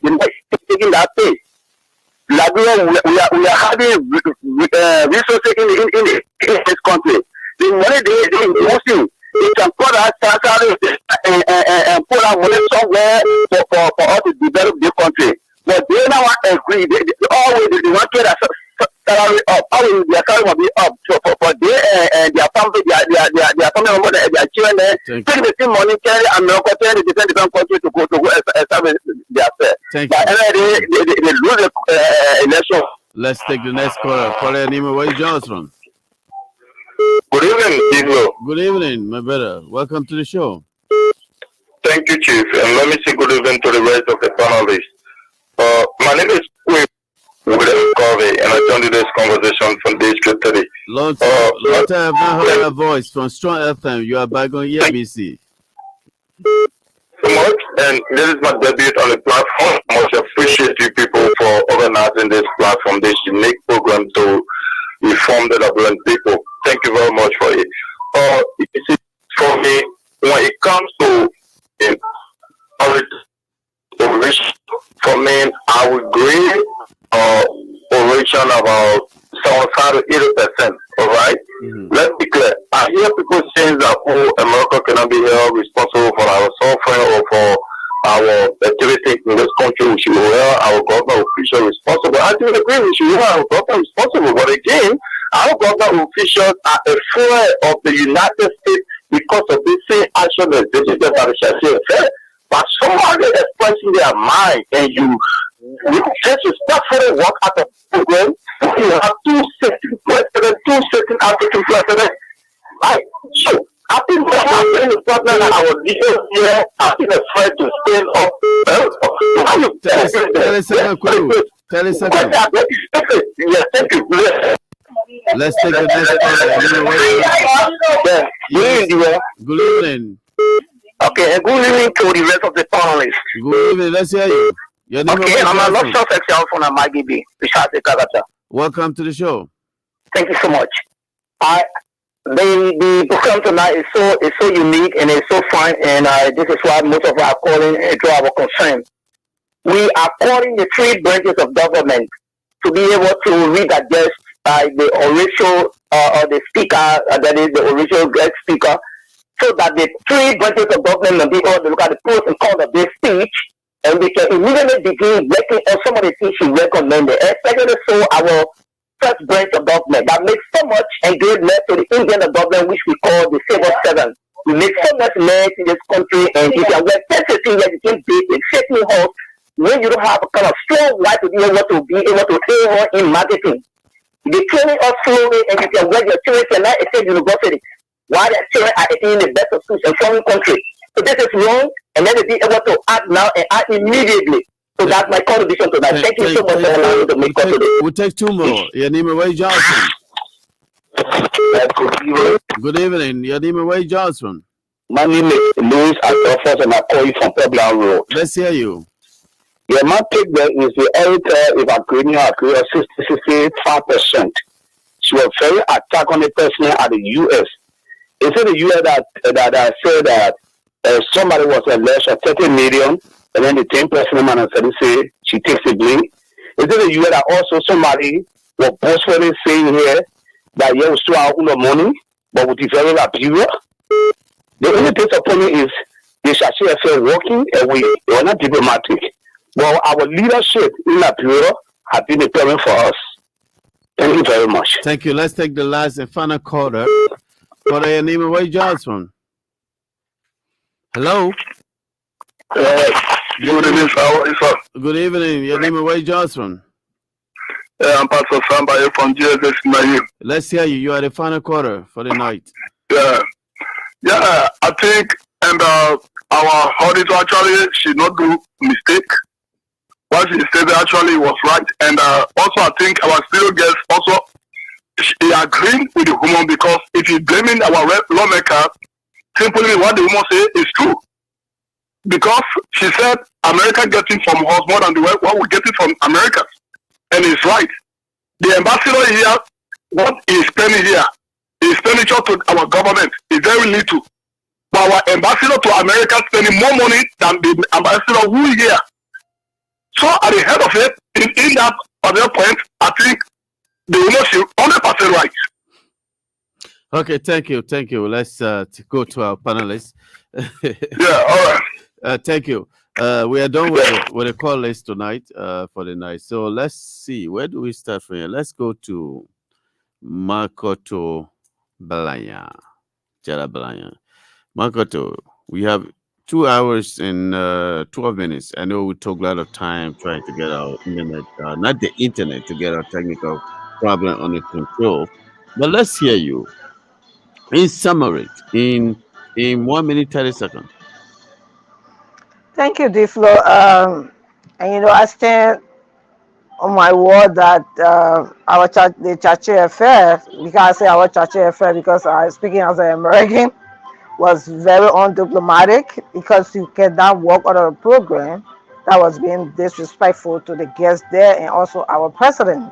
taking that pay? Liberia, we are having resources in this country. The money they're investing, they can put our salary and put our money somewhere for us to develop the country. But they don't want to agree. They always want to get a salary up. Always their salary will be up. So for they and their family, their family members, their children, take the same money, carry America, carry the different countries to go establish their affairs. But they lose the election. Let's take the next caller. Caller, name is Wade Johnson. Good evening, Iglo. Good evening, my brother. Welcome to the show. Thank you, Chief. And let me say good evening to the rest of the panelists. My name is William Covey, and I joined this conversation from District 30. Long time I've not heard your voice from Strong FM. You are back on EBC. So much, and this is my debut on the platform. I much appreciate you people for organizing this platform, this unique program to inform the Liberian people. Thank you very much for it. You see, for me, when it comes to oration, for me, I would agree oration about 75 to 80%. All right? Let's be clear. I hear people saying that America cannot be held responsible for our suffering or for our activity in this country. We should hold our government officials responsible. I do agree we should hold our government responsible. But again, our government officials are afraid of the United States because of this same action that they did by the Shasir. But somebody expressing their mind and you disrespectfully walk out of the program, you have two sitting African presidents. Right? So, I think that has been the problem that our leaders here have been afraid to stand up. Tell us something. Yes, thank you. Let's take the next one. Good evening. Okay, and good evening to the rest of the panelists. Good evening. Let's hear you. Okay, I'm a lot of section from MyGB. Welcome to the show. Thank you so much. The program tonight is so unique and it's so fine, and this is why most of us are calling and draw our concern. We are calling the three branches of government to be able to read address by the oration or the speaker, that is the original guest speaker, so that the three branches of government will be able to look at the pros and cons of this speech, and we can immediately begin working on some of the things we recommended, especially so our first branch of government that makes so much and gave less to the Indian government, which we call the civil servant. We make so much less in this country, and if you are 10 years, you can beat a shaking horse, when you don't have a kind of slow why to be able to train on in marketing. The training us slowly, and you can get your children cannot attend university while their children are attending the best of schools in foreign countries. So this is wrong, and then they be able to act now and act immediately. So that's my contribution to that. Thank you so much for allowing me to make contribution. We'll take two more. Your name is Wade Johnson. Good evening. Your name is Wade Johnson. My name is Louis Adolphus, and I call you from Puebla Road. Let's hear you. Yeah, my take there is the editor evacuating her career 65%. She was very attacked on the president at the U.S. Is it the U.S. that said that somebody was alleged of 30 million, and then the 10 president man said say she takes the blame? Is it the U.S. that also somebody was boastfully saying here that yeah, we still have all the money, but with the very Liberia? The only disappointment is the Shashi affair working, and we were not diplomatic. Well, our leadership in Liberia has been a problem for us. Thank you very much. Thank you. Let's take the last and final caller. Caller, your name is Wade Johnson. Hello. Good evening, sir. Good evening. Your name is Wade Johnson. I'm Pastor Sambaye from GSS Mayu. Let's hear you. You are the final caller for the night. Yeah, I think, and our auditor actually should not do mistake. What she said actually was right, and also I think our studio guest also he agreed with the woman, because if he's blaming our lawmaker, simply what the woman say is true, because she said America getting from us more than what we getting from America, and it's right. The ambassador here, what he's spending here, the expenditure to our government is very little, but our ambassador to America spending more money than the ambassador who is here. So at the head of it, in that other point, I think the woman should 100% right. Okay, thank you. Let's go to our panelists. Yeah, all right. Thank you. We are done with the call list tonight for the night. So let's see, where do we start from here? Let's go to Makoto Balanya. Jara Balanya. Makoto, we have 2 hours and 12 minutes. I know we took a lot of time trying to get our internet, not the internet, to get our technical problem under control. But let's hear you. In summary, in 1 minute 30 seconds. Thank you, Diflo. And I stand on my word that our church, the church affair, because I say our church affair because I'm speaking as an American, was very undiplomatic, because you cannot work on a program that was being disrespectful to the guests there and also our president.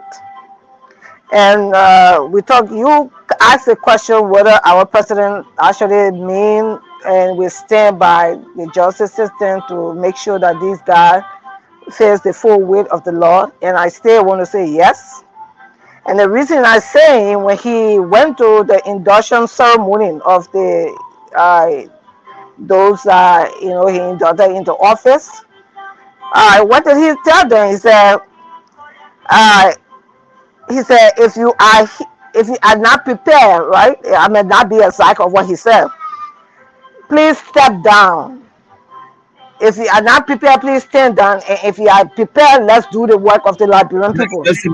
And you asked the question whether our president actually mean, and we stand by the justice system to make sure that these guys face the full weight of the law. And I still want to say yes. And the reason I say, when he went to the induction ceremony of the those he inducted into office, what did he tell them? He said, if you are not prepared, right? I may not be exact of what he said. Please step down. If you are not prepared, please stand down. And if you are prepared, let's do the work of the Liberian people. Just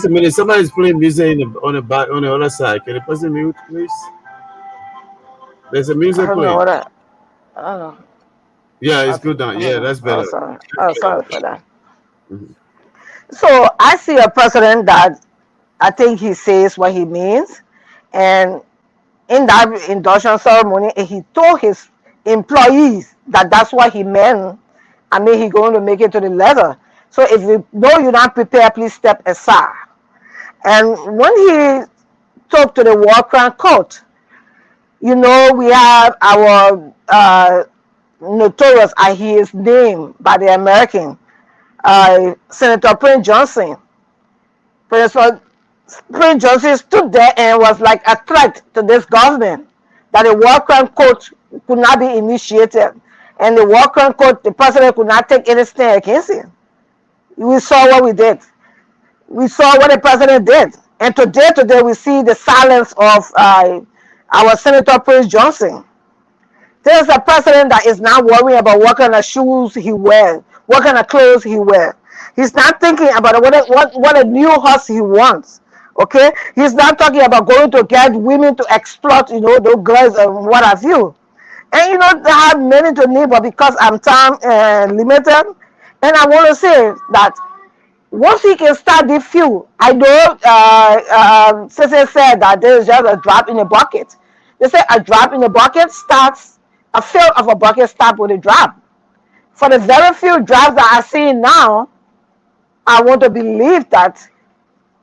a minute. Somebody's playing music on the other side. Can the person mute, please? There's a music playing. I don't know. Yeah, it's good now. Yeah, that's better. Sorry for that. Mm-hmm. So I see a president that I think he says what he means, and in that induction ceremony, he told his employees that that's what he meant. I mean, he's going to make it to the letter. So if you know you're not prepared, please step aside. And when he talked to the War Crime Court, we have our notorious, I hear his name by the American, Senator Prince Johnson. Prince Johnson stood there and was like a threat to this government that the War Crime Court could not be initiated, and the War Crime Court, the president could not take any stand against him. We saw what we did. We saw what the president did, and today we see the silence of our Senator Prince Johnson. There's a president that is not worrying about what kind of shoes he wears, what kind of clothes he wear. He's not thinking about what a new house he wants. Okay, he's not talking about going to get women to exploit, those girls and what have you. And they have many to need, but because I'm time limited, and I want to say that once he can start the few, I know Sese said that there is just a drop in a bucket. They say a drop in a bucket starts, a fill of a bucket starts with a drop. For the very few drops that I see now, I want to believe that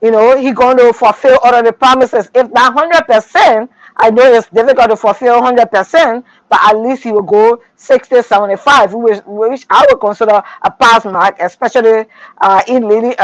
he going to fulfill all of the promises. If not 100%, I know it's difficult to fulfill 100%, but at least he will go 60, 75, which I would consider a pass mark, especially in leading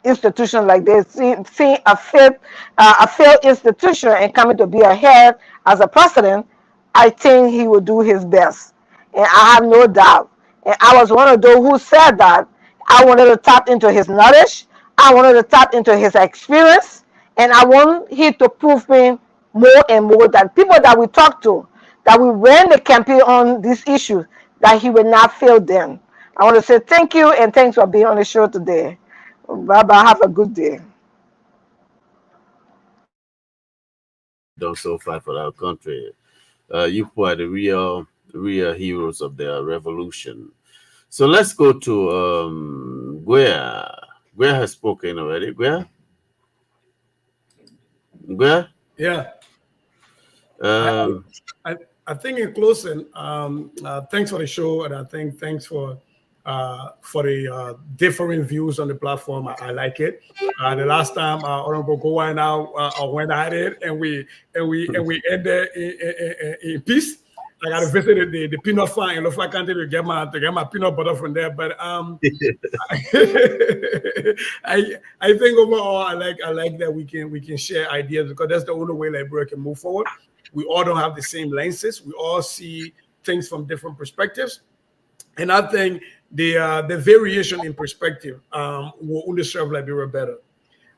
institutions like this. See a failed institution and coming to be ahead as a president, I think he will do his best. And I have no doubt. And I was one of those who said that I wanted to tap into his knowledge. I wanted to tap into his experience. And I want him to prove me more and more that people that we talk to, that we ran the campaign on these issues, that he will not fail them. I want to say thank you and thanks for being on the show today. Bye bye. Have a good day. Done so far for our country. You are the real heroes of the revolution. So let's go to Guia. Guia has spoken already. Guia? Guia? Yeah. Um, I think in closing, thanks for the show, and I think thanks for the differing views on the platform. I like it. The last time Honorable Gowa and I went at it, and we ended in peace. I got to visit the peanut farm in Lofa County to get my peanut butter from there. But I think overall I like that we can share ideas, because that's the only way Liberia can move forward. We all don't have the same lenses. We all see things from different perspectives, and I think the variation in perspective will only serve Liberia better.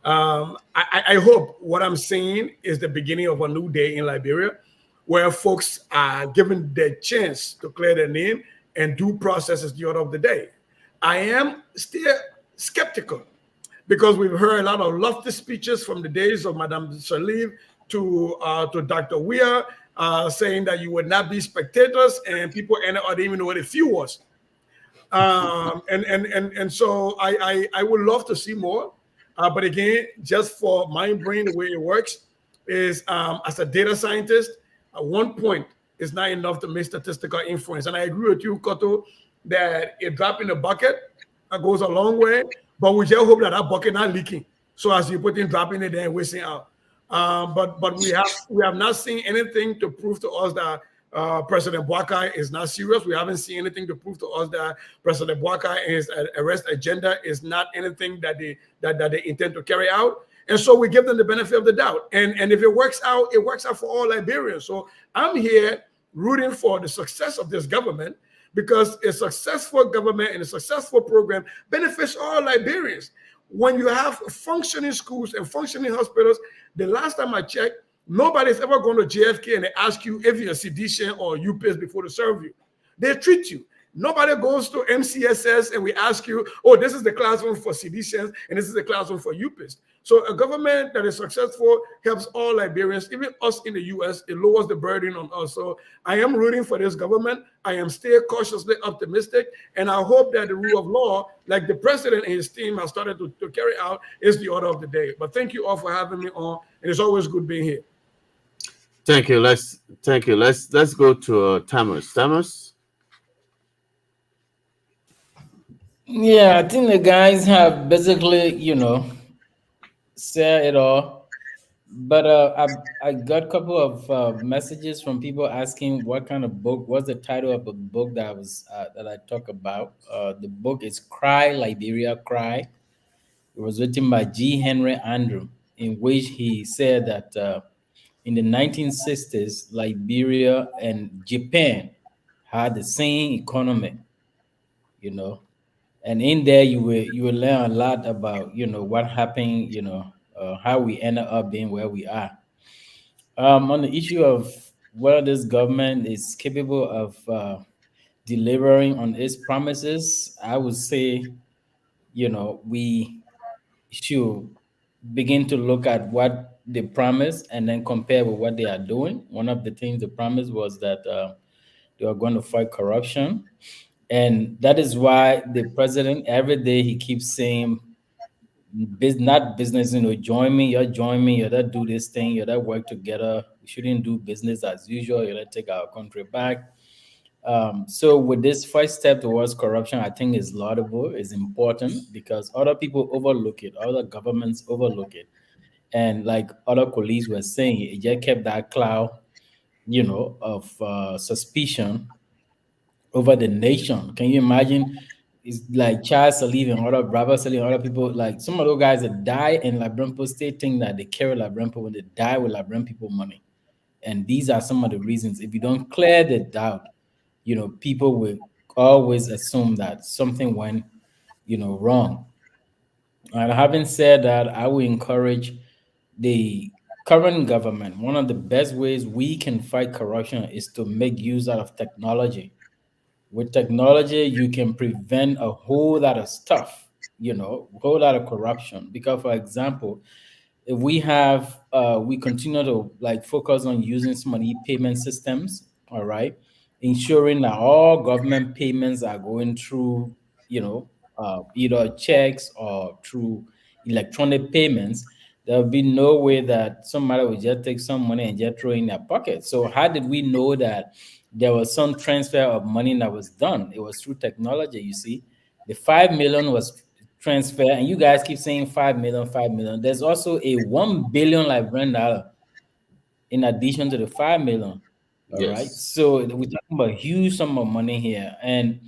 I hope what I'm seeing is the beginning of a new day in Liberia, where folks are given the chance to clear their name, and due process is the order of the day. I am still skeptical, because we've heard a lot of lofty speeches from the days of Madame Saliv to Dr. Weir, saying that you would not be spectators, and people didn't even know what a few was. And so I would love to see more. But again, just for my brain, the way it works is as a data scientist, at one point is not enough to make statistical inference. And I agree with you, Koto, that a drop in the bucket goes a long way, but we just hope that that bucket not leaking. So as you put in dropping it there and wasting out. But we have not seen anything to prove to us that President Boakai is not serious. We haven't seen anything to prove to us that President Boakai and his arrest agenda is not anything that they intend to carry out. And so we give them the benefit of the doubt. And if it works out for all Liberians. So I'm here rooting for the success of this government, because a successful government and a successful program benefits all Liberians. When you have functioning schools and functioning hospitals, the last time I checked, nobody's ever going to JFK and they ask you if you're a seditious or UPS before they serve you. They treat you. Nobody goes to MCSS and we ask you, oh, this is the classroom for seditious and this is the classroom for UPS. So a government that is successful helps all Liberians, even us in the U.S. It lowers the burden on us. So I am rooting for this government. I am still cautiously optimistic, and I hope that the rule of law, like the president and his team have started to carry out, is the order of the day. But thank you all for having me on, and it's always good being here. Thank you. Let's go to Thomas. Thomas. Yeah, I think the guys have basically, said it all. But I got a couple of messages from people asking what kind of book, what's the title of the book that I talk about. The book is Cry, Liberia, Cry. It was written by G. Henry Andrew, in which he said that in the 1960s, Liberia and Japan had the same economy, and in there you will learn a lot about what happened, how we ended up being where we are. On the issue of whether this government is capable of delivering on its promises, I would say, we should begin to look at what they promised and then compare with what they are doing. One of the things they promised was that they are going to fight corruption. And that is why the president, every day, he keeps saying, not business, join me, you gotta do this thing, you gotta work together. We shouldn't do business as usual, you gotta take our country back. So with this first step towards corruption, I think is laudable, is important because other people overlook it, other governments overlook it. And like other colleagues were saying, it just kept that cloud, of suspicion over the nation. Can you imagine? It's like Charles Saliv and other Brother Saliv and other people, like some of those guys that die in Labrampo State think that they carry Labrampo when they die with Labrampo people money. And these are some of the reasons. If you don't clear the doubt, people will always assume that something went, wrong. And having said that, I will encourage the current government. One of the best ways we can fight corruption is to make use out of technology. With technology, you can prevent a whole lot of stuff, a whole lot of corruption. Because, for example, if we continue to like focus on using some of the payment systems, all right, ensuring that all government payments are going through, either checks or through electronic payments, there will be no way that somebody will just take some money and just throw in their pocket. So how did we know that there was some transfer of money that was done? It was through technology, you see. The 5 million was transfer, and you guys keep saying 5 million, 5 million. There's also a 1 billion Liberian dollar in addition to the 5 million. All right. Yes. So we're talking about a huge sum of money here. And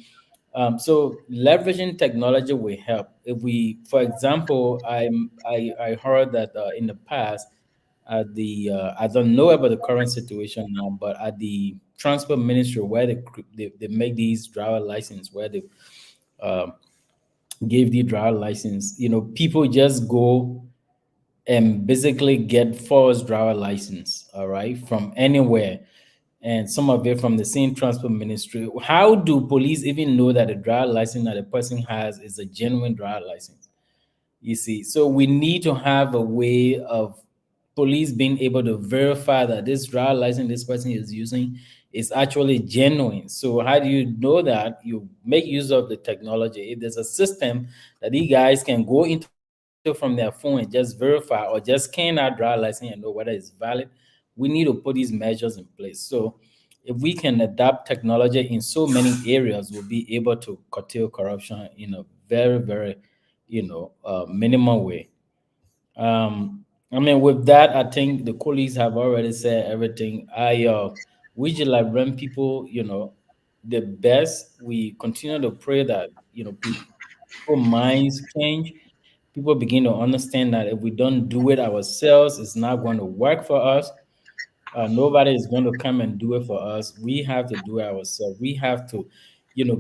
so leveraging technology will help. If we, for example, I heard that in the past, at the I don't know about the current situation now, but at the transport ministry where they make these driver license, where they uh, gave the driver license, people just go and basically get false driver license, all right, from anywhere, and some of it from the same transport ministry. How do police even know that the driver license that a person has is a genuine driver license? You see, so we need to have a way of police being able to verify that this driver license this person is using is actually genuine. So how do you know that? You make use of the technology. If there's a system that these guys can go into from their phone and just verify or just scan that driver license and know whether it's valid, we need to put these measures in place. So if we can adapt technology in so many areas, we'll be able to curtail corruption in a very, very, minimal way. I mean, with that, I think the colleagues have already said everything. I wish the Liberian people, the best. We continue to pray that people minds change. People begin to understand that if we don't do it ourselves, it's not going to work for us. Nobody is going to come and do it for us. We have to do it ourselves. We have to,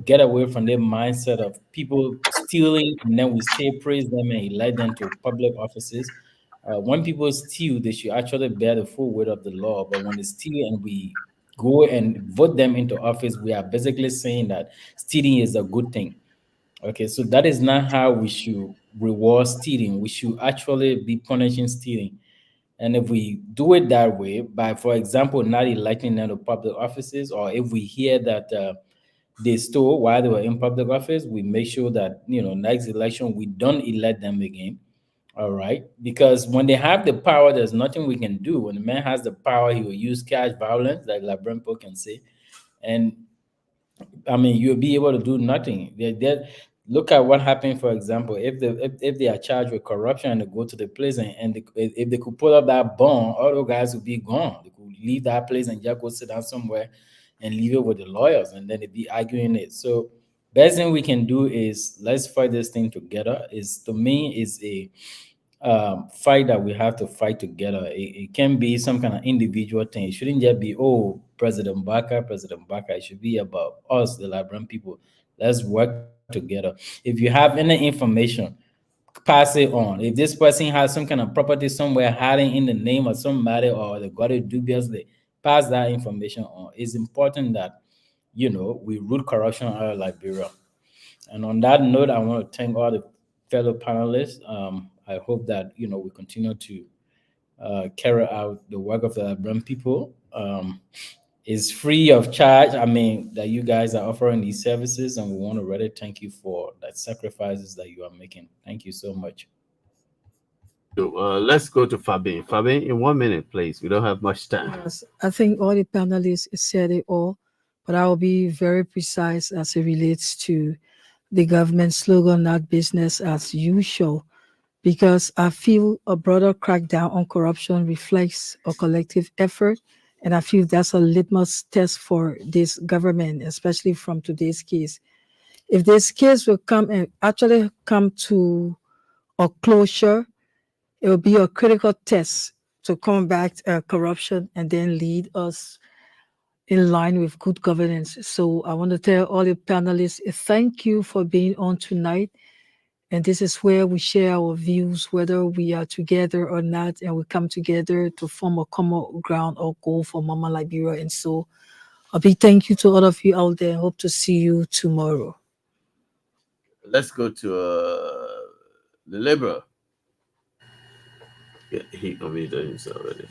get away from their mindset of people stealing and then we still praise them and elect them to public offices. When people steal, they should actually bear the full weight of the law. But when they steal and we go and vote them into office, we are basically saying that stealing is a good thing. Okay, so that is not how we should reward stealing. We should actually be punishing stealing. And if we do it that way, by, for example, not electing them to public offices, or if we hear that they stole while they were in public office, we make sure that, next election, we don't elect them again. All right. Because when they have the power, there's nothing we can do. When the man has the power, he will use cash violence, like Labrampo can say. And I mean, you'll be able to do nothing. Look at what happened, for example, if they are charged with corruption and they go to the place and if they could pull up that bond, all those guys would be gone. They could leave that place and just go sit down somewhere and leave it with the lawyers, and then they'd be arguing it. So, best thing we can do is let's fight this thing together. Is to me is a fight that we have to fight together. It can be some kind of individual thing. It shouldn't just be, oh, President Baka, President Baka. It should be about us, the Liberian people. Let's work together. If you have any information, pass it on. If this person has some kind of property somewhere hiding in the name of somebody or they got it dubiously, pass that information on. It's important that we root corruption out of Liberia. And on that note, I want to thank all the fellow panelists. I hope that we continue to carry out the work of the Liberian people. It's free of charge. I mean, that you guys are offering these services, and we want to really thank you for the sacrifices that you are making. Thank you so much. Let's go to Fabi. Fabi, in 1 minute, please. We don't have much time. Yes, I think all the panelists said it all, but I will be very precise as it relates to the government slogan, not business as usual, because I feel a broader crackdown on corruption reflects a collective effort. And I feel that's a litmus test for this government, especially from today's case. If this case will actually come to a closure, it will be a critical test to combat corruption and then lead us in line with good governance. So I want to tell all the panelists, thank you for being on tonight. And this is where we share our views, whether we are together or not, and we come together to form a common ground or goal for Mama Liberia. And so a big thank you to all of you out there. Hope to see you tomorrow. Let's go to the Liberal. Yeah, he unmuted himself already.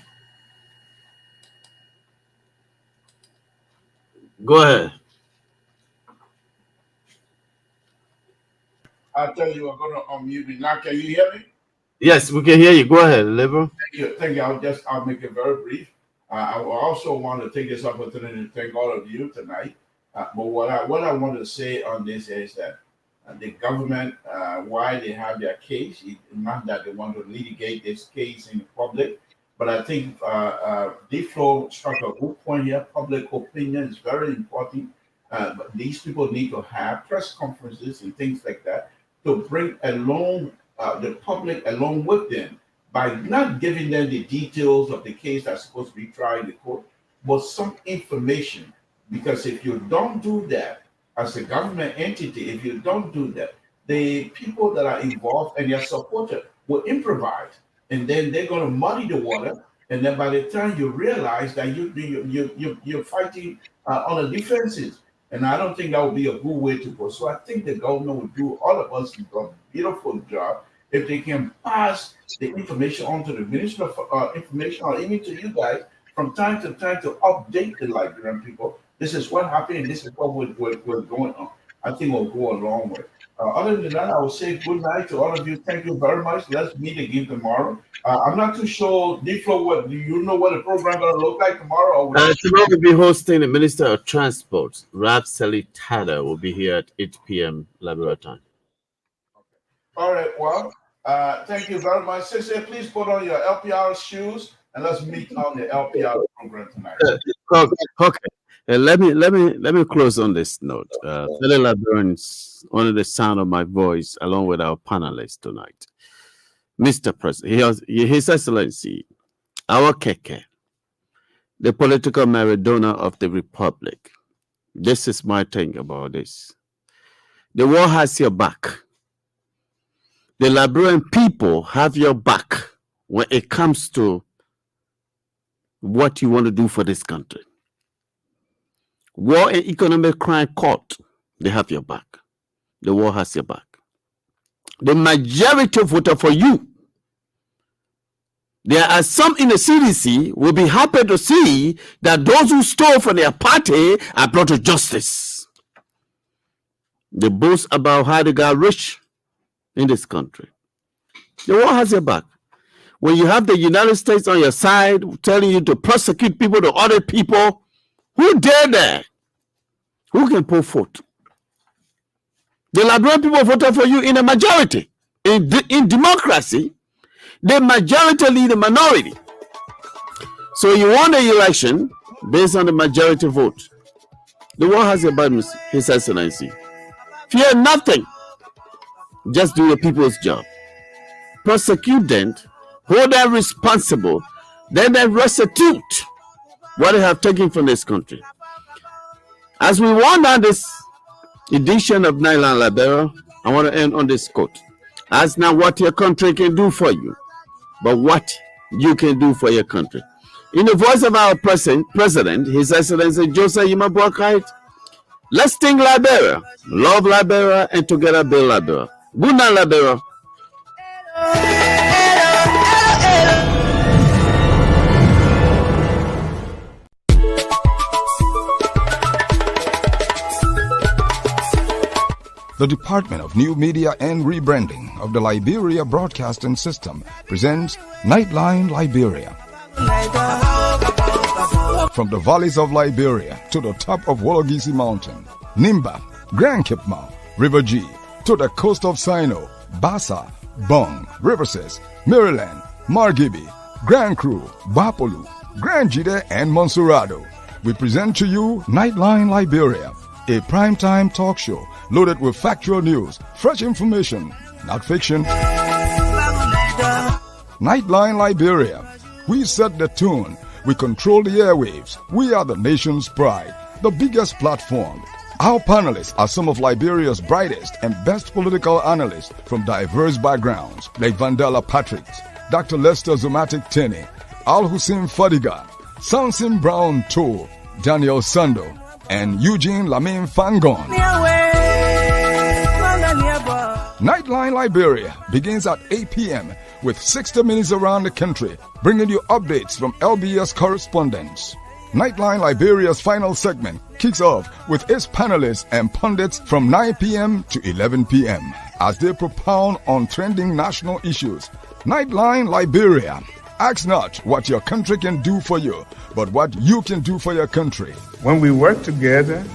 Go ahead. I tell you, I'm going to unmute me now. Can you hear me? Yes, we can hear you. Go ahead, Liberal. Thank you. Thank you. I'll make it very brief. I also want to take this opportunity to thank all of you tonight. But what I want to say on this is that the government, why they have their case, it's not that they want to litigate this case in public, but I think Deflo struck a good point here. Public opinion is very important. But these people need to have press conferences and things like that to bring along the public along with them by not giving them the details of the case that's supposed to be tried in the court, but some information. Because if you don't do that as a government entity, if you don't do that, the people that are involved and their supporters will improvise, and then they're going to muddy the water. And then by the time you realize that you're fighting on the defenses. And I don't think that would be a good way to go. So I think the government would do all of us a beautiful job if they can pass the information on to the Minister of Information or even to you guys from time to update the Liberian people. This is what happened and this is what we're going on. I think we'll go a long way. Other than that, I will say good night to all of you. Thank you very much. Let's meet again tomorrow. I'm not too sure, Deflo, do you know what the program going to look like tomorrow? Tomorrow we'll be hosting the Minister of Transport, Rab Sali Tada, will be here at 8 p.m. Liberia time. All right, well, thank you very much. Sister, please put on your LPR shoes and let's meet on the LPR program tonight. Okay. Let me close on this note. Fellow Liberians, under the sound of my voice, along with our panelists tonight, Mr. President, His Excellency, our Keke, the political Maradona of the Republic. This is my thing about this. The world has your back. The Liberian people have your back when it comes to what you want to do for this country. War and Economic Crime Court, they have your back. The war has your back. The majority voted for you. There are some in the CDC will be happy to see that those who stole from their party are brought to justice. They boast about how they got rich in this country. The war has your back. When you have the United States on your side telling you to prosecute people to other people, who dare that? Who can pull forth? The Liberian people voted for you in a majority. In democracy, the majority lead the minority. So you won the election based on the majority vote. The world has your back, His Excellency. Fear nothing. Just do the people's job. Prosecute them, hold them responsible, then they restitute what they have taken from this country. As we wind down this edition of Nightline Liberia, I want to end on this quote. Ask not what your country can do for you, but what you can do for your country. In the voice of our president, His Excellency Joseph Yimabwakait, Let's think Liberia. Love Liberia and together build Liberia. Good night, Liberia. The Department of New Media and Rebranding of the Liberia Broadcasting System presents Nightline Liberia. From the valleys of Liberia to the top of Wologisi Mountain, Nimba, Grand Kipma, River G, to the coast of Sino, Bassa, Bong, Riverses, Maryland, Margibi, Grand Cru, Bapolu, Grand Jide, and Monserrado. We present to you Nightline Liberia, a primetime talk show loaded with factual news, fresh information, not fiction. Nightline Liberia. We set the tune. We control the airwaves. We are the nation's pride, the biggest platform. Our panelists are some of Liberia's brightest and best political analysts from diverse backgrounds, like Vandela Patrick, Dr. Lester Zomatic Tene, Al Hussein Fadiga, Samson Brown Tour, Daniel Sando, and Eugene Lamin Fangon. Nightline Liberia begins at 8 p.m. with 60 minutes around the country, bringing you updates from LBS correspondents. Nightline Liberia's final segment kicks off with its panelists and pundits from 9 p.m. to 11 p.m. as they propound on trending national issues. Nightline Liberia. Ask not what your country can do for you, but what you can do for your country. When we work together,